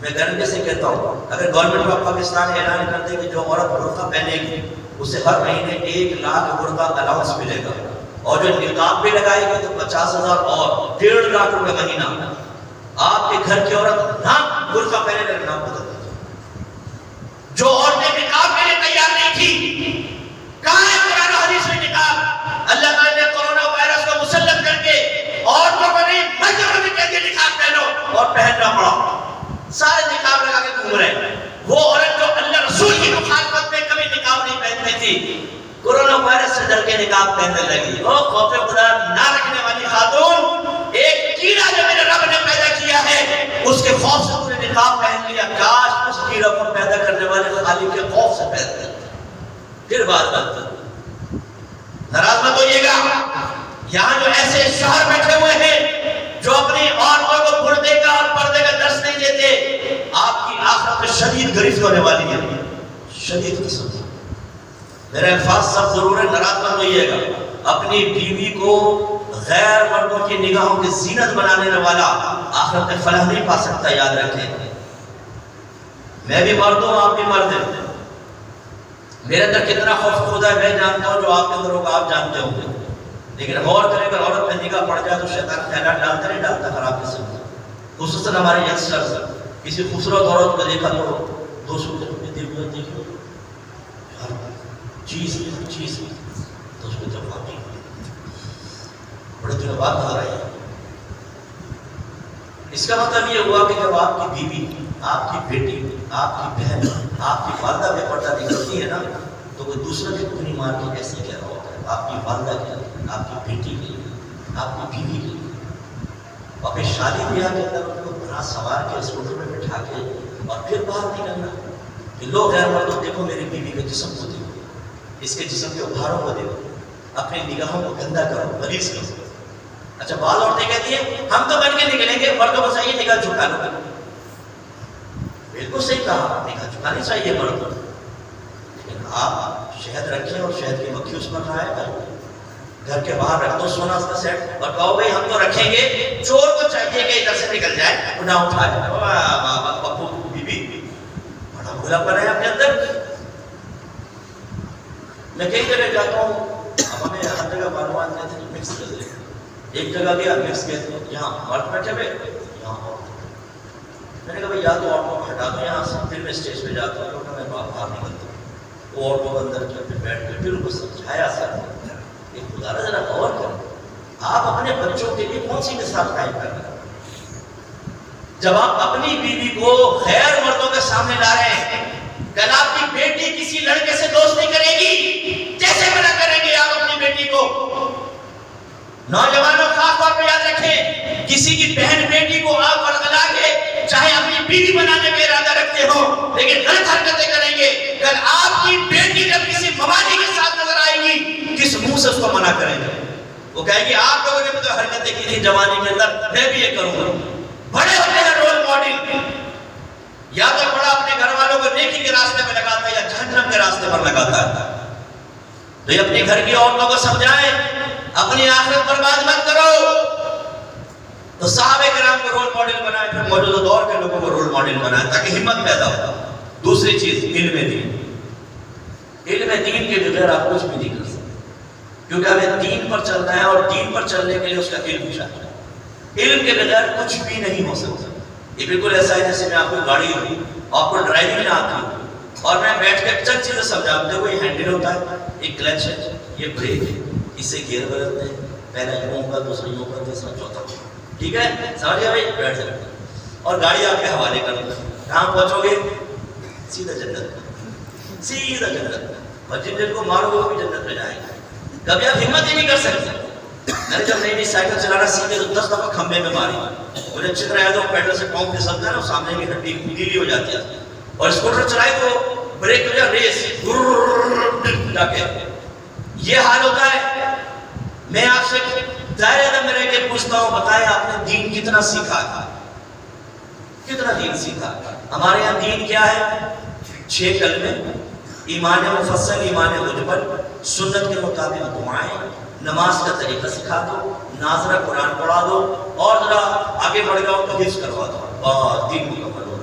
میں گرمی سے کہتا ہوں اگر گورنمنٹ آف پاکستان اعلان کر دے کہ جو عورت برقع پہنے گی اسے ہر مہینے 1 لاکھ برقع الاؤنس ملے گا، اور جو نقاب بھی لگائے گی تو 50,000 اور 1.5 لاکھ روپے مہینہ، آپ کے گھر کی عورت نہ برقع پہنے کا نام بدل دیجیے۔ جو عورتیں نقاب کے لیے تیار نہیں تھی، کہاں ہے قرآن و حدیث میں نقاب؟ اللہ تعالیٰ نے کورونا وائرس کو مسلط کر کے عورتوں کو نہیں مردوں کو کہہ دیا نقاب پہنو اور پہننا پڑا، سارے نقاب لگا کے گھوم رہے ہیں۔ وہ عورت جو اللہ رسول کی مخالفت میں کبھی نقاب نہیں پہنتی تھی، کورونا وائرس سے ڈر کے نقاب پہننے لگی۔ او خوف خدا نہ رکھنے والی خاتون، ایک کیڑا جو میرے رب نے پیدا کیا ہے اس کے خوف سے تم نے نقاب پہن لیا، کاش اس کیڑا کو پیدا کرنے والے خالق کے خوف سے پہن لیا۔ پھر بات ناراض مت ہوئیے گا، یہاں جو ایسے شوہر بیٹھے ہوئے ہیں جو اپنی عورتوں کو پردے کا اور پردے کا درس نہیں دیتے، آپ کی آخرت میں شدید گرفت ہونے والی ہے، شدید قسم۔ میرے الفاظ سب ضرور ہے، ناراض مت ہوئیے گا۔ اپنی بیوی کو غیر مردوں کی نگاہوں کی زینت بنانے والا آخرت میں فلاح نہیں پا سکتا، یاد رکھیں۔ میں بھی مرد ہوں، آپ بھی مرد ہیں، میرے اندر کتنا خوف خدا ہے میں جانتا ہوں، جو آپ کے اندر ہوگا آپ جانتے ہوں گے، لیکن غور کریں اگر عورت پہ نگاہ پڑ جائے تو شیطان خیالات ڈالتا نہیں ڈالتا خراب قسم کا، خصوصاً ہمارے ینگسٹرز کسی خوبصورت عورت کو دیکھا تو 200 روپے دیکھو دیکھو ہر چیز تو اس کو جب واقعی بڑے دنوں بعد نظر آئی۔ اس کا مطلب یہ ہوا کہ جب آپ کی بیوی، آپ کی بیٹی، آپ کی بہن، آپ کی والدہ بے پردہ نکلتی ہے نا تو کوئی دوسرا بھی اپنی ماں کی ایسے کہہ رہا ہوتا ہے، آپ کی والدہ کے لیے، آپ کی بیٹی کے لیے، آپ کی بیوی کے لیے، اور پھر شادی بیاہ کے اندر ان کو بنا سوار کے اسکوٹر میں بٹھا کے اور پھر باہر نکلنا کہ لوگ غیر مردوں دیکھو میری بیوی کے جسم کو دیکھو، اس کے جسم کے ابھاروں کو دیکھو، اپنی نگاہوں کو گندا کرو، غلیظ کرو۔ اچھا بعض عورتیں کہتی ہیں ہم تو بن کے نکلیں گے، مردوں کو چاہیے نگاہ جھکا لو۔ بالکل صحیح کہا، نگاہ جھکانی چاہیے مردوں، لیکن آپ شہد رکھیں اور شہد کی مکھی اس پر کھائے گھر کے باہر رکھ دو سونا اس کا سیٹ اور کہو بھائی ہم تو رکھیں گے، چور کو چاہیے کہ ادھر سے نکل جائے اور نہ اٹھائے۔ پپو بی بی بڑا بھولا پن ہے اپنے اندر۔ میں کئی جگہ جاتا ہوں، اب ہمیں ہر جگہ معلومات دیتے ہیں مکس کر دیں۔ ایک جگہ گیا مکس کیا، یہاں مرد بیٹھے ہوئے یہاں عورت۔ میں نے کہا بھائی یا تو عورتوں کو ہٹا دو یہاں سے، پھر میں اسٹیج پہ جاتا ہوں کیونکہ میں باہر نکلتا ہوں، وہ عورتوں کو اندر بیٹھ کے پھر ان کو سمجھایا سر کہ خدا را ذرا غور کرو، آپ اپنے بچوں کے لیے کون سی مثال قائم کر رہے ہیں؟ جب آپ اپنی بیوی کو غیر مردوں کے سامنے لا رہے ہیں، کل آپ کی بیٹی کسی لڑکے سے دوستی کرے گی، کیسے منع کریں گے آپ اپنی بیٹی کو؟ نوجوانوں خاص طور پہ یاد رکھیں، کسی کی بہن بیٹی کو آپ ورگلا کے چاہے اپنی بیوی بنانے کا ارادہ رکھتے ہو لیکن غلط حرکتیں کریں گے، کل آپ کی بیٹی جب کسی موالے کے ساتھ نظر آئے گی کس منہ سے اس کو منع کریں گے؟ وہ کہے گی آپ لوگوں نے تو حرکتیں کی تھی جوانی کے اندر، میں بھی یہ کروں گا۔ بڑے ہوتے ہیں رول ماڈل، یا تو بڑا اپنے گھر والوں کو نیکی کے راستے میں لگاتا ہے یا جہنم کے راستے پر لگاتا ہے۔ تو یہ اپنی گھر کی عورتوں کو سمجھائیں اپنی آخرت برباد مت کرو۔ تو صحابہ کرام کو رول ماڈل بنائے، پھر موجودہ دور کے لوگوں کو رول ماڈل بنائے تاکہ ہمت پیدا ہو۔ دوسری چیز علم دین، علم دین کے بغیر آپ کچھ بھی نہیں کر سکتے، کیونکہ ہمیں دین پر چلنا ہے اور دین پر چلنے کے لیے اس کا علم چاہیے۔ علم کے بغیر کچھ بھی نہیں ہو سکتا۔ یہ بالکل ایسا ہے جیسے میں آپ کو گاڑی ہوئی، آپ کو ڈرائیونگ نہ آتی اور میں بیٹھ کے چند چیزیں سمجھا دوں، دیکھو یہ ہینڈل ہوتا ہے، یہ کلچ ہے، یہ بریک ہے، اس سے گیئر بدلتے ہیں، پہلا یوں ہوگا دوسرا یوں ہوگا تیسرا چوتھا، ٹھیک ہے سمجھ گیا بھائی؟ بیٹھ جائے اور گاڑی آپ کے حوالے کر دیں، کہاں پہنچو گے؟ سیدھا جنت، سیدھا جنت، اور جن جن کو مارو گے وہ بھی جنت میں جائیں گے۔ کبھی آپ ہمت ہی نہیں کر سکتے۔ میں نے جب نئی نئی سائیکل چلانا سیکھے تو 10 دفعہ کھمبے میں ماری، مجھے اچھی طرح یاد ہو پیڈل سے پاؤں پھسلتا ہے نا، سامنے کی ہڈی گیلی ہو جاتی ہے، اور اسکوٹر چلائی تو بریک ہو جائے ریس جا کے یہ حال ہوتا ہے۔ میں آپ سے دائرے میں رہ کے پوچھتا ہوں، بتائیں آپ نے دین کتنا سیکھا ہے؟ کتنا دین سیکھا؟ ہمارے یہاں دین کیا ہے؟ 6 کلمے، ایمان مفصل، ایمان مجمل، سنت کے مطابق دعائیں، نماز کا طریقہ سکھا دو، ناظرہ قرآن پڑھا دو، اور ذرا آگے بڑھ جاؤ تو حفظ کروا دو، بس دین مکمل ہو۔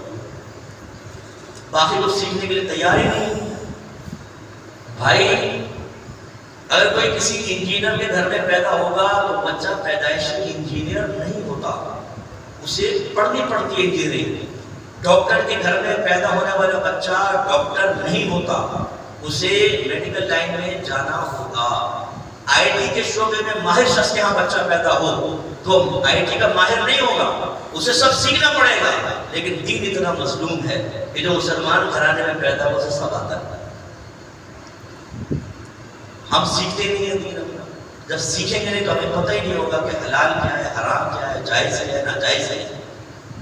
باقی لوگ سیکھنے کے لیے تیار ہی نہیں۔ بھائی اگر کوئی کسی انجینئر کے گھر میں پیدا ہوگا تو بچہ پیدائشی انجینئر نہیں ہوتا، اسے پڑھنی پڑتی ہے انجینئرنگ۔ ڈاکٹر کے گھر میں پیدا ہونے والا بچہ ڈاکٹر نہیں ہوتا، اسے میڈیکل لائن میں جانا ہوگا۔ آئی ٹی کے شعبے میں ماہر شخص کے ہاں بچہ پیدا ہو تو آئی ٹی کا ماہر نہیں ہوگا، اسے سب سیکھنا پڑے گا۔ لیکن دین اتنا مظلوم ہے کہ جو مسلمان گھرانے میں پیدا ہو اسے سب آتا ہے، ہم سیکھتے نہیں ہیں دین اپنا۔ جب سیکھیں گے نہیں تو ہمیں پتہ ہی نہیں ہوگا کہ حلال کیا ہے، حرام کیا ہے، جائز ہے ناجائز ہے۔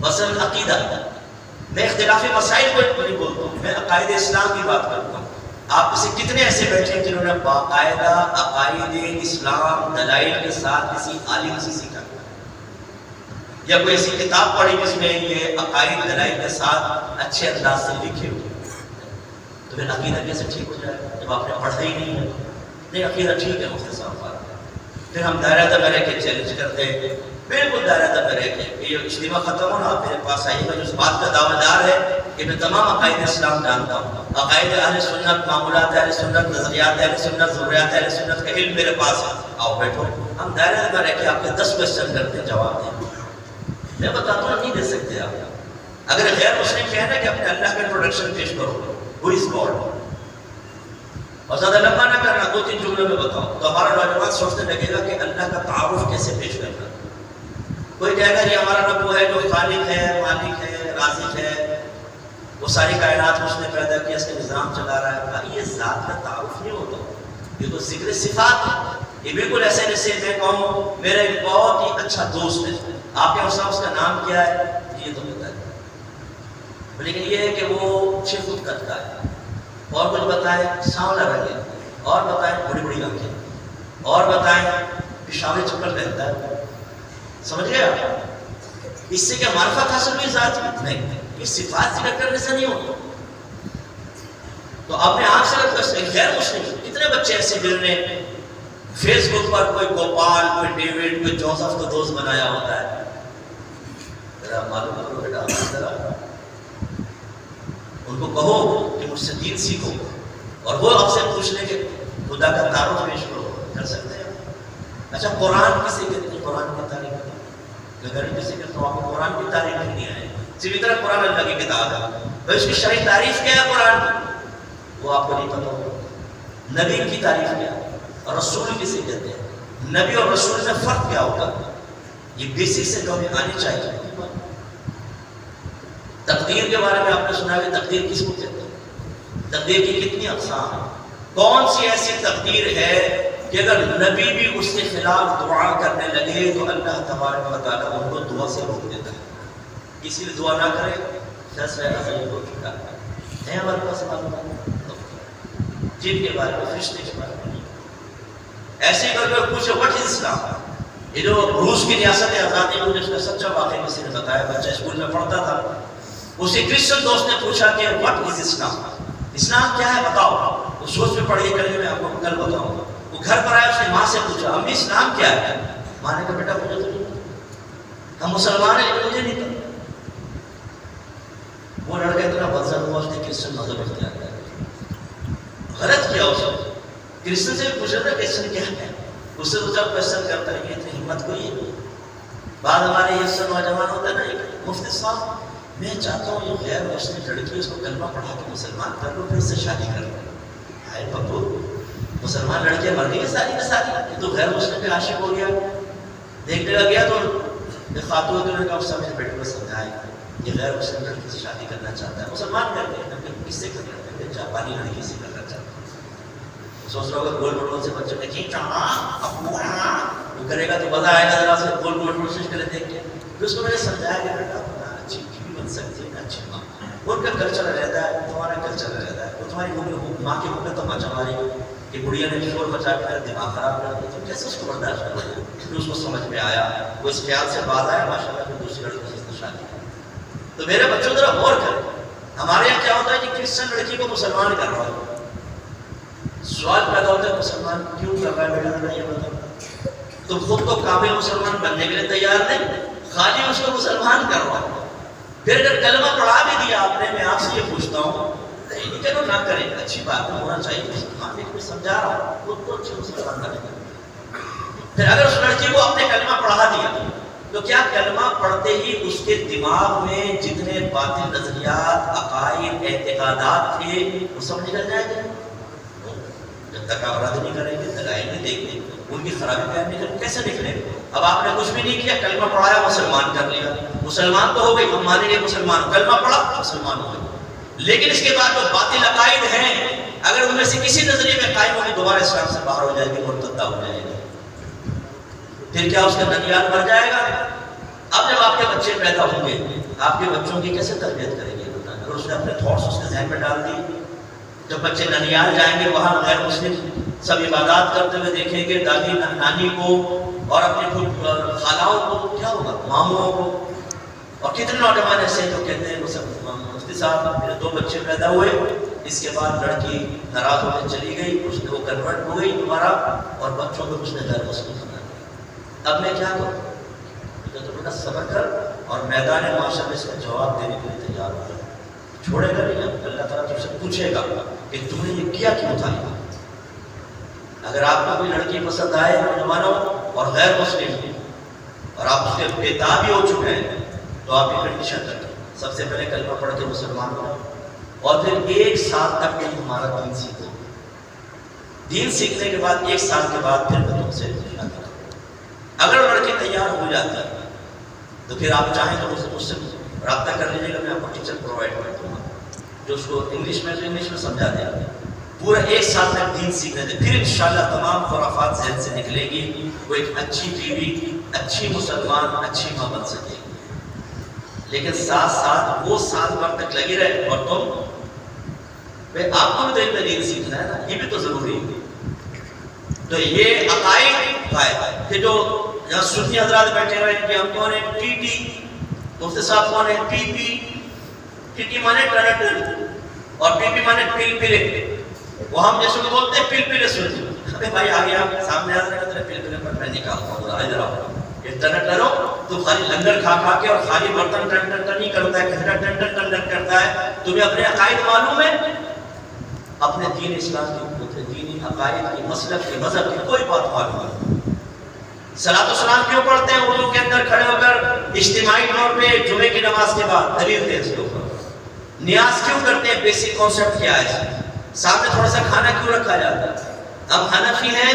مثلاً عقیدہ، میں اختلافی مسائل کو نہیں بولتا ہوں، میں عقائد اسلام کی بات کرتا ہوں۔ آپ سے کتنے ایسے بیٹھے ہیں جنہوں نے باقاعدہ عقائد اسلام دلائل کے ساتھ کسی عالم سے سیکھا یا کوئی ایسی کتاب پڑھی جس میں یہ عقائد دلائل کے ساتھ اچھے انداز سے لکھے ہوئے؟ تو پھر عقیدہ کیسے ٹھیک ہو جائے جب آپ نے پڑھا ہی نہیں ہے؟ نہیں، عقیدہ ٹھیک ہے مفتی صاحب بات۔ پھر ہم دائرہ میں رہ کے چیلنج کرتے ہیں، بالکل دائرہ میں رہ کے یہ اجتماع ختم ہونا آپ میرے پاس آئیے گا جو اس بات کا دعویٰ دار ہے کہ میں تمام عقائد اسلام جانتا ہوں، عقائد اہل سنت، معمولات اہل سنت، نظریات اہل سنت، ضروریات اہل سنت کا علم میرے پاس ہے، آؤ بیٹھو، ہم دائرہ میں رہ کے آپ کے 10 کویسچن کرتے ہیں، جواب دیں۔ میں بتاتا ہوں نہیں دے سکتے آپ۔ اگر غیر مسلم کہنا کہ اپنے اللہ کا انٹروڈکشن پیش کرو، who is God، اور زیادہ لمبا نہ کرنا، 2-3 جملوں میں بتاؤ، تو ہمارا نوجوان سوچنے لگے گا کہ اللہ کا تعارف کیسے پیش کرنا۔ کوئی کہے گا یہ ہمارا رب وہ ہے جو خالق ہے، مالک ہے، رازق ہے، وہ ساری کائنات اس نے پیدا کیا، اس کا نظام چلا رہا ہے۔ یہ ذات کا تعارف نہیں ہوتا، یہ تو ذکر صفات ہے۔ یہ بالکل ایسے جیسے میں کہوں میرا ایک بہت ہی اچھا دوست ہے، آپ کے مسئلہ اس کا نام کیا ہے؟ یہ تو بتا دیں، لیکن یہ ہے کہ وہ 6 فٹ قد کا ہے، اور کچھ بتائیں سانولا رنگ ہے، اور بتائیں بڑی بڑی آنکھیں، اور بتائیں پیشاوی چپل پہنتا ہے۔ سمجھ گئے آپ؟ اس سے کیا معرفت حاصل ہوئی ذات کی؟ نہیں، یہ صفات ذکر کرنے سے نہیں ہوتا۔ تو اپنے آنکھ سے رکھو غیر مسلم کتنے بچے ایسے جنہوں نے فیس بک پر کوئی گوپال، کوئی ڈیوڈ، کوئی جوزف کو دوست بنایا ہوتا ہے. ذرا معلوم کرو بیٹا، ذرا ان کو کہو کہ مجھ سے دین سیکھو، اور وہ آپ سے پوچھ لیں کہ خدا کا تعارف پیش کرو. کر سکتے ہیں؟ اچھا قرآن کسی کہتے ہیں؟ قرآن کی تعریف کرو. اگر کسی کہتے تو آپ کو قرآن کی تعریف نہیں آئے. صرف اتنا قرآن اللہ کی کتاب ہے، تو اس کی شرعی تعریف کیا ہے قرآن کی؟ وہ آپ کو نہیں پتا ہوگا. نبی کی تعریف کیا ہے اور رسول کسے کہتے ہیں؟ نبی اور رسول میں فرق کیا ہوگا؟ یہ بیسک سے جو ہمیں آنی چاہیے. تقدیر کے بارے میں آپ نے سنا کہ تقدیر کس کو کہتے ہیں؟ تقدیر کی کتنی اقسام ہیں؟ کون سی ایسی تقدیر ہے کہ اگر نبی بھی اس کے خلاف دعا کرنے لگے تو اللہ تبارک و تعالیٰ ان کو دعا سے روک دیتا ہے؟ کسی بھی دعا نہ کرے فیصلہ ازلی ہو چکا ہے. ہمارے پاس معلومات جن کے بارے میں، فرشتے کے بارے میں ایسے کر کے پوچھو وٹ از اسلام. یہ جو روس کی ریاست آزادی مجھے اس کا سچا واقعہ کسی نے بتایا، بچہ اسکول میں پڑھتا تھا. اسی کرسچن دوست نے پوچھا کہ وٹ از اسلام، اسلام کیا ہے بتاؤ. وہ سوچ میں پڑھیے کریں میں آپ کو کل بتاؤں گا. وہ گھر پر آیا، اس نے ماں سے پوچھا امی اسلام کیا ہے؟ ماں نے کہا بیٹا مجھے تو نہیں پتا، ہم مسلمان ہیں لیکن مجھے نہیں پتا. وہ لڑکا اتنا بدزن ہوا، اس نے کرسچن مذہب اختیار کیا. غلط کیا اس نے. کرسچن سے بھی پوچھا تھا کرسچن کیا ہے، اس سے تو جب کوشچن کرتا ہے یہ تو ہمت کوئی ہے. بعد ہمارے یہ سب نوجوان ہوتا ہے نا، مفتی صاحب میں چاہتا ہوں یہ غیر مسلم لڑکی اس کو کلمہ پڑھا کے مسلمان کر لو، پھر اس سے شادی کر لو. آئے پپو، مسلمان لڑکیاں مر گئی ساری میں ساری، یہ تو غیر مسلم پہ عاشق ہو گیا. دیکھنے لگ گیا تو ایک خاتون نے کہا اس سمجھ بیٹے کو سمجھائے یہ غیر مسلم لڑکی سے شادی کرنا چاہتا ہے، مسلمان کر کے کس سے کرنا چاہتے ہیں؟ جاپانی لڑکی سے کرنا چاہتا ہے. سوچ رہا ہوگا گول بٹول سے بچوں نے وہ کرے گا تو مزہ آئے گا. ذرا سے گول بٹول سے کرے دیکھ کے پھر اس کو میں نے سمجھایا کہ بیٹا اچھی بھی بن سکتی ہے نا، اچھی ماں. ان کا کلچر رہتا ہے، تمہارا کلچر رہتا ہے. وہ تمہاری ماں کی منہ تو مچا ماری کہ بڑھیا نے شور مچا کے میرا دماغ خراب کر دیا، تو کیسے اس کو برداشت کر دیا. پھر اس کو سمجھ میں آیا، وہ اس خیال سے باز آیا، ماشاء اللہ پھر دوسری لڑکی سے شادی کی. تو میرے بچوں ذرا غور کریں. ہمارے یہاں کیا ہوتا ہے کہ کرسچن لڑکی کو مسلمان کر رہا ہے. سوال پیدا ہوتا ہے مسلمان کیوں کر رہا ہے بیٹا؟ یہ بتاؤ. تو خود تو کامل مسلمان بننے کے لیے تیار نہیں، خالی اس کو مسلمان کر رہا ہے. پھر اگر کلمہ پڑھا بھی دیا آپ نے، میں آپ سے یہ پوچھتا ہوں نہیں چلو نہ کریں، اچھی بات ہے، ہونا چاہیے مسلمان، لیکن میں سمجھا رہا ہوں خود تو اچھے مسلمان بنے گا. پھر اگر اس لڑکی کو آپ نے کلمہ پڑھا دیا تو کیا کلمہ پڑھتے ہی اس کے دماغ میں جتنے باطل نظریات، عقائد، اعتقادات تھے وہ سب نکل جائیں گے؟ جب تک آپ رد نہیں کریں گے، دلائل نہیں دیں گے، ان کی خرابی بیان نہیں کریں، کیسے نکلے؟ اب آپ نے کچھ بھی نہیں کیا، کلمہ پڑھایا مسلمان کر لیا، مسلمان تو ہو گئی، ہم مانیں گے مسلمان، کلمہ پڑھا مسلمان ہو گئے. لیکن اس کے بعد جو باطل عقائد ہیں اگر ان میں سے کسی نظریے میں قائم ہوگی دوبارہ اسلام سے باہر ہو جائے گی، مرتدہ ہو جائے گی. پھر کیا اس کا ننیال مر جائے گا؟ اب جب آپ کے بچے پیدا ہوں گے آپ کے بچوں کی کیسے تربیت کریں گے؟ اگر اس نے اپنے تھاٹس اس کے ذہن میں ڈال دی، جب بچے ننیال جائیں گے وہاں غیر مسلم سب عبادات کرتے ہوئے دیکھیں گے دادی نانی کو اور اپنے خالاؤں کو، کیا ہوگا؟ ماموں کو. اور کتنے نوجوان ایسے جو کہتے ہیں مفتی صاحب میرے 2 بچے پیدا ہوئے، اس کے بعد لڑکی ناراض ہو کے چلی گئی، اس نے وہ کنورٹ ہو گئی دوبارہ اور بچوں کو اس نے غیر مسلم بنا دیا. اب میں کیا کروں؟ تو بیٹا صبر کر اور میدان معاشرے میں اس کا جواب دینے کے لیے تیار ہو. چھوڑے گا نہیں، اللہ تعالیٰ تم سے پوچھے گا کہ تم نے یہ کیا کیوں تھا. اگر آپ کو کوئی لڑکی پسند آئے نوجوانوں اور غیر مسلم اور آپ اس کے بےتابی ہو چکے ہیں تو آپ کی کنڈیشن رکھیں. سب سے پہلے کلمہ پڑھ کے مسلمان ہو اور پھر 1 سال تک تم ہمارا دین سیکھو. دین سیکھنے کے بعد 1 سال کے بعد پھر میں تم سے شادی کروں. اگر لڑکی تیار ہو جاتا ہے تو پھر آپ چاہیں تو مجھ سے رابطہ کر لیجیے گا، میں آپ کو ٹیچر پرووائڈ کر دوں گا جو اس کو انگلش میں سمجھا دے گا. پورا 1 سال تک دین سیکھنے دے، پھر انشاءاللہ تمام خرافات ذہن سے نکلے گی، وہ ایک اچھی بیوی، اچھی مسلمان، اچھی ماں بن سکے گی. لیکن ساتھ ساتھ وہ 7 بار تک لگی رہے اور تم آپ کو بھی تو دین سیکھنا ہے نا، یہ بھی تو ضروری ہے. تو یہ عقائد قائد کہ جو یہاں سنی حضرات بیٹھے ہوئے کہ ہم کون ہیں ٹی ٹی، مفتی صاحب کون ہیں پی پی. ٹی ٹی مانے ٹرانٹل، اور پی پی مانے پل پلے، وہ ہم جیسے کو بولتے ہیں پل پلے سوچ، ابے بھائی آگے آپ سامنے آ رہے ہیں پل پلے پر میں نکالتا ہوں ادھر آؤ، اتنا ڈرو تو خالی لنگر کھا کھا کے اور خالی برتن ٹن ٹن ٹن نہیں کرتا ہے، گھنٹہ ٹن ٹن ٹن ٹن کرتا ہے. تمہیں اپنے عقائد معلوم ہے؟ اپنے دین اسلام کی دینی عقائد کی مسلک کی مذہب کی کوئی بات معلوم ہے؟ صلاۃ و سلام کیوں پڑھتے ہیں وضو کے اندر کھڑے ہو کر اجتماعی طور پہ جمعے کی نماز کے بعد؟ دلیل دے اس کے اوپر. نیاز کیوں کرتے ہیں؟ بیسک کانسیپٹ کیا ہے؟ سامنے تھوڑا سا کھانا کیوں رکھا جاتا ہے؟ اب حنفی ہیں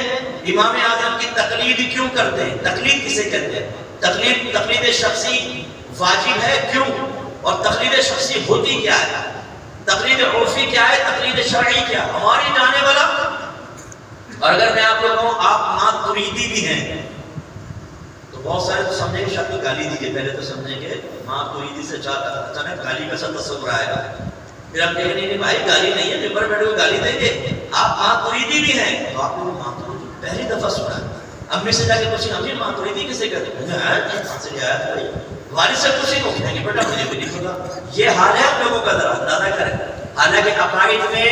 امام اعظم کی تقلید کیوں کرتے ہیں؟ تقلید کسے کہتے ہیں؟ تقلید شخصی واجب ہے کیوں؟ اور تقلید شخصی ہوتی کیا ہے؟ تقلید عرفی کیا ہے؟ تقلید شرعی کیا ہے؟ ہماری جانے والا. اور اگر میں آپ لوگوں کو آپ ماتریدی بھی ہیں تو بہت سارے تو سمجھیں گے شاید گالی دیجیے، پہلے تو سمجھیں گے ماتریدی سے اچانک گالی کا سا تصور آئے گا، پھر آپ کہیں گے نہیں بھائی گالی نہیں ہے، ممبر بیٹھے ہوئے گالی دیں گے. آپ ماتریدی بھی ہیں تو آپ لوگ ماتریدی پہلی دفعہ سنا. امی سے جا کے پوچھیں امی ماتریدی کسے کہتے ہیں؟ والد سے پوچھیں گے کہیں گے بیٹا مجھے بھی نہیں پتا. یہ حال ہے آپ لوگوں کا، ذرا اندازہ کریں. حالانکہ عقائد میں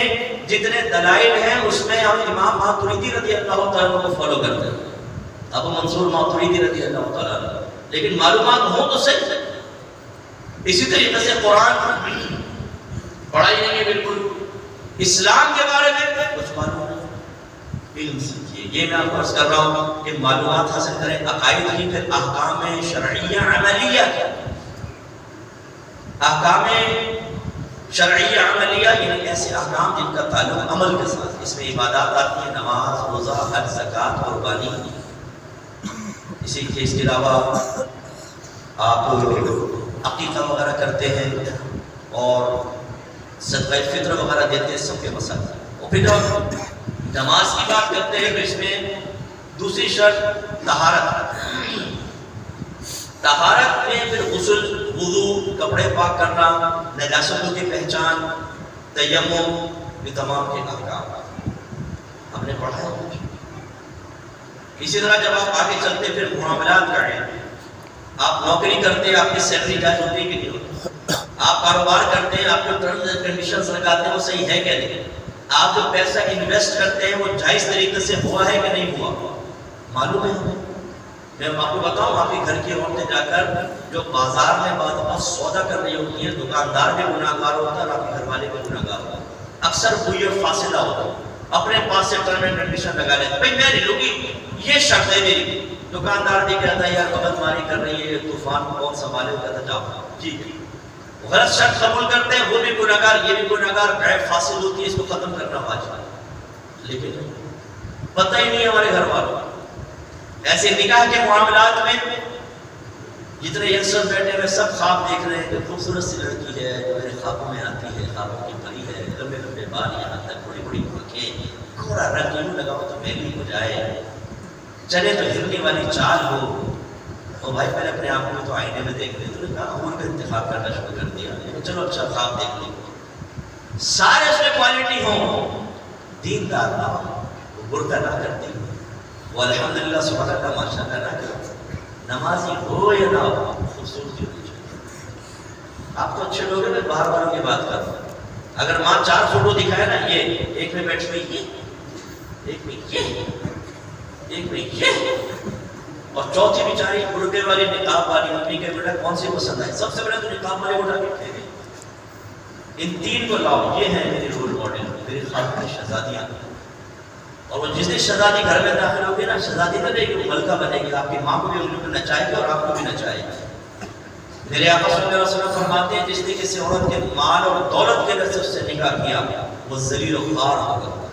جتنے دلائل ہیں اس میں ہم امام ماتریدی رضی اللہ تعالیٰ کو فالو کرتے ہیں، ابو منصور ماتریدی رضی اللہ تعالیٰ، لیکن معلومات ہوں تو صحیح. اسی طریقے سے قرآن پڑھا ہی نہیں ہے بالکل، اسلام کے بارے میں کچھ معلوم نہیں. علم سیکھیے، یہ میں آپ کو عرض کر رہا ہوں کہ معلومات حاصل کریں عقائد کی. پھر احکام شرعیہ عملیہ، احکام شرعیہ عملیہ یعنی ایسے احکام جن کا تعلق عمل کے ساتھ، اس میں عبادات آتی ہیں، نماز، روزہ، حج، زکوٰۃ، قربانی. اسی کے اس کے علاوہ آپ عقیقہ وغیرہ کرتے ہیں اور صدقہ فطر وغیرہ دیتے ہیں، سب کے مسائل. اور پھر جب نماز کی بات کرتے ہیں تو اس میں دوسری شرط طہارت. طہارت میں پھر غسل، وضو، کپڑے پاک کرنا، نجاستوں کی پہچان، تیمم، یہ تمام کے احکام ہم نے پڑھا ہے. اسی طرح جب آپ آگے چلتے پھر معاملات کا علم. آپ نوکری کرتے ہیں، آپ کی سیلری جائز ہوتی ہے کہ نہیں ہوتی؟ آپ کاروبار کرتے ہیں، آپ جو ٹرمز اینڈ کنڈیشنز لگاتے ہیں وہ صحیح ہے کہ نہیں؟ آپ جو پیسہ انویسٹ کرتے ہیں وہ جائز طریقے سے ہوا ہے کہ نہیں ہوا؟ معلوم ہے ہمیں. میں آپ کو بتاؤں، آپ کے گھر کی عورتیں جا کر جو بازار میں بعض اوقات سودا کر رہی ہوتی ہیں، دکاندار بھی گناہ گار ہوتا ہے اور آپ کے گھر والے بھی گناہ گار ہوتا ہے. اکثر کوئی فاصلہ ہوتا ہے، اپنے پاس سے ٹرم اینڈ کنڈیشن لگا لیتے ہیں، بھائی میں نہیں لوں گی، یہ شرط ہے میری. دکاندار بھی کہتا ہے یار مدد ماری کر رہی ہے، طوفان کو کون سنبھالے، کہتا ہے جاؤ ٹھیک ہے. غلط شرط قبول کرتے ہیں، وہ بھی گناہ گار، یہ بھی گناہ گار. بیع فاصل ہوتی ہے، اس کو ختم کرنا واجب ہے. لیکن پتہ ہی نہیں ہمارے گھر والوں. ایسے نکاح کے معاملات میں جتنے ینگسٹر بیٹھے ہوئے سب خواب دیکھ رہے ہیں کہ خوبصورت سی لڑکی ہے جو میرے خوابوں میں آتی ہے، خوابوں کی پری ہے، لمبے لمبے بال یہاں تک، بڑی بڑی آنکھیں، گھوڑا رنگ یوں لگاؤ تو میلی ہو جائے، چلے تو ہرنے والی چال ہو. اور بھائی پہلے اپنے آپ میں تو آئینے میں دیکھ رہے تو نے کہا عمر کا انتخاب کرنا شروع کر دیا. چلو اچھا خواب دیکھ لیں، سارے اس میں کوالٹی ہوں، دیندار نہ ہو، وہ برقع نہ کرتی ہو، وہ الحمدللہ سبحان اللہ ماشاء اللہ نہ کرتی، نمازی ہو یا نہ ہو، خوبصورتی ہونی چاہیے. آپ تو اچھے لوگ ہیں، میں باہر والوں کی بات کر رہا ہوں. اگر ماں 4 فوٹو دکھائے نا، یہ ایک میں بیٹھ ہوئی، یہ ایک میں یہ، ایک میں یہ، اور چوتھی بیچاری برقعے والی نقاب والی اپنی کے بیٹا کون سی پسند ہے؟ سب سے پہلے تو نقاب والے اٹھا کے پھینکے. ان 3 کو لاؤ، یہ ہیں میرے رول ماڈل، میری خاتون شہزادیاں. اور وہ جس دن شہزادی گھر میں داخل ہوگی نا، شہزادی نہ رہے گی، وہ ملکہ بنے گی. آپ کی ماں کو بھی انگلیوں پہ نچائے گی اور آپ کو بھی نچائے گی. میرے آقا صلی اللہ علیہ وسلم فرماتے ہیں جس نے کسی عورت کے مال اور دولت کے وجہ سے اس سے نکاح کیا وہ ذلیل و خوار ہوگا.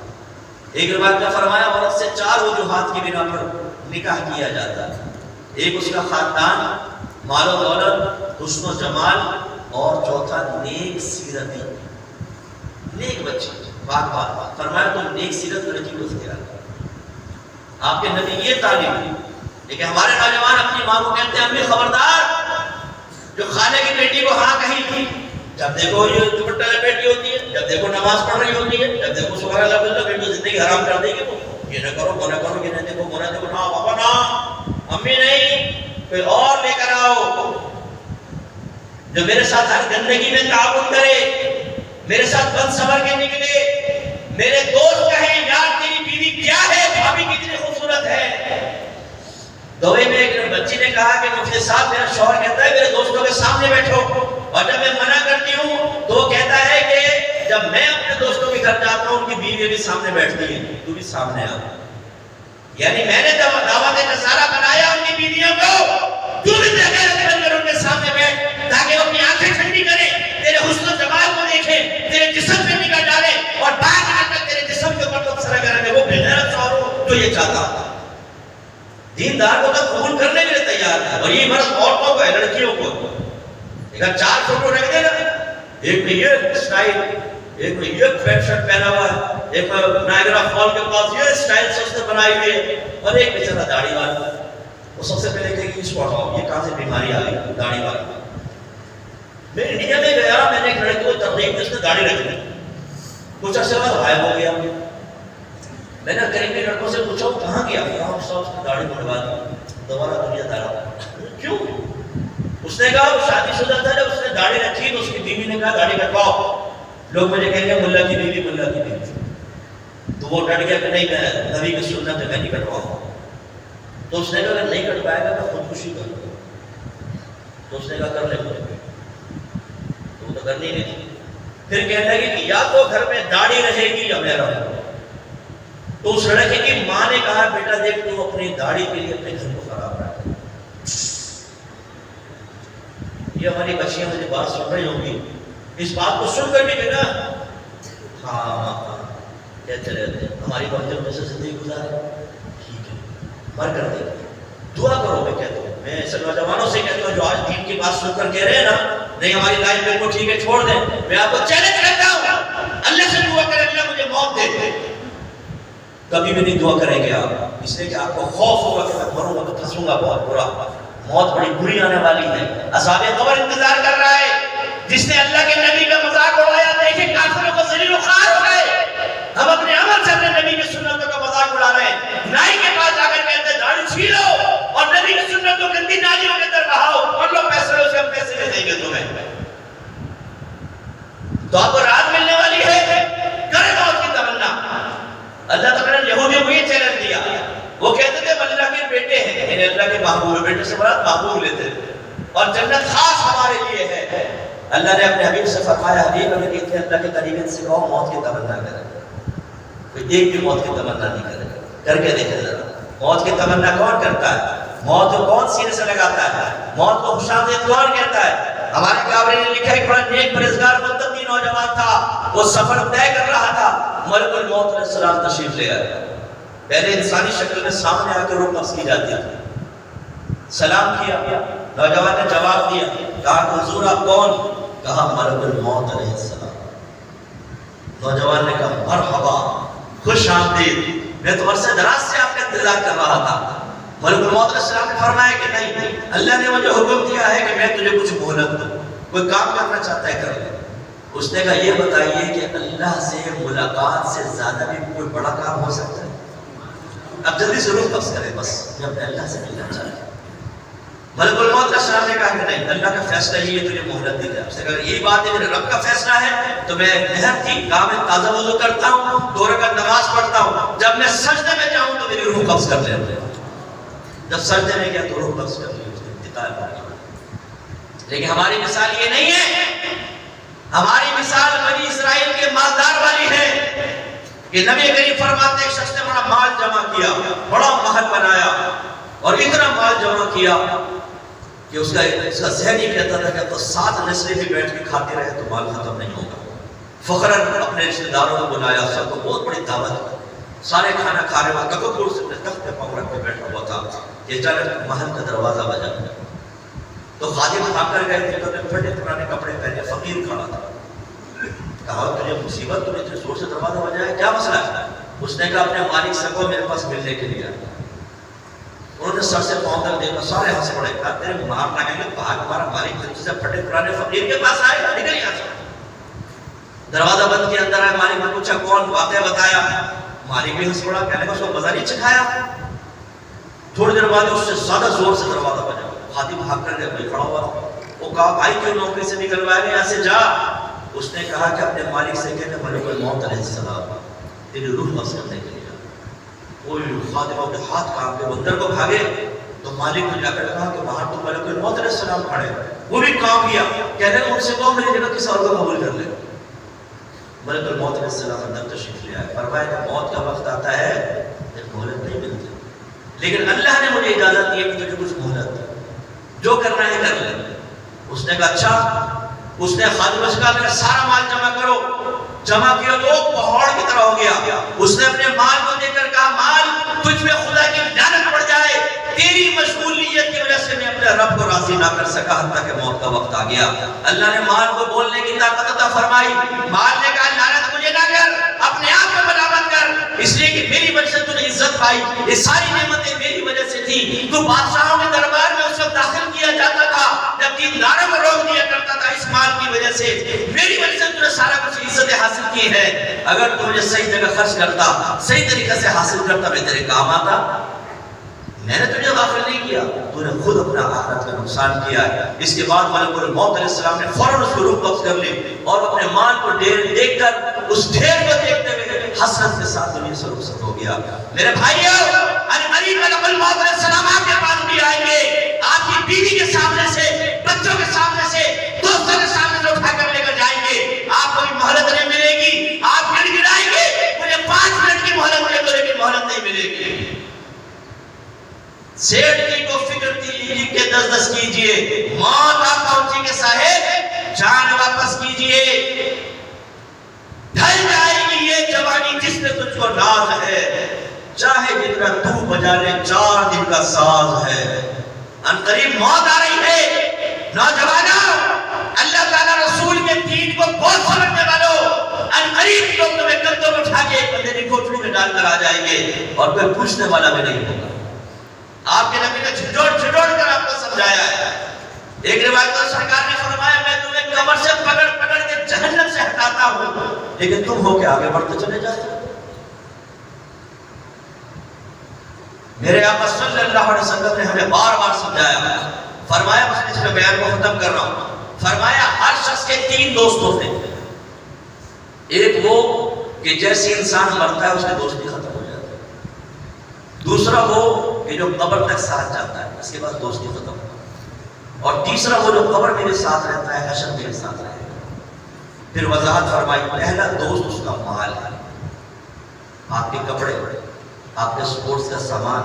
ایک روایت میں فرمایا عورت سے 4 وجوہات کی بنا پر نکاح کیا جاتا ہے. ایک اس کا خاندان، مال و دولت، حسن و جمال، اور چوتھا نیک سیرتی، نیک بچی، پاک بات. فرمایا تم نیک سیرت لڑکی کو اختیار کرو. آپ کے نبی یہ تعلیم دی. لیکن ہمارے نوجوان اپنی ماں کو کہتے ہیں امی خبردار، جو خالے کی بیٹی کو ہاں کہیں تھی، جب دیکھو یہ دوپٹہ لپیٹی ہوتی ہے، جب دیکھو نماز پڑھ رہی ہوتی ہے، جب دیکھو سبحان اللہ بولتا بیٹی زندگی حرام کر دے گی، تو یہ نہ کرو، وہ نہ کرو، یہ نہ دیکھو، وہ نہ دیکھو. نا بابا نا، امی نہیں، کوئی اور لے کر آؤ جو میرے ساتھ ہر گندگی میں تعاون کرے، میرے ساتھ بد سمر کے نکلے، میرے دوست کہیں یار تیری بیوی کیا ہے، بھابھی کتنی خوبصورت ہے۔ دوے میں ایک بچی نے کہا کہ مفتی صاحب میرا شوہر کہتا ہے میرے دوستوں کے سامنے بیٹھو، اور جب میں منع کرتی ہوں تو وہ کہتا ہے کہ جب میں اپنے دوستوں کے گھر جاتا ہوں ان کی بیوی بھی سامنے بیٹھتی ہے، تو بھی سامنے آ۔ یعنی میں نے دعوت نصارہ بنایا ان کی بیویوں کو، تو بھی بغیرت بن کر ان کے سامنے بیٹھ تاکہ وہ اپنی آنکھیں ٹھنڈی کرے، تیرے حسن و جمال کو دیکھیں، تیرے جسم پہ نگاہ ڈالے، اور بعد میں تک تیرے جسم کے اوپر تبصرہ کریں۔ وہ بغیرت شوہر ہو جو یہ چاہتا تھا، دیندار کو تو قبول کرنے کے لیے تیار ہے۔ اور یہ مرض عورتوں کو ہے، لڑکیوں کو۔ اگر 4 فوٹو رکھ دے نا، ایک میں یہ اسٹائل، ایک میں یہ پینٹ شرٹ پہنا ہوا ہے، ایک میں نائگرا فال کے پاس یہ اسٹائل سے اس نے بنائی ہوئی ہے، اور ایک بیچارہ داڑھی والا، وہ سب سے پہلے کہے کہ اس کو ہٹاؤ، یہ کہاں سے بیماری آ گئی داڑھی والی۔ میں انڈیا میں گیا، میں نے ایک لڑکی کو ترغیب دی، اس نے داڑھی رکھ دی، کچھ عرصے بعد غائب ہو گیا۔ میں نے قریبی لڑکوں سے پوچھا وہ کہاں گیا، اس نے داڑھی بڑھوا دی، دوبارہ دنیا داڑھی۔ کیوں؟ اس نے کہا وہ شادی شدہ تھا، جب اس نے داڑھی رکھی تو اس کی بیوی نے کہا داڑھی کٹواؤ، لوگ مجھے کہیں گے ملا کی بیوی، ملا کی بیوی، تو وہ ڈٹ گیا کہ نہیں میں نبی کی سنت ہے میں نہیں کٹواؤں۔ تو اس نے کہا اگر نہیں کٹوائے گا میں خودکشی کروں گا۔ تو اس نے کہا کر لے مجھے، تو وہ تو کرنی نہیں تھی۔ پھر کہنے لگی کہ یا تو گھر میں داڑھی رہے گی یا میں رہوں۔ تو اس لڑکے کی ماں نے کہا بیٹا دیکھ تو اپنی داڑھی کے لیے اپنے گھر کو خراب رکھ۔ یہ ہماری بچیاں مجھے بات سن رہی ہوں گی، اس بات کو سن کر بھی کہنا ہاں کہتے رہتے ہیں ہماری بچوں میں سے زندگی گزارے، ٹھیک ہے مر کر دے دعا کرو۔ میں کہتا ہوں، میں ایسے نوجوانوں سے کہتا ہوں جو آج دین کی بات سن کر کہہ رہے ہیں نا نہیں ہماری لائف بالکل ٹھیک ہے چھوڑ دیں، میں آپ کو چیلنج کرتا ہوں اللہ سے دعا کریں اللہ مجھے موت دے دے۔ کبھی بھی نہیں دعا کریں گے آپ، اس لیے کہ آپ کو خوف ہوگا کہ میں مروں گا تو پھنسوں گا بہت برا، موت بڑی بری آنے والی ہے۔ عذاب قبر انتظار کر رہا ہے۔ جس نے اللہ کے نبی کا مذاق اڑایا دیکھیں کافروں کو ذلیل و خوار ہو گئے۔ ہم اپنے عمل سے اپنے نبی کی سنتوں کا مذاق اڑا رہے ہیں۔ نائی کے پاس جا کر کہتے ہیں داڑھی چھیلو اور نبی کی سنتوں گندی نالیوں کے اندر بہاؤ اور لو پیسے لو سے ہم پیسے بھی دیں گے تمہیں۔ تو آپ کو رات ملنے والی ہے، کرے موت کی تمنا۔ اللہ تعالیٰ نے یہودیوں کو یہ چیلنج دیا، وہ کہتے تھے اللہ کے بیٹے ہیں، یعنی اللہ کے محبوب، بیٹے سے مراد محبوب لیتے تھے، اور جنت خاص ہمارے لیے ہے۔ اللہ نے اپنے حبیب سے فرمایا حبیب اگر کہتے ہیں اللہ کے قریبین سے کہو موت کی تمنا کرے، کوئی ایک بھی موت کی تمنا نہیں کرے، کر کے دیکھیں ذرا موت کی تمنا کون کرتا ہے، موت کو کون سینے سے لگاتا ہے، موت کو خوشامدید کون کہتا ہے۔ ہمارے کعبے نے لکھا ہے بڑا نیک پرہیزگار متقی نوجوان تھا، وہ سفر طے کر رہا تھا، ملک الموت علیہ السلام تشریف لے آئے۔ پہلے انسانی شکل میں سامنے آ کے روح قبض کی جاتی تھی، سلام کیا، نوجوان نے جواب دیا، کہا کہ حضور آپ کون؟ کہا ملک الموت علیہ السلام۔ نوجوان نے کہا مرحبا، خوش آمدید، میں تو عرصے دراز سے آپ کا انتظار کر رہا تھا۔ ملک الموت علیہ السلام نے فرمایا کہ نہیں، اللہ نے مجھے حکم دیا ہے کہ میں تجھے کچھ مہلت دوں، کوئی کام کرنا چاہتا ہے کر لے۔ اس نے کہا یہ بتائیے کہ اللہ سے ملاقات سے زیادہ بھی کوئی بڑا کام ہو سکتا ہے؟ اب جلدی سے روح قبض کرے، بس میں اپنے اللہ سے ملنا چاہتا ہوں۔ ملک الموت علیہ السلام نے کہا کہ نہیں، اللہ کا فیصلہ یہ ہے تجھے مہلت دی جائے۔ اس نے کہا یہی بات ہے میرے رب کا فیصلہ ہے تو میں نہر کی گاہ میں تازہ وضو کرتا ہوں، 2 رکعت نماز پڑھتا ہوں، جب میں سجدے میں جاؤں تو میری روح قبض کر لے۔ جب سجدے میں گیا تو روح قبض کر لی، اس نے انتقال کر لیا۔ لیکن ہماری مثال یہ نہیں ہے، ہماری مثال بنی اسرائیل کے مالدار والی ہے کہ نبی کریم فرماتے ایک شخص نے بڑا مال جمع کیا، بڑا محل بنایا اور اتنا مال جمع کیا کہ اس کا ذہن یہ کہتا تھا کہ تو 7 نسلیں بھی بیٹھ کے کھاتے رہے تو مال ختم نہیں ہوگا۔ فخراً اپنے رشتہ داروں کو بلایا، سب کو بہت بڑی دعوت، سارے کھانا کھا رہے وہاں کپور سے اپنے تخت پہ پاؤں رکھ کے بیٹھا ہوا تھا کہ اچانک محل کا دروازہ بجا تو خادم بھاگ کر گئے تھے، تو پھٹے پرانے کپڑے پہنے فقیر کھڑا تھا۔ کہا تجھے مصیبت، تو نے اتنے زور سے دروازہ بجایا، کیا مسئلہ ہے؟ اس نے کہا اپنے مالک سے کو میرے پاس ملنے کے لیے۔ انہوں نے سر سے پاؤں تک دیکھا، سارے ہنس پڑے، کہا تیرے مار لگیں گے، بھاگ ہمارا مالک تجھ سے پھٹے پرانے فقیر کے پاس آئے گا، نکل یہاں سے۔ دروازہ بند کے اندر آئے، مالک نے پوچھا کون، واقعہ بتایا، مالک بھی ہنس پڑا، کہنے کو اس کو مزہ نہیں چکھایا۔ تھوڑی دیر بعد اس سے زیادہ زور سے دروازہ بجا، خادم بھاگ کر گئے، کوئی کھڑا ہوا، وہ کہا بھائی کیوں نوکری سے نکلوایا گیا، یہاں سے جا۔ اس نے کہا کہ اپنے مالک سے کہنے ملک الموت علیہ السلام تیری روح قبض کرنے کے لیے کوئی خادم اپنے ہاتھ کام کے اندر کو بھاگے تو مالک نے جا کر کہا کہ باہر تو ملک الموت علیہ السلام کھڑے، وہ بھی کام کیا، کہنے ان سے کہو میری جگہ کسی اور کو قبول کر لے۔ ملک الموت علیہ السلام اندر تشریف لے آئے، فرمایا کہ موت کا وقت آتا ہے ایک مہلت نہیں ملتی، لیکن اللہ نے مجھے اجازت دی ہے کہ تجھے کچھ مہلت جو کرنا ہے کر لے۔ اس نے کہا اچھا، اس نے خادم سے کہا میرا سارا مال جمع کرو، جمع کیا تو پہاڑ کی طرح ہو گیا۔ اس نے اپنے مال کو دیکھ کر کہا مال تجھ پہ خدا کی لعنت پڑ جائے، تیری مشغولیت کی وجہ سے میں اپنے رب کو راضی نہ کر سکا حتیٰ کہ موت کا وقت آ گیا۔ اللہ نے مال کو بولنے کی طاقت عطا فرمائی، مال نے کہا لعنت مجھے نہ کر، اپنے آپ کو بلاوت کر، اس لیے کہ میری وجہ سے تو نے عزت پائی، یہ ساری نعمتیں میری وجہ سے تھی۔ تو بادشاہوں کے دربار میں اس وقت داخل کیا جاتا تھا جب دینداروں کو روک دیا کرتا تھا اس مال کی وجہ سے، میری وجہ سے تو نے سارا کچھ عزت حاصل کی ہے۔ اگر تو مجھے صحیح جگہ خرچ کرتا، صحیح طریقے سے حاصل کرتا، میں تیرے کام آتا۔ میں نے تجھے غافل نہیں کیا، تو نے خود اپنا آخرت کا نقصان کیا ہے۔ اس کے بعد ملک الموت علیہ السلام نے فوراً اس کو روح قبض کر لی اور اپنے مال کو دیکھ کر اس ڈھیر کو دیکھتے ہوئے حسرت کے ساتھ دنیا سے رخصت ہو گیا۔ میرے بھائیو، قریب ملک الموت علیہ السلام آپ کے پاس بھی آئیں گے، آپ کی بیوی کے سامنے سے، بچوں کے سامنے سے، دوستوں کے سامنے سے اٹھا کر لے کر جائیں گے۔ آپ کو بھی مہلت نہیں ملے گی، آپ گڑ گڑائیں گے مجھے 5 منٹ کی مہلت دے دو، لیکن مہلت نہیں ملے گی۔ سیٹ کی کو فکر تھی کہ 10 کیجئے، موت آپ پہنچی کے صاحب جان واپس کیجئے، ڈھل جائے گی یہ جوانی جس میں تجھ کو ناز ہے، چاہے جتنا تو بجا لے 4 دن کا ساز ہے۔ ان قریب موت آ رہی ہے، نوجوانوں اللہ تعالیٰ رسول کے دین کو بہت سمجھنے والوں، ان قریب لوگ تمہیں قدم اٹھا کے ایک بندے کی کوٹڑی میں ڈال کر آ جائیں گے اور کوئی پوچھنے والا بھی نہیں ہوگا۔ آپ کے نبی نے جھٹوڑ کر آپ کو سمجھایا ہے۔ ایک روایت میں سرکار نے فرمایا میں تمہیں کمر سے پکڑ کے جہنم سے ہٹاتا ہوں، لیکن تم ہو کے آگے بڑھتے چلے جاتے ہو۔ میرے آقا صلی اللہ علیہ وسلم نے ہمیں بار بار سمجھایا، فرمایا بس اس میں بیان کو ختم کر رہا ہوں، فرمایا ہر شخص کے 3 دوست ہوتے ہیں۔ ایک وہ کہ جیسے انسان مرتا ہے اس کی دوستی ختم ہو جاتی ہے، دوسرا وہ کہ جو قبر تک ساتھ جاتا ہے اس کے بعد دوستی ختم ہوتا ہے، اور تیسرا وہ جو قبر میرے ساتھ رہتا ہے حشر میرے ساتھ رہے گا۔ پھر وضاحت فرمائی، پہلا دوست اس کا مال ہے، آپ کے کپڑے، آپ کے سپورٹس کا سامان،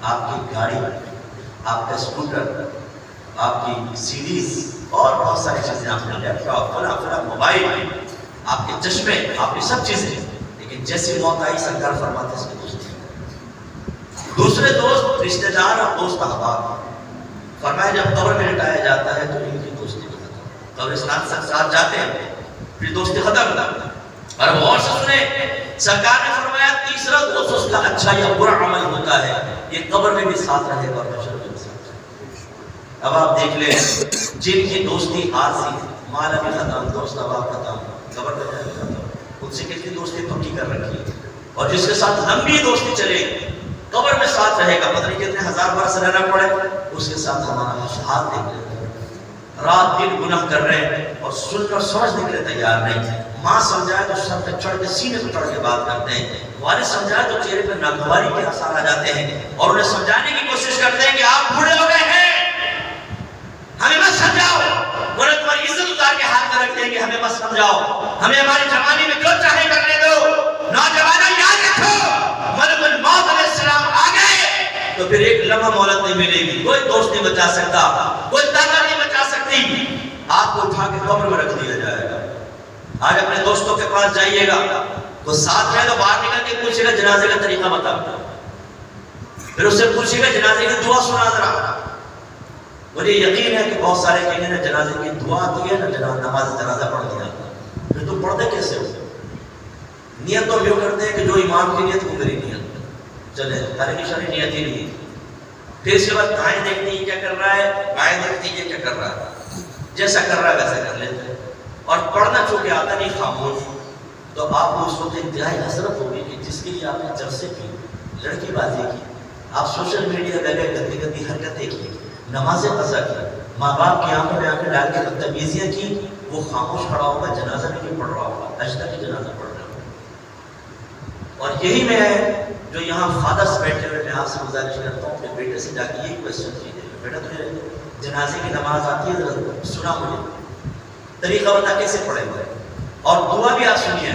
آپ کی گاڑی، آپ کا اسکوٹر، آپ کی سیریز اور بہت ساری چیزیں، آپ کے لیپ ٹاپ، فلاں موبائل، آپ کے چشمے، آپ کی سب چیزیں، لیکن جیسی موت آئی سرکار فرماتے ہیں اس کی دوستی۔ دوسرے دوست رشتہ دار اور دوست احباب، فرمایا جب قبر میں لٹایا جاتا ہے تو ان کی دوستی ختم، قبرستان سے ساتھ جاتے ہیں پھر دوستی ختم۔ اور غور سے سنیں، سرکار نے فرمایا تیسرا دوست اس کا اچھا یا برا عمل ہوتا ہے، یہ قبر میں بھی ساتھ رہے گا اور حشر میں بھی ساتھ رہے گا۔ اب آپ دیکھ لیں جن کی دوستی عارضی ہے، مال بھی ختم، دوست احباب ختم، قبر میں بھی ختم، ان سے کتنی دوستی پکی کر رکھی ہے، اور جس کے ساتھ لمبی دوستی چلے قبر میں ساتھ رہے گا، پتہ نہیں کتنے 1000 برس رہنا پڑے، اس کے ساتھ ہمارا ہاتھ دیکھ رہے ہیں، رات دن گناہ کر رہے ہیں اور سن کر سمجھنے کے لیے تیار نہیں۔ ماں سمجھائے تو سر پہ چڑھ کے سینے پہ چڑھ کے بات کرتے ہیں، والد سمجھائے تو چہرے پہ ناگواری کے آثار آ جاتے ہیں اور انہیں سمجھانے کی کوشش کرتے ہیں کہ آپ بوڑھے ہو گئے ہیں، ہمیں مت سمجھاؤ، انہیں تمہاری عزت اتار کے ہاتھ میں رکھتے ہیں کہ ہمیں مت سمجھاؤ، ہمیں ہماری جوانی میں جو چاہے کرنے دو۔ نوجوانوں یاد رکھو، ملک الموت علیہ السلام آ گئے تو پھر ایک لمحہ مہلت نہیں ملے گی، کوئی دوست نہیں بچا سکتا، کوئی طاقت نہیں بچا سکتی، آپ کو اٹھا کے قبر میں رکھ دیا جائے گا۔ آج اپنے دوستوں کے پاس جائیے گا تو ساتھ رہے تو باہر نکل کے پوچھے گا جنازے کا طریقہ بتا، پھر اس سے پوچھے گا جنازے کی دعا سنا ذرا۔ مجھے یقین ہے کہ بہت سارے کہیں نے جنازے کی دعا کی ہے نا، نماز جنازہ پڑھ دیا، پھر تم پڑھتے کیسے ہو؟ نیت تو یوں کرتے ہیں کہ جو امام کی نیت وہ میری نیت، چلے ہر کی شرعی نیت ہی نہیں۔ پھر اس کے بعد دائیں دیکھتے ہیں کیا کر رہا ہے، بائیں دیکھتے ہیں کیا کر رہا ہے، جیسا کر رہا ہے ویسا کر لیتے ہیں، اور پڑھنا چونکہ آتا نہیں خاموش، تو آپ کو اس وقت انتہائی حسرت ہوگی کہ جس کے لیے آپ نے جلسے کی، لڑکی بازی کی، آپ سوشل میڈیا پہ گئے گندی گندی حرکتیں کی، نمازیں قضا کی، ماں باپ کی آنکھوں میں آنکھیں ڈال کے بدتمیزیاں کی، وہ خاموش کھڑا ہوگا، جنازہ بھی نہیں پڑھ رہا ہوگا، اجدہ کی جنازہ پڑھ رہا ہوگا۔ اور یہی میں ہے جو یہاں فادرز بیٹھے ہوئے، میں آپ سے گزارش کرتا ہوں کہ بیٹے سے جا کے یہی کوشچن کیجیے، بیٹا تجھے جنازے کی نماز آتی ہے؟ ذرا سنا مجھے، طریقہ بتا کیسے پڑھے ہوئے، اور دعا بھی آپ سنیے۔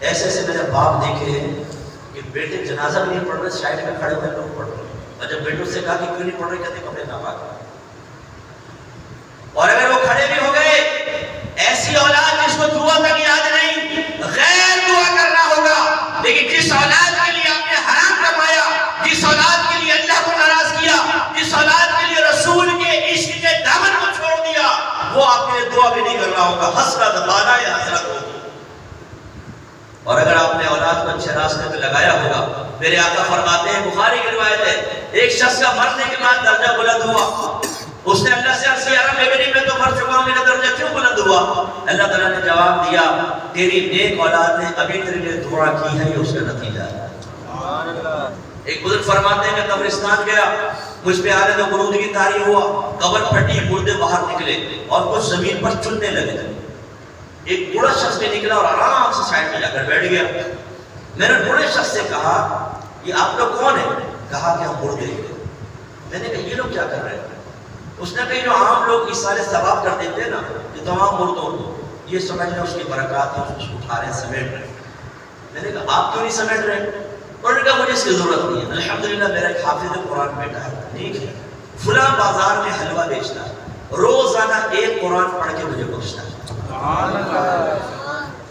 ایسے ایسے میرے باپ دیکھے ہیں کہ بیٹے جنازہ بھی نہیں پڑھ رہے، سائڈ میں کھڑے ہوئے لوگ پڑھ رہے ہیں، اور جب بیٹوں سے کہا کہ کیوں نہیں پڑھ رہے، کہتے کپڑے ناپاک۔ اور اگر وہ کھڑے بھی ہو گئے، ایسی اولاد جس کو دعا تک یاد نہیں، غیر دعا کرنا ہوگا، لیکن جس اولاد کے لیے آپ نے حرام کمایا، جس اولاد کے لیے اللہ کو ناراض کیا، جس اولاد کے لیے رسول کے عشق کے دامن کو چھوڑ دیا، وہ آپ کے لیے دعا بھی نہیں کر رہا ہوگا، حسرت بالا یا حسرت ہوگی۔ اور اگر آپ نے اولاد کو اچھے راستے پہ لگایا ہوگا، میرے آقا فرماتے ہیں، بخاری کی روایت ہے، ایک شخص کا مرنے کے بعد درجہ بلند ہوا، اس نے اللہ سے عرض کیا، میں تو مر چکا ہوں، میرا درجہ کیوں بلند ہوا؟ اللہ تعالیٰ نے جواب دیا، تیری نیک اولاد نے ابھی تیرے لیے دعا کی ہے، یہ اس کا نتیجہ ہے۔ ایک بزرگ فرماتے ہیں، میں قبرستان گیا، مجھ پہ آنے تو غرور کی طاری ہوا، قبر پھٹی، مردے باہر نکلے اور کچھ زمین پر چلنے لگے تھے۔ ایک بوڑھا شخص بھی نکلا اور آرام سے سائڈ میں جا کر بیٹھ گیا۔ میں نے بوڑھے شخص سے کہا، یہ آپ لوگ کون ہیں؟ کہا کہ ہم مردے ہیں۔ میں نے کہا یہ لوگ کیا کر رہے ہیں؟ اس نے کہا جو عام لوگ اس سارے ثواب کر دیتے ہیں نا، یہ تمام مردوں یہ سمجھ رہے ہیں اس کی برکات ہے، اس کو اٹھا رہے ہیں، سمیٹ رہے ہیں۔ میں نے کہا آپ کیوں نہیں سمیٹ رہے؟ انہوں نے کہا مجھے اس کی ضرورت نہیں ہے، الحمدللہ میرا ایک حافظ قرآن بیٹا ہے، ٹھیک ہے، فلاں بازار میں حلوہ بیچتا ہے، روزانہ ایک قرآن پڑھ کے مجھے بخشتا ہے۔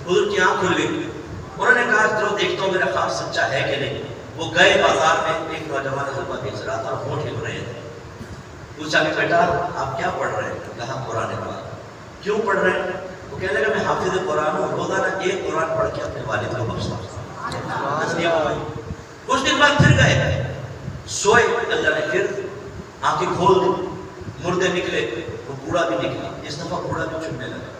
بزرگ کی آنکھ کھل گئی، انہوں نے کہا چلو دیکھتا ہوں میرا خواب سچا ہے کہ نہیں۔ وہ گئے بازار میں، ایک نوجوان حلوہ بیچ رہا تھا، ہونٹ ہل رہے تھے۔ پوچھا کہ بیٹا آپ کیا پڑھ رہے ہیں؟ کہا قرآن پاک۔ کیوں پڑھ رہے ہیں؟ وہ کہنے لگا میں حافظ قرآن ہوں، روزانہ ایک قرآن پڑھ کے اپنے والد کو بخشتا ہوں۔ کچھ دن بعد پھر گئے، سوئے، اللہ نے پھر آنکھیں کھول دی، مردے نکلے، وہ بوڑھا بھی نکلا، اس دفعہ بوڑھا بھی چڑھنے لگا۔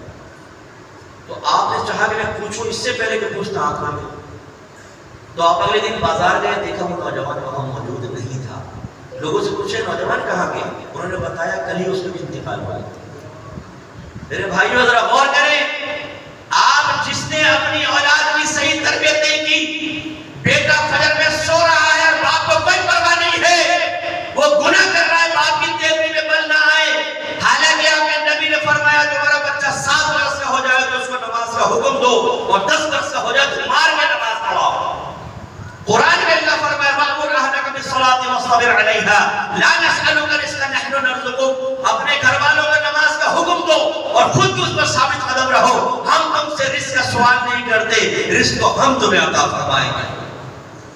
تو آپ نے چاہا کہ میں پوچھوں، اس سے پہلے کہ پوچھتا آنکھ کھول گئی۔ تو آپ اگلے دن بازار گئے، دیکھا وہ نوجوان وہاں موجود نہیں تھا۔ لوگوں سے پوچھے نوجوان کہاں گئے؟ انہوں نے بتایا کل ہی اس کا انتقال ہوا۔ میرے بھائیوں ذرا غور کریں، آپ جس نے اپنی اولاد کی صحیح تربیت نہیں کی، بیٹا فجر میں سو رہا ہے اور باپ کو کوئی پرواہ نہیں ہے، وہ گناہ کر رہا ہے، باپ کی تیزی میں بل نہ آئے۔ حالانکہ آپ کے نبی نے فرمایا تمہارا بچہ 7 برس کا ہو جائے تو اس کو نماز کا حکم دو، اور 10 برس کا ہو جائے تو مار کے نماز پڑھاؤ۔ قرآن میں اللہ فرمایا وَأْمُرْ أَهْلَكَ بِالصَّلَاةِ وَاصْطَبِرْ عَلَيْهَا لَا نَسْأَلُكَ رِزْقًا نَحْنُ نَرْزُقُكَ، اپنے گھر والوں کو نماز کا حکم دو اور خود اس پر ثابت قدم رہو، ہم تم سے رزق کا سوال نہیں کرتے، رزق کو ہم تمہیں عطا فرمائیں گے۔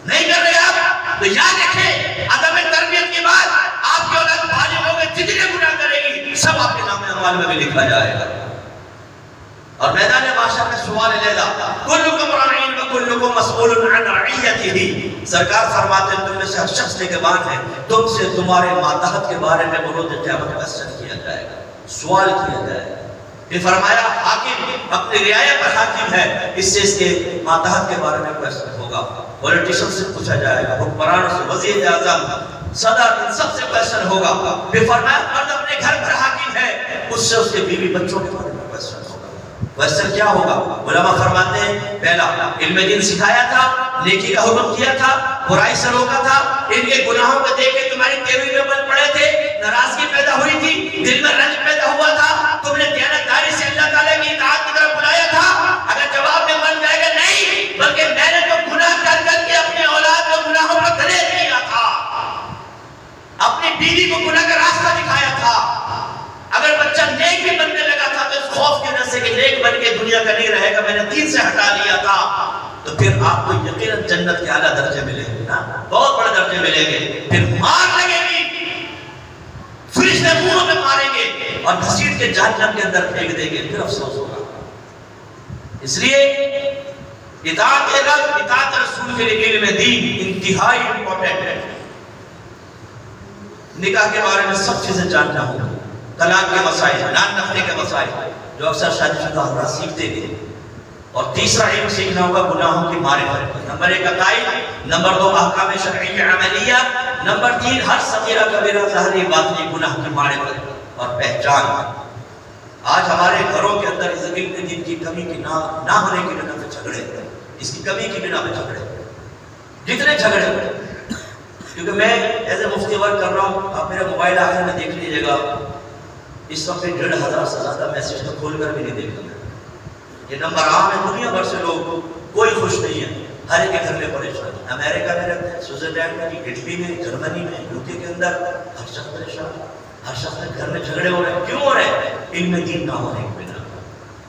نہیں کر رہے آپ تو یاد رکھیں، عدم تربیت کے بعد آپ کی اولاد بالغ ہو گئے، جتنے گناہ کرے گی سب آپ کے نام اعمال میں بھی لکھا جائے گا۔ اور میدان معاشر میں سوال علیحدہ، کلکم راعین وکلکم مسئول عن رعیتہ، سرکار فرماتے ہیں تم میں سے ہر شخص نگہبان ہے، تم سے تمہارے ماتحت کے بارے میں بروز قیامت کوسچن کیا جائے گا، سوال کیا جائے گا۔ پھر فرمایا حاکم اپنی رعایا پر حاکم ہے، اس سے اس کے ماتحت کے بارے میں کوسچن ہوگا، پولیٹیشن سے پوچھا جائے گا، حکمرانوں سے، وزیر اعظم، صدر، ان سب سے کوسچن ہوگا۔ پھر فرمایا مرد اپنے گھر پر حاکم ہے، اس سے اس کے بیوی بچوں کے بارے میں کوسچن ہوگا۔ کوسچن کیا ہوگا؟ علماء فرماتے ہیں پہلا علم دین سکھایا تھا، نیکی کا حکم کیا تھا، برائی سے روکا تھا، ان کے گناہوں کو دیکھ کے تمہاری تیوی میں بل پڑے تھے، ناراضگی پیدا ہوئی تھی، دل میں رنج پیدا ہوا تھا، تم نے دیانتداری سے اللہ تعالیٰ کی اطاعت کی طرف بلایا تھا۔ اگر جواب میں بن جائے گا نہیں، بلکہ میں نے تو گناہ کر کر کے اپنے اولاد کو گناہوں پر دلیل کیا تھا، اپنی بیوی کو گناہ کا راستہ دکھایا تھا، اگر بچہ نیک بھی بننے لگا تھا تو اس خوف کی وجہ سے کہ نیک بن کے دنیا کا نہیں رہے گا، میں نے دین سے ہٹا لیا تھا، تو پھر آپ کو یقیناً جنت کے اعلیٰ درجے ملیں گے نا، بہت بڑے درجے ملیں گے۔ پھر مار لگے گی، فرشتے منہوں میں ماریں گے اور گھسیٹ کے جہنم کے اندر پھینک دیں گے، پھر افسوس ہوگا۔ اس لیے اطاعت رب، اطاعت رسول کے لیے علم دین انتہائی امپورٹنٹ ہے۔ نکاح کے بارے میں سب چیزیں جاننا ہوگا، طلاق کے مسائل، نان نفقے کے مسائل جو اکثر شادی شدہ حضرات سیکھتے ہیں، اور تیسرا علم سیکھنا ہوگا گناہوں کی معرفت، نمبر 1 عقائد، نمبر 2 احکام شرعیہ عملیہ، نمبر 3 ہر صغیرہ کبیرہ ظاہری باطنی گناہ کی معرفت۔ اور پہچان۔ آج ہمارے گھروں کے اندر اس علم دین کی کمی کی نہ ہونے کی بنا پہ جھگڑے، اس کی کمی کی بنا پہ جھگڑے، جتنے جھگڑے ہوئے، کیونکہ میں ایز اے مفتی ورک کر رہا ہوں، آپ میرا موبائل آخر میں دیکھ لیجیے گا، اس وقت 1500 سے زیادہ میسج تو کھول کر بھی نہیں دیکھ لوں، یہ نمبر عام ہے، دنیا بھر سے لوگ، کوئی خوش نہیں ہے، ہر ایک کے گھر میں پریشان ہے، امریکہ میں رہتے ہیں، سوئٹزرلینڈ میں، اٹلی میں، جرمنی میں، یوکے کے اندر، ہر شخص پریشان، ہر شخص کے گھر میں جھگڑے ہو رہے ہیں، کیوں ہو رہے ہیں؟ علم دین نہ ہونے کی بنا۔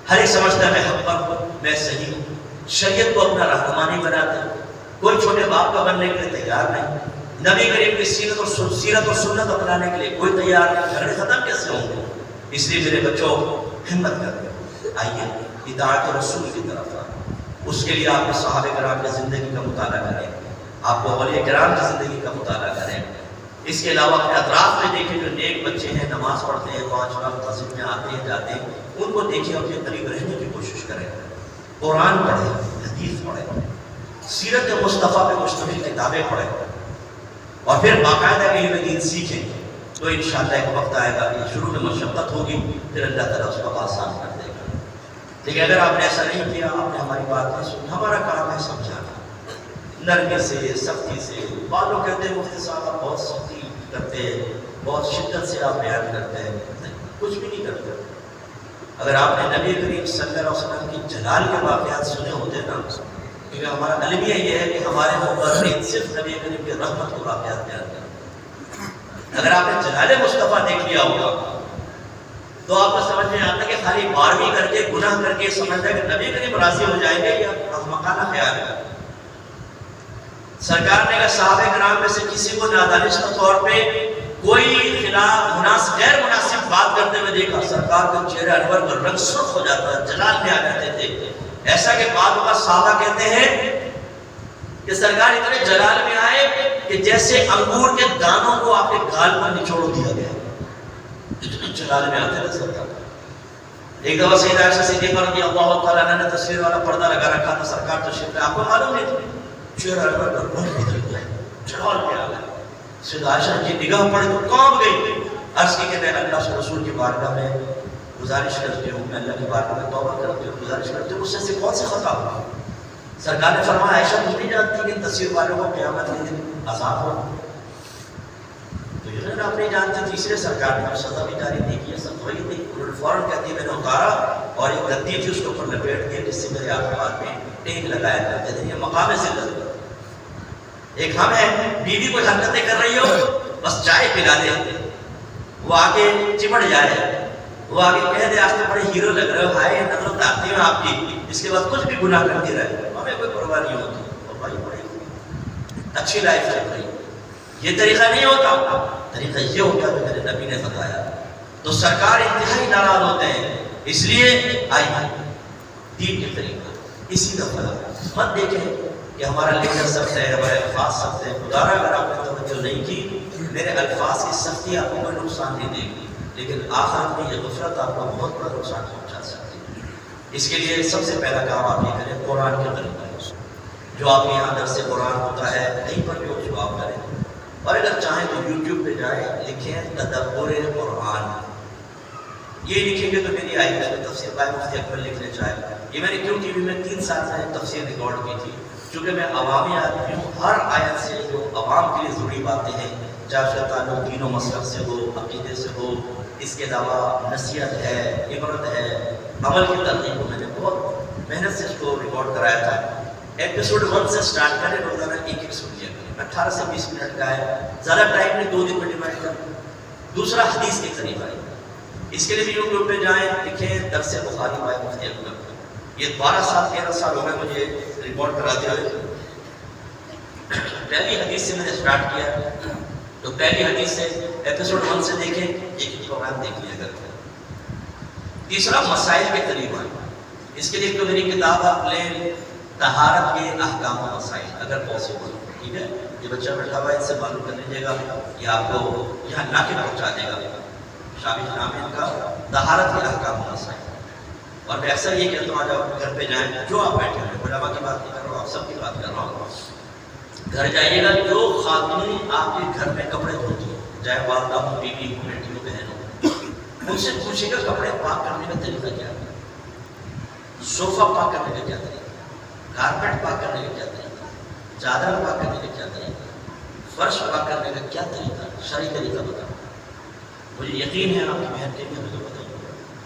ہر ایک سمجھتا ہے میں حق پر ہوں، میں صحیح ہوں، شریعت کو اپنا رہنما نہیں بناتے، کوئی چھوٹے باپ کا بننے کے لیے تیار نہیں، نبی کریم کی سیرت اور سنت اپنانے کے لیے کوئی تیار نہیں، جھگڑے ختم کیسے ہوں گے؟ اس لیے میرے بچوں ہمت کریں، آئیے اطاعت رسول کی طرف آئیں، اس کے لیے آپ نے صحابہ کرام کی زندگی کا مطالعہ کریں، آپ کو اولیاء کرام کی زندگی کا مطالعہ کریں، اس کے علاوہ اپنے اطراف میں دیکھیں جو نیک بچے ہیں، نماز پڑھتے ہیں، 5 وقت مسجد میں آتے ہیں جاتے ہیں، ان کو دیکھیں، ان کے قریب رہنے کی کوشش کریں، قرآن پڑھیں، حدیث پڑھیں، سیرت مصطفیٰ پہ مشتمل کتابیں پڑھیں، اور پھر باقاعدہ علم دین سیکھیں، تو انشاءاللہ ایک وقت آئے گا کہ شروع میں مشقت ہوگی، پھر اللہ تعالیٰ اس کو آسان کر دے گا۔ لیکن اگر آپ نے ایسا نہیں کیا، آپ نے ہماری بات نہیں سنی، ہمارا کام ہے سمجھانا، نرمی سے، سختی سے۔ بعض لوگ کہتے ہیں مفتی صاحب آپ بہت سختی کرتے ہیں، بہت شدت سے آپ بیان کرتے ہیں، کچھ بھی نہیں کرتے۔ اگر آپ نے نبی کریم صلی اللہ علیہ وسلم کی جلال کے واقعات سنے ہوتے نا، کیونکہ ہمارا المیہ یہ ہے کہ ہمارے مقررین صرف نبی کریم کی رحمت کے واقعات بیان کرتے ہیں۔ اگر آپ نے جلال مصطفیٰ دیکھ لیا ہوگا تو آپ کو سمجھ میں آتا ہے کہ خالی 12ویں کر کے گناہ کر کے سمجھتا ہے کہ نبی کریم راضی ہو جائیں گے، یا احمقانہ خیال ہے۔ سرکار نے کہا صحابہ کرام میں سے کسی کو نادانستہ طور پہ کوئی خلاف غیر مناسب بات کرتے ہوئے دیکھا، سرکار کا چہرہ انور کا رنگ سرخ ہو جاتا، جلال میں آ جاتے تھے، ایسا کہ بعض اوقات صحابہ کہتے ہیں کہ سرکار اتنے جلال میں آئے کہ جیسے انگور کے دانوں کو آپ کے گال پر نچوڑ دیا گیا، اتنے جلال میں آتے تھے سرکار۔ ایک دفعہ سیدہ عائشہ صدیقہ رضی اللہ تعالیٰ عنہ نے تصویر والا پردہ لگا رکھا تھا، سرکار تشریف لائے، آپ کو معلوم نہیں تھا، چہرہ انور کا رنگ بدل گیا، جلال میں آ گیا۔ سیدہ عائشہ کی نگاہ پڑی تو کانپ گئی، عرض کی کہ میں اللہ کے رسول کی بارگاہ میں گزارش کرتی ہوں، میں اللہ کی بارگاہ میں توبہ کرتی ہوں، گزارش کرتی ہوں، مجھ سے کون سی خطا ہوا؟ سرکار نے فرمایا عائشہ تم نہیں جانتی کہ تصویر والوں کو قیامت کے دن عذاب ہو؟ تو یہ آپ نہیں جانتی، تیسرے سرکار نے سزا بھی جاری نہیں کی، سب وہی نہیں، انہوں نے فوراً کہتی میں نے اتارا اور ایک گدی تھی اس کے اوپر لپیٹ دیا، جس سے میرے آخرات میں ٹیک لگایا کرتے تھے، یہ مقام ذلت۔ ایک ہم ہیں، بیوی کوئی حرکتیں کر رہی ہو، بس چائے پلا دے، وہ آگے چمڑ جائے، وہ آگے کہہ دے آج تو بڑے ہیرو لگ رہے ہو، ہائے نظر اتارتی ہوں آپ کی، اس کے بعد کچھ بھی گناہ کرتی رہے، ہمیں کوئی پرواہ نہیں ہوتی، اور بھائی بڑی اچھی لائف چل رہی ہے۔ یہ طریقہ نہیں ہوتا، طریقہ یہ ہوتا ہے جو میرے نبی نے بتایا۔ تو سرکار انتہائی ناراض ہوتے ہیں، اس لیے آئیے دین کے طریقہ اسی دفعہ مت دیکھیں کہ ہمارا لیڈر سخت ہے، ہمارے الفاظ سخت ہیں، خدا را اگر آپ نے توجہ نہیں کی، میرے الفاظ کی سختی آپ کو کوئی نقصان نہیں دے گی، لیکن آخرت میں یہ غفلت آپ کو بہت بڑا نقصان پہنچا سکتی ہے۔ اس کے لیے سب سے پہلا کام آپ یہ کریں، قرآن کے طریقہ جو آپ کے یہاں درس قرآن ہوتا ہے کہیں پر بھی اس کو آپ کریں، اور اگر چاہیں تو یوٹیوب پہ جائیں، لکھیں تدبر قرآن، یہ لکھیں گے تو میری آئی ہے، اس میں تفسیر بھائی مفتی اکمل لکھنے چاہے، یہ میں نے کیوں ٹی وی میں 3 سال سے تفسیر ریکارڈ کی تھی، چونکہ میں عوامی آدمی ہوں، ہر آیت سے جو عوام کے لیے ضروری باتیں ہیں، چاہے اس کا تعلق دین و مسلک سے ہو، عقیدے سے ہو، اس کے علاوہ نصیحت ہے، عبرت ہے، عمل کی ترغیب کو میں نے بہت محنت سے اس کو ریکارڈ کرایا تھا۔ ایپیسوڈ 1 سے سٹارٹ کریں، روزانہ ایک سن لیا کریں، 18 سے 20 منٹ کا ہے، زیادہ ٹائم نہیں، 2 دن میں ڈیوائڈ کر۔ دوسرا حدیث کے قریب آئی، اس کے لیے بھی یوٹیوب پہ جائیں، لکھیں درس بخاری بائی مفتی اکمل۔ یہ 12 سال 13 سال ہو گئے مجھے ریکارڈ کرا دیا۔ پہلی حدیث سے میں نے سٹارٹ کیا، تو پہلی حدیث سے ایپیسوڈ 1 سے دیکھیں، ایک پروگرام دیکھ لیا کرتے ہیں۔ تیسرا مسائل کے قریب آئیں، اس کے لیے تو میری کتاب آپ لیں، طہارت کے احکام و مسائل، اگر پاسبل، ٹھیک ہے؟ یہ بچہ بیٹھا ہوا ہے، اس سے معلوم کر لیجیے گا، یہ آپ کو یہاں لا کے پہنچا دے گا، شامل نام ہے ان کا، طہارت کے احکام و مسائل۔ اور میں اکثر یہ کہتا ہوں، آج آپ گھر پہ جائیں، جو آپ بیٹھے ہیں، علماء کی بات نہیں کر رہا ہوں، آپ سب کی بات کر رہا ہوں، گھر جائیے گا، جو خاتون آپ کے گھر میں کپڑے دھوتی ہیں، چاہے والدہ ہوں، بیوی ہوں، بیٹی ہوں، بہن ہوں، ان سے پوچھے گا کپڑے پاک کرنے کا طریقہ کیا ہے، صوفہ پاک کرنے کا کیا طریقہ، کارپیٹ پاک کرنے کا کیا طریقہ، چادر پاک کرنے کا کیا طریقہ، فرش پاک کرنے کا کیا طریقہ، شرعی طریقہ بتاؤ۔ مجھے یقین ہے آپ کی بہن کے لیے مجھے بتائیے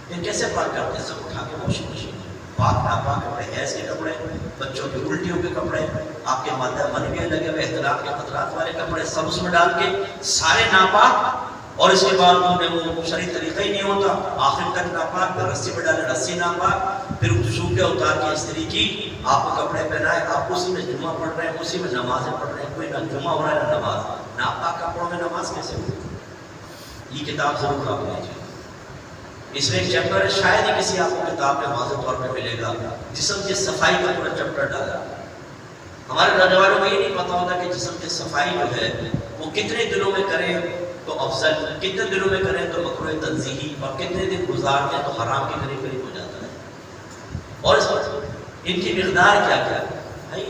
پھر کیسے پاک کرتے ہیں؟ سب اٹھا کے واشنگ مشین میں پاک ناپاک کپڑے، حیض کے کپڑے، بچوں کی الٹیوں کے کپڑے، آپ کے مادہ من کے لگے ہوئے اختلاف کے خطرات والے کپڑے سب اس میں ڈال کے سارے ناپاک، اور اس کے بعد انہوں نے شرعی طریقہ ہی نہیں ہوتا، آخر تک ناپاک، پھر رسی پہ ڈالے رسی ناپاک، پھر سوکھے اتار کے استری کی، آپ کو کپڑے پہنائے، آپ اسی میں جمعہ پڑھ رہے ہیں، اسی میں نمازیں پڑھ رہے ہیں، کوئی نہ جمعہ ہو رہا ہے نہ نماز، ناپاک کپڑوں میں نماز کیسے ہوگی؟ یہ کتاب ضرور آپ لیجیے، اس میں ایک چیپٹر ہے، شاید ہی کسی آپ کو کتاب میں واضح طور پہ ملے گا، جسم کی صفائی کا پورا چیپٹر ڈالا۔ ہمارے نوجوانوں کو یہ نہیں پتا ہوتا کہ جسم کی صفائی جو ہے وہ کتنے دنوں میں کریں تو افضل، کتنے دنوں میں کریں تو مکروہ تنزیہی، اور کتنے دن گزار دیں تو حرام کے قریب ہو جاتا ہے، اور اس وقت ان کی مقدار کیا کیا ہے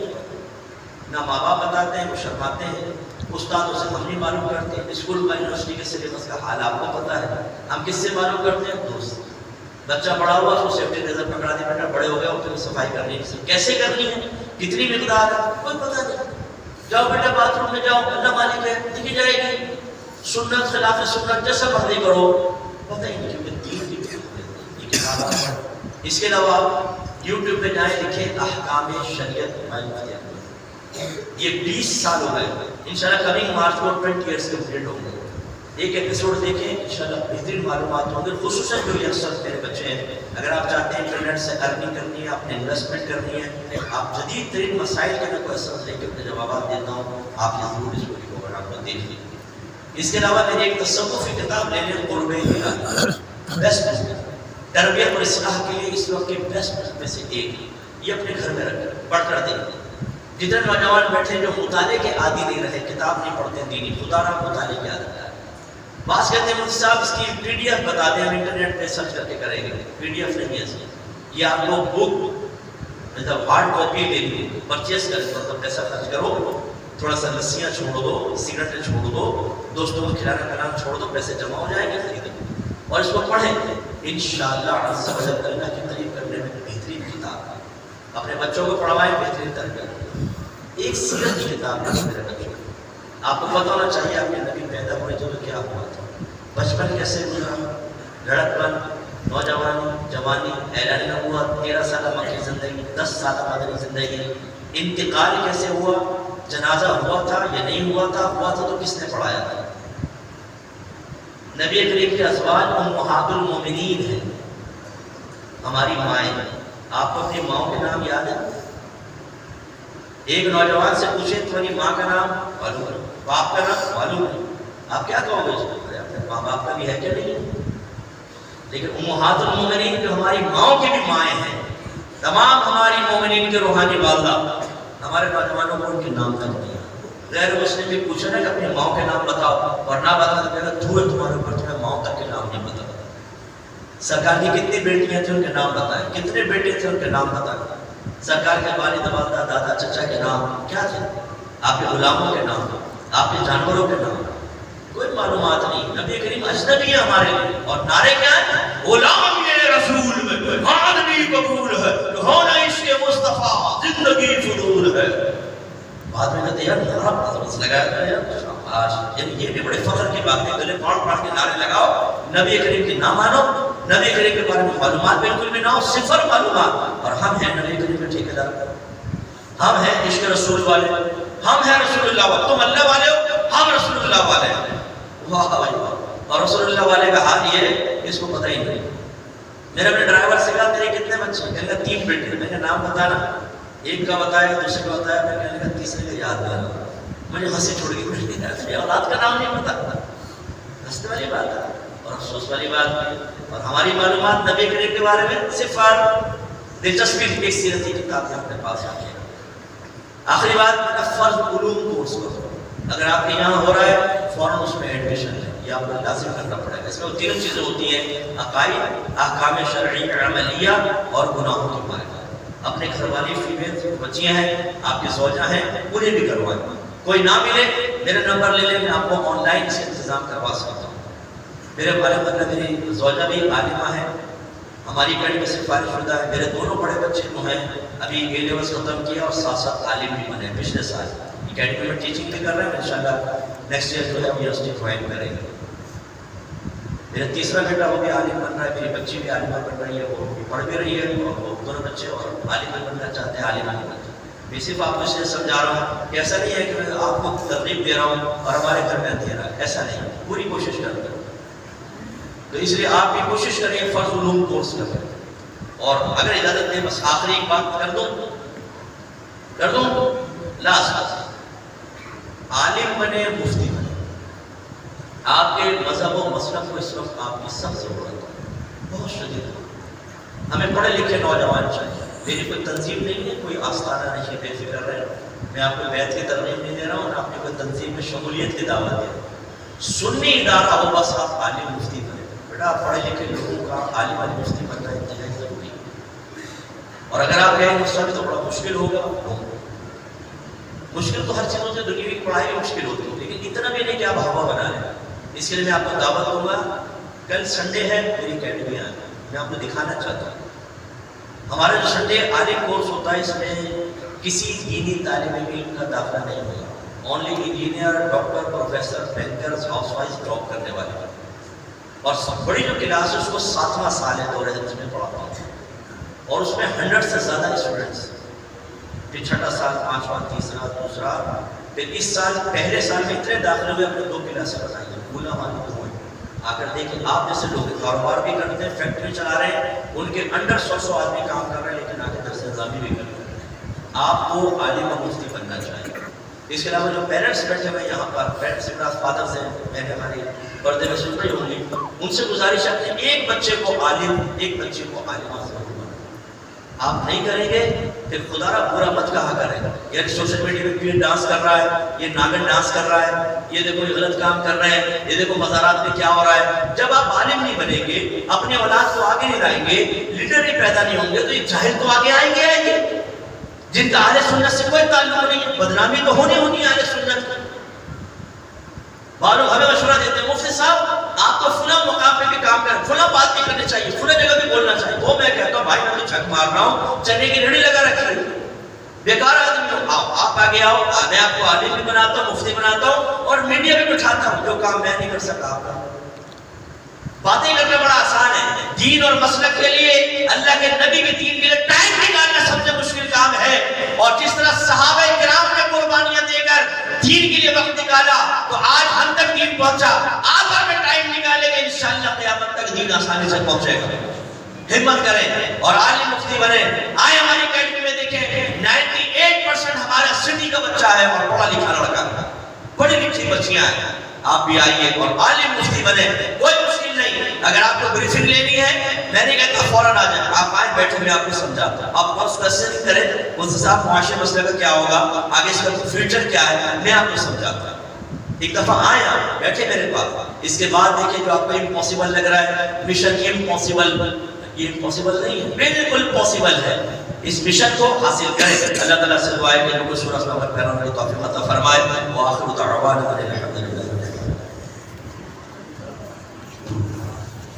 نہ ماں باپ بتاتے ہیں، وہ شرماتے ہیں، استادوں سے ہم نہیں معلوم کرتے، اسکول کا یونیورسٹی کے سلیبس کا حال آپ کو پتا ہے، ہم کس سے معلوم کرتے ہیں؟ دوست۔ بچہ بڑا ہوا تو سیفٹی ریزر پکڑا دیا، بیٹا بڑے ہو گئے ہو تو صفائی کرنی ہے، کیسے کرنی ہے، کتنی مقدار ہے، کوئی پتہ نہیں، جاؤ بیٹا باتھ روم میں جاؤ، اللہ مالک ہے، دکھ جائے گی، سنت خلاف سنت جیسا مرضی کرو، پتہ ہی نہیں، کیونکہ دین کی یہ کتاب ہے۔ اس کے علاوہ یوٹیوب پہ جائیں، لکھیں احکام شریعت، یہ 20 سال ہو گئے، انشاءاللہ کمنگ مارچ کو 20 ایئرس کمپلیٹ ہوں گے، ایک ایپیسوڈ دیکھیں، انشاءاللہ بہترین معلومات ہوں گے، خصوصاً جو یکسر میرے بچے ہیں، اگر آپ چاہتے ہیں انٹرنیٹ سے ارننگ کرنی ہے، اپنے انویسٹمنٹ کرنی ہے، آپ جدید ترین مسائل کے میں کوئی اثر لے کے اپنے جوابات دیتا ہوں، آپ یہ ضرور اس ویڈیو کو آپ کو دیکھ لیجیے۔ اس کے علاوہ میری ایک تصوفی کتاب لے لیں، قرب الہی، بیسٹ تربیت اور اصلاح کے لیے اس وقت کے بیسٹ میں سے ایک، یہ اپنے گھر میں رکھیں، پڑھ کر دیکھیں۔ جتنے نوجوان بیٹھے جو مطالعے کے عادی نہیں رہے، کتاب نہیں پڑھتے دینی، خدا رہا مطالعے کی عادت ہے، بعض کہتے ہیں مفتی صاحب اس کی پی ڈی ایف بتا دیں، ہم انٹرنیٹ پہ سرچ کر کے کریں گے، پی ڈی ایف نہیں ہے، یہ آپ کو بک مطلب ہارڈ کاپی لے لیں، پرچیز کریں، مطلب پیسہ خرچ کرو، تھوڑا سا لسیاں چھوڑ دو، سگریٹیں چھوڑ دو، دوستوں کو کھلانا پلانا چھوڑ دو، پیسے جمع ہو جائیں گے، خریدیں اور اس کو پڑھیں، انشاءاللہ عز و جل اللہ کے قریب کرنے میں بہترین کتاب ہے، اپنے بچوں کو پڑھوائیں، بہترین تربیت۔ ایک سیرت کی کتاب ہے میرے بچوں، آپ کو پتہ ہونا چاہیے آپ کے نبی پیدا ہوئے تو کیا ہوا تھا، بچپن کیسے گزرا، لڑکپن، نوجوانی، جوانی، اعلان نبوت، 13 سالہ مکی زندگی، 10 سالہ مدنی زندگی، انتقال کیسے ہوا، جنازہ ہوا تھا یا نہیں ہوا تھا تو کس نے پڑھایا تھا۔ نبی کریم کے ازواج امہات المومنین ہیں، ہماری مائیں ہیں، آپ کو اپنی ماؤں کے نام یاد ہے؟ ایک نوجوان سے پوچھے تمہاری ماں کا نام معلوم ہے، باپ کا نام معلوم ہے، آپ کیا کہو گے؟ اپنے ماں باپ کا بھی ہے کیا نہیں؟ لیکن امہات المومنین جو ہماری ماؤں کی بھی مائیں ہیں، تمام ہماری مومنین کے روحانی والدہ، ہمارے نوجوانوں کو ان کے نام تک نہیں ہے۔ غیر مسلم بھی پوچھا نا کہ اپنی ماؤں کے نام بتاؤ، اور نہ بتا تو کہنا دھوئے تمہارے اوپر، تمہیں ماؤں تک کے نام نہیں پتا۔ سرکار کی کتنی بیٹیاں تھیں ان کے نام بتائیں، کتنے بیٹے تھے ان کے نام بتائیں، سرکار کے والد والدہ دادا چچا کے نام کیا تھے، آپ کے غلاموں کے نام، آپ کے جانوروں کے نام، کوئی معلومات نہیں۔ نبی کریم اجنبی ہے ہمارے لیے، اور نعرے کیا ہے؟ غلام یہ رسول میں آدمی قبول ہے، ہونا عشق مصطفیٰ زندگی فضول ہے۔ بعد میں کہتے ہیں یار نعرہ بہت لگایا گیا ہے، شاباش، یعنی یہ بھی بڑے فخر کی بات ہے، گلے پاڑ پاڑ کے نعرے لگاؤ، نبی کریم کی نہ مانو، نبی کریم کے بارے میں معلومات بالکل بھی نہ ہو، صفر معلومات، اور ہم ہیں نبی کریم کے ٹھیکیدار، ہم ہیں عشق رسول والے، ہم ہیں رسول اللہ والے، تم اللہ والے ہو، ہم رسول اللہ والے ہیں، واہ بھائی واہ۔ اور رسول اللہ والے کا حال یہ ہے اس کو پتہ ہی نہیں۔ میرے اپنے ڈرائیور سے کہا تیرے کتنے بچے؟ کہنے کا 3 بیٹے، میں نے نام بتانا، ایک کا بتایا، دوسرے کا بتایا، میں کہنے کا تیسرے کا یاد نہیں رہا، مجھے ہنسی چھوڑ گئی، میری اولاد کا نام نہیں پتا، ہنسنے والی بات ہے اور افسوس والی بات ہے۔ اور ہماری معلومات نبی کریم کے بارے میں صفر، دلچسپی ایک سیرت کی کتاب ہے اپنے پاس رکھیں۔ آخری بات، فرض علوم کورس کرو، اگر آپ کے یہاں ہو رہا ہے فوراً اس میں ایڈمیشن ہے، یہ آپ کو لازم کرنا پڑے گا۔ اس میں 3 چیزیں ہوتی ہیں، عقائد، احکام شرعی عملیہ اور گناہوں کی معرفت۔ اپنے گھر والی فیمیل بچیاں ہیں، آپ کی زوجہ ہیں، انہیں بھی کروائیں، کوئی نہ ملے میرا نمبر لے لیں، میں آپ کو آن لائن سے انتظام کروا سکتا ہوں۔ میرے والد اللہ میری زوجہ بھی عالمہ ہے، ہماری اکیڈمی سے فارغ شدہ ہے، میرے دونوں بڑے بچے جو ہیں ابھی اے لیولس ختم کیا اور ساتھ ساتھ عالم بھی بنے پچھلے سال اکیڈمی میں ٹیچنگ بھی کر رہے ہیں، انشاءاللہ نیکسٹ ایئر جو ہے یونیورسٹی جوائن کریں گے۔ میرا تیسرا بیٹا وہ بھی عالم بن رہا ہے، میری بچی بھی عالمہ بن رہی ہے، وہ پڑھ بھی رہی ہے، اور وہ دونوں بچے اور عالمہ بننا چاہتے ہیں، عالمہ نہیں بننا۔ میں صرف آپ کو اس لیے سمجھا رہا ہوں کہ ایسا نہیں ہے کہ میں آپ کو ترغیب دے رہا ہوں اور ہمارے گھر میں اندھیرا ہے، ایسا نہیں، پوری کوشش کریں گے۔ تو اس لیے آپ بھی کوشش کریں فرض علوم کورس کریں، اور اگر اجازت دیں بس آخری ایک بات کر دوں لاسٹ، عالم بنے مفتی بنے، آپ کے مذہب و مسلک کو اس وقت آپ کی سب ضرورت ہے، بہت شدید ہے۔ ہمیں پڑھے لکھے نوجوان چاہیے، میری کوئی تنظیم نہیں ہے، کوئی آستانہ نہیں، بے فکر رہے، میں آپ کو بیعت کی ترغیب نہیں دے رہا ہوں، آپ نے کوئی تنظیم میں شمولیت کی دعوت دے رہا ہوں۔ سنی ادارہ ہو بس آپ عالم مفتی بنے، بیٹا پڑھے لکھے لوگوں کا عالم عالم مفتی بننا انتہائی ضروری ہے۔ اور اگر آپ کہیں اس میں تو بڑا مشکل ہوگا، مشکل تو ہر چیزوں سے دنیا کی پڑھائی بھی مشکل ہوتی ہے، لیکن اتنا بھی نہیں کہ آپ ہوا بنا لیں۔ اس کے لیے میں آپ کو دعوت دوں گا، کل سنڈے ہے، میری اکیڈمی آنا، میں آپ کو دکھانا چاہتا ہوں ہمارا جو سنڈے عالم کورس ہوتا ہے، اس میں کسی دینی طالب علم کا داخلہ نہیں ہوگا، only engineer, doctor, professor, bankers, housewife, job کرنے والے، اور سب بڑی جو کلاس ہے اس کو 7واں سال ہے 2000 میں پڑھاتا ہوں، اور اس میں 100 سے زیادہ اسٹوڈنٹس، پھر چھٹا سال، 5واں، تیسرا، دوسرا، پھر اس سال پہلے سال میں اتنے داخلے ہوئے، ہم نے 2 کلاسیں بتائی ہیں، بھولا مانا تو ہوئے۔ آ کر دیکھیں، آپ جیسے لوگ کاروبار بھی کرتے ہیں، فیکٹری چلا رہے ہیں، ان کے انڈر 100 آدمی کام کر رہے ہیں، لیکن آگے درس نظامی بھی کر رہے ہیں۔ آپ کو عالم و مفتی بننا چاہیے۔ اس کے علاوہ جو پیرنٹس بیٹھے ہوئے یہاں پر، پیرنٹس کے پاس فادرز ہیں، میں نے ہماری پردے میں سن رہی ہوں گی، ان سے گزارش ہے کہ ایک بچے کو عالم، ایک بچے کو عالمہ ضرور بنائیں۔ آپ نہیں کریں گے پھر خدا را برا مت کہا کریں، یہ سوشل میڈیا میں پیڑ ڈانس کر رہا ہے، یہ ناگن ڈانس کر رہا ہے، یہ دیکھو یہ غلط کام کر رہے ہیں، یہ دیکھو مزارات میں کیا ہو رہا ہے۔ جب آپ عالم نہیں بنیں گے، اپنے اولاد کو آگے نہیں لائیں گے، لیڈر ہی پیدا نہیں ہوں گے، تو یہ جاہل تو آگے آئیں گے، جن کا اہل سنت سے کوئی تعلق نہیں، بدنامی تو ہونی ہے اہل سنت کی۔ معلوم ہمیں مشورہ دیتے ہیں، مفتی صاحب آپ تو فلاں مقام پہ بھی کام کریں، فلاں بات بھی کرنی چاہیے، فلاں جگہ بھی بولنا چاہیے۔ وہ میں کہتا ہوں بھائی میں تو چھک مار رہا ہوں، چنے کی ریڑھی لگا رکھی ہے، بیکار آدمی ہو، آپ آگے آؤ، میں آپ کو عالم بھی بناتا ہوں، مفتی بناتا ہوں، اور میڈیا بھی بٹھاتا ہوں، جو کام میں نہیں کر سکتا آپ کا۔ باتیں کرنا بڑا آسان ہے، دین اور مسلک کے لیے، اللہ کے نبی کے دین کے لیے ٹائم نکالنا سب سے مشکل کام ہے۔ اور جس طرح صحابہ کرام نے قربانیاں دے کر دین کے لیے وقت نکالا، تو آج ہم تک دین پہنچا، آپ ہمیں ٹائم نکالیں گے، انشاءاللہ قیامت تک دین آسانی سے پہنچے گا۔ ہمت کریں اور عالم مفتی بنیں۔ آئے ہماری اکیڈمی میں دیکھیں، 98% ہمارا سٹی کا بچہ ہے اور پڑھا لکھا لڑکا، پڑھی لکھی بچیاں ہیں۔ آپ بھی آئیے اور عالم مفتی بنیں، کوئی مشکل نہیں۔ اگر آپ کو بریفنگ لینی ہے، میں نہیں کہتا فوراً آ جائیں، آپ آئیں بیٹھے میں آپ کو سمجھاتا ہوں، آپ بس کوسچن کریں مفتی صاحب معاشرے مسئلے کا کیا ہوگا، آگے اس کا فیوچر کیا ہے، میں آپ کو سمجھاتا ہوں۔ ایک دفعہ آئیں آپ بیٹھے میرے پاس، اس کے بعد دیکھیں جو آپ کو امپاسبل لگ رہا ہے، مشن امپاسبل، یہ امپاسبل نہیں ہے، بالکل پاسبل ہے۔ اس مشن کو حاصل کریں۔ اللہ تعالیٰ سے دعا ہے کہ جو کچھ سورہ اس میں کر رہا ہوں توفیق عطا فرمائے۔ وآخر دعوانا الحمدللہ۔